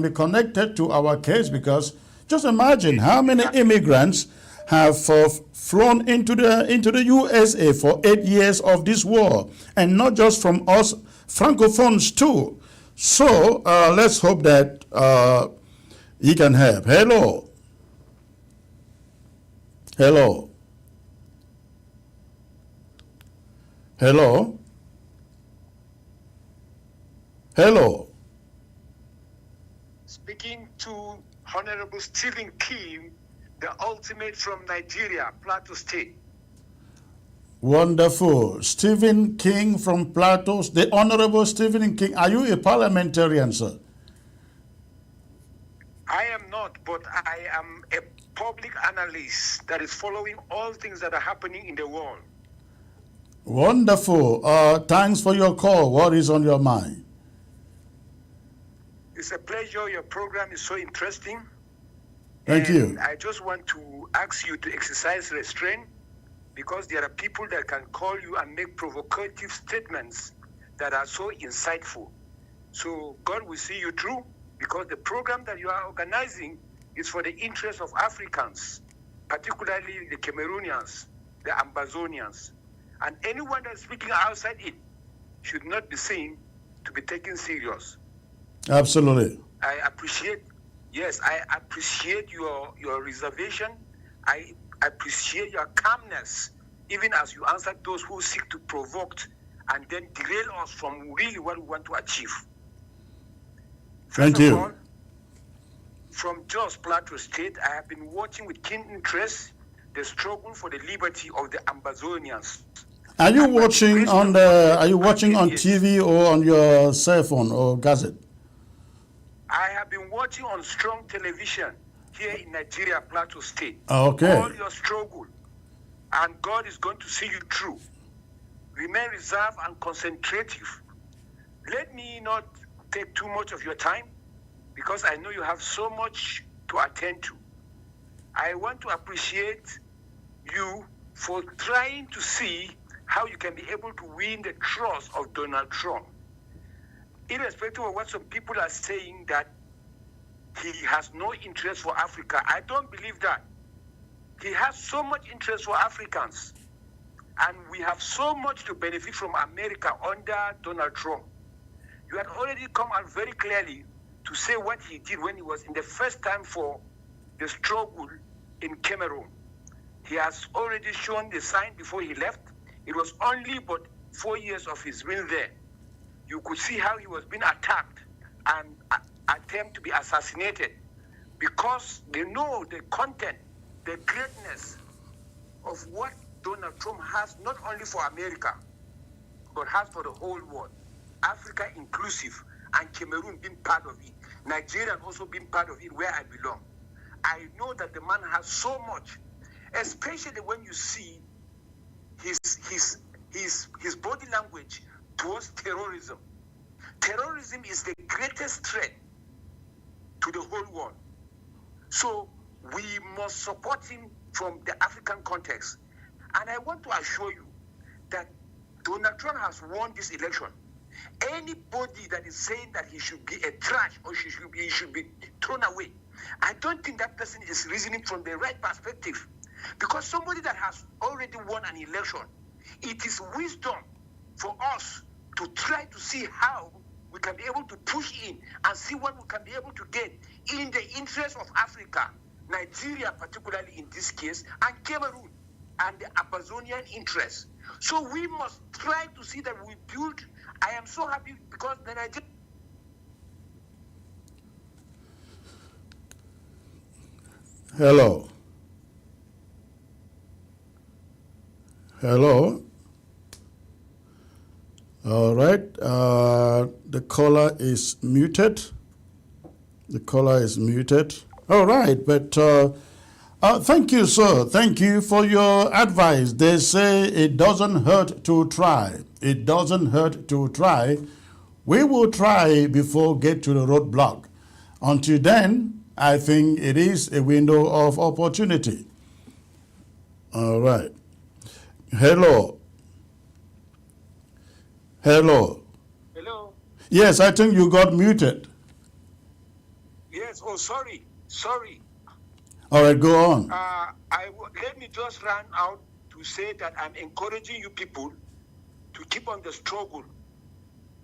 be connected to our case. Because just imagine how many immigrants have flown into the USA for 8 years of this war, and not just from us Francophones too. So let's hope that he can help. Hello. Hello. Hello. Hello. Speaking to Honorable Stephen King, the ultimate from Nigeria, Plateau State. Wonderful. Stephen King from Plateau, the Honorable Stephen King. Are you a parliamentarian, sir? I am not, but I am a public analyst that is following all things that are happening in the world. Wonderful. Thanks for your call. What is on your mind? It's a pleasure. Your program is so interesting. Thank you. I just want to ask you to exercise restraint, because there are people that can call you and make provocative statements that are so insightful. So God will see you through, because the program that you are organizing is for the interests of Africans, particularly the Cameroonians, the Ambazonians. And anyone that's speaking outside it should not be seen to be taken serious. Absolutely. I appreciate Yes, I appreciate your reservation. I appreciate your calmness, even as you answer those who seek to provoke and then derail us from really what we want to achieve. Thank you. All, from Jos Plateau State, I have been watching with keen interest the struggle for the liberty of the Ambazonians. Are you watching on TV or on your cell phone or gazette? I have been watching on strong television here in Nigeria, Plateau State. Okay. All your struggle, and God is going to see you through. Remain reserved and concentrative. Let me not take too much of your time, because I know you have so much to attend to. I want to appreciate you for trying to see how you can be able to win the trust of Donald Trump. Irrespective of what some people are saying, that he has no interest for Africa, I don't believe that. He has so much interest for Africans, and we have so much to benefit from America under Donald Trump. You had already come out very clearly to say what he did when he was in the first time for the struggle in Cameroon. He has already shown the sign before he left. It was only but 4 years of his reign there. You could see how he was being attacked and attempt to be assassinated, because they know the content, the greatness of what Donald Trump has, not only for America, but has for the whole world, Africa inclusive, and Cameroon being part of it, Nigeria also being part of it, where I belong. I know that the man has so much, especially when you see his body language towards terrorism. Terrorism is the greatest threat to the whole world. So we must support him from the African context. And I want to assure you that Donald Trump has won this election. Anybody that is saying that he should be a trash or he should be thrown away, I don't think that person is reasoning from the right perspective. Because somebody that has already won an election, it is wisdom for us to try to see how we can be able to push in and see what we can be able to get in the interest of Africa, Nigeria particularly in this case, and Cameroon and the Ambazonian interests. So we must try to see that we build. I am so happy because the Nigerian. Hello. Hello. All right. The caller is muted. The caller is muted. All right. But thank you, sir. Thank you for your advice. They say it doesn't hurt to try. It doesn't hurt to try. We will try before get to the roadblock. Until then, I think it is a window of opportunity. All right. Hello. Hello. Hello. Yes, I think you got muted. Yes. Oh, sorry. All right, go on. Let me just run out to say that I'm encouraging you people to keep on the struggle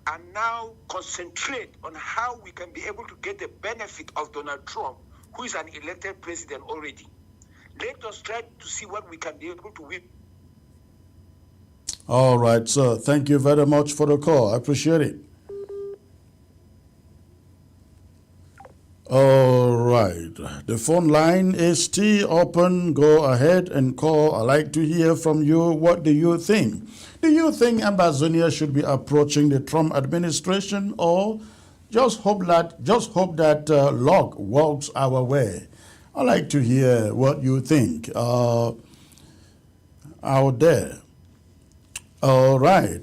and now concentrate on how we can be able to get the benefit of Donald Trump, who is an elected president already. Let us try to see what we can be able to win. All right, sir. Thank you very much for the call. I appreciate it. All right. The phone line is still open. Go ahead and call. I'd like to hear from you. What do you think? Do you think Ambazonia should be approaching the Trump administration, or just hope that luck walks our way? I'd like to hear what you think out there. All right.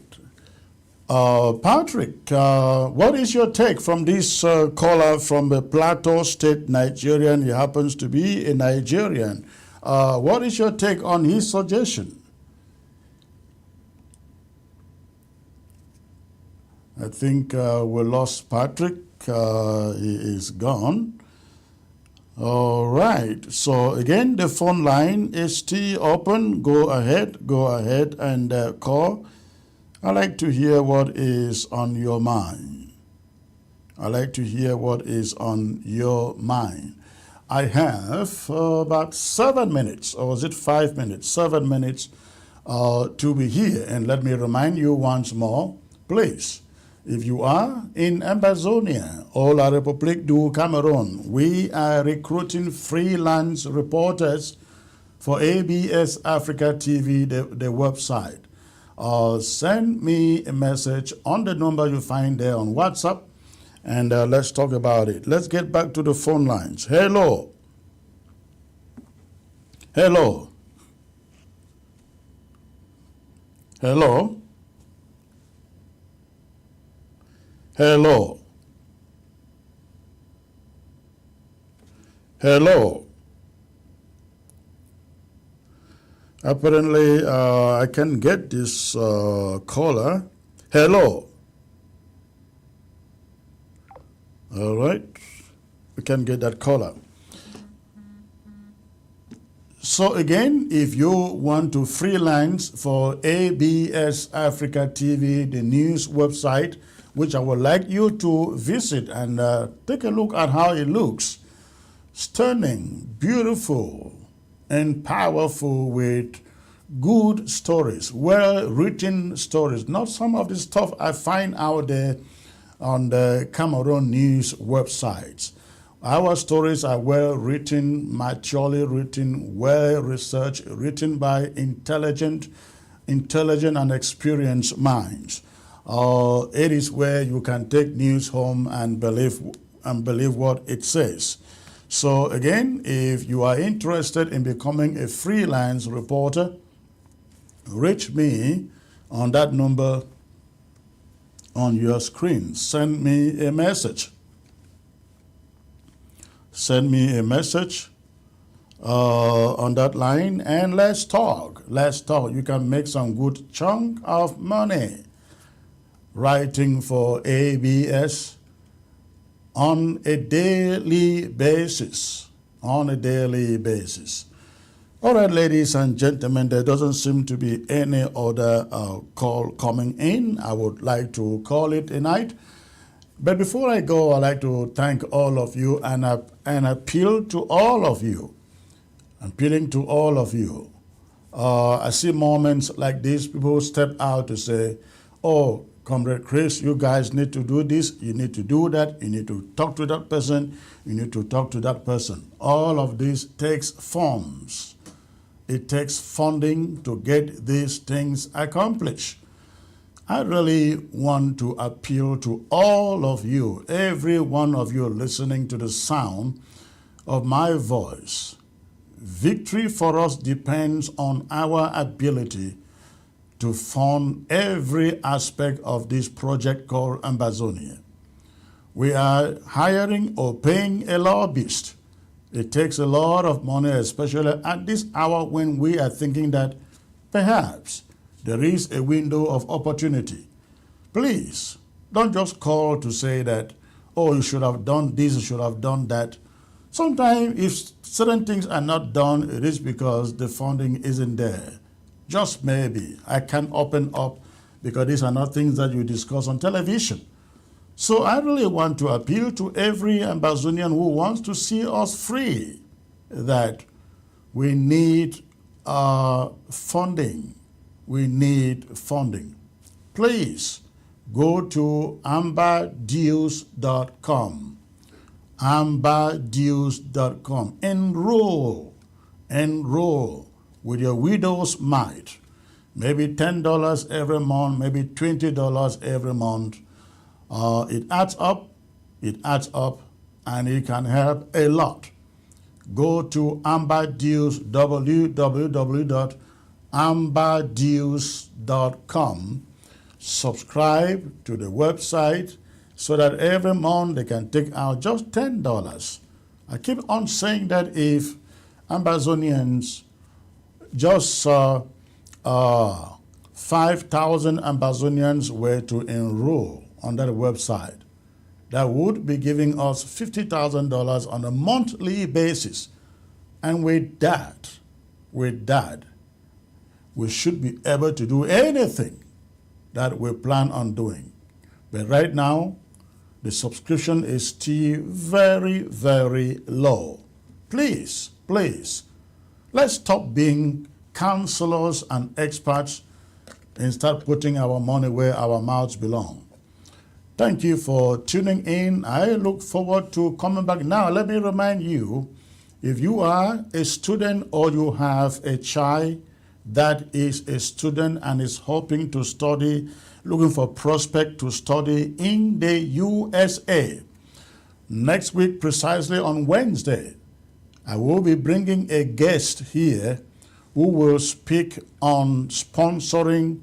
Patrick, what is your take from this caller from the Plateau State, Nigerian? He happens to be a Nigerian. What is your take on his suggestion? I think we lost Patrick. He is gone. All right. So again, the phone line is still open. Go ahead and call. I'd like to hear what is on your mind. I like to hear what is on your mind. I have about 7 minutes, or is it 5 minutes? 7 minutes to be here. And let me remind you once more, please, if you are in Ambazonia or La République du Cameroon, we are recruiting freelance reporters for ABS Africa TV, the website. Send me a message on the number you find there on WhatsApp, and let's talk about it. Let's get back to the phone lines. Hello. Hello. Hello. Hello. Hello. Apparently, I can get this caller. Hello. All right. We can get that caller. So again, if you want to freelance for ABS Africa TV, the news website, which I would like you to visit and take a look at how it looks. Stunning, beautiful, and powerful with good stories, well-written stories, not some of the stuff I find out there on the Cameroon news websites. Our stories are well-written, maturely written, well-researched, written by intelligent and experienced minds. It is where you can take news home and believe what it says. So again, if you are interested in becoming a freelance reporter, reach me on that number on your screen. Send me a message. Send me a message on that line and let's talk. Let's talk. You can make some good chunk of money writing for ABS on a daily basis. On a daily basis. All right, ladies and gentlemen, there doesn't seem to be any other call coming in. I would like to call it a night. But before I go, I'd like to thank all of you and appeal to all of you. Appealing to all of you. I see moments like this, people step out to say, oh, Comrade Chris, you guys need to do this, you need to do that, you need to talk to that person, you need to talk to that person. All of this takes forms. It takes funding to get these things accomplished. I really want to appeal to all of you, every one of you listening to the sound of my voice. Victory for us depends on our ability to fund every aspect of this project called Ambazonia. We are hiring or paying a lobbyist. It takes a lot of money, especially at this hour when we are thinking that perhaps there is a window of opportunity. Please, don't just call to say that, oh, you should have done this, you should have done that. Sometimes if certain things are not done, it is because the funding isn't there. Just maybe. I can open up because these are not things that you discuss on television. So I really want to appeal to every Ambazonian who wants to see us free that we need funding. We need funding. Please go to amberdeals.com. amberdeals.com. Enroll with your widow's mite. Maybe $10 every month, maybe $20 every month. It adds up, and it can help a lot. Go to amberdeals, www.amberdeals.com. Subscribe to the website so that every month they can take out just $10. I keep on saying that if Ambazonians, just 5,000 Ambazonians were to enroll on that website, that would be giving us $50,000 on a monthly basis. And with that, we should be able to do anything that we plan on doing. But right now, The subscription is still very, very low. Please, please, let's stop being counselors and experts and start putting our money where our mouths belong. Thank you for tuning in. I look forward to coming back. Now, let me remind you, if you are a student or you have a child that is a student and is hoping to study, looking for prospect to study in the USA, next week, precisely on Wednesday, I will be bringing a guest here who will speak on sponsoring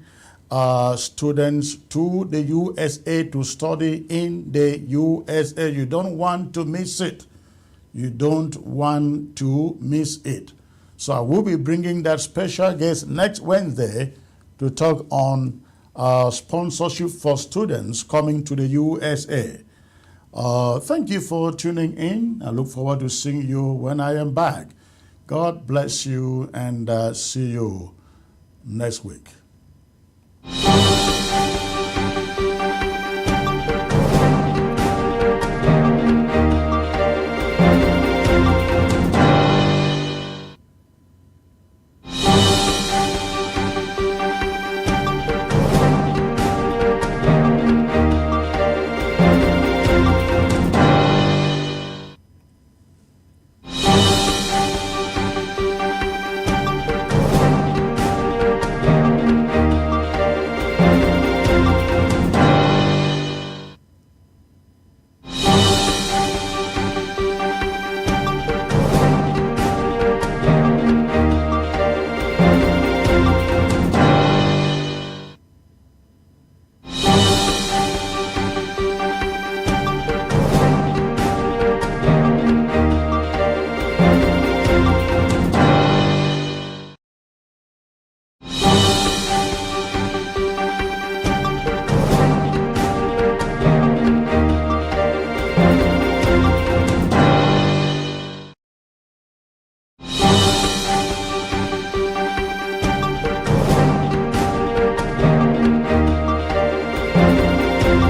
students to the USA to study in the USA. You don't want to miss it. You don't want to miss it. So I will be bringing that special guest next Wednesday to talk on sponsorship for students coming to the USA. Thank you for tuning in. I look forward to seeing you when I am back. God bless you and see you next week.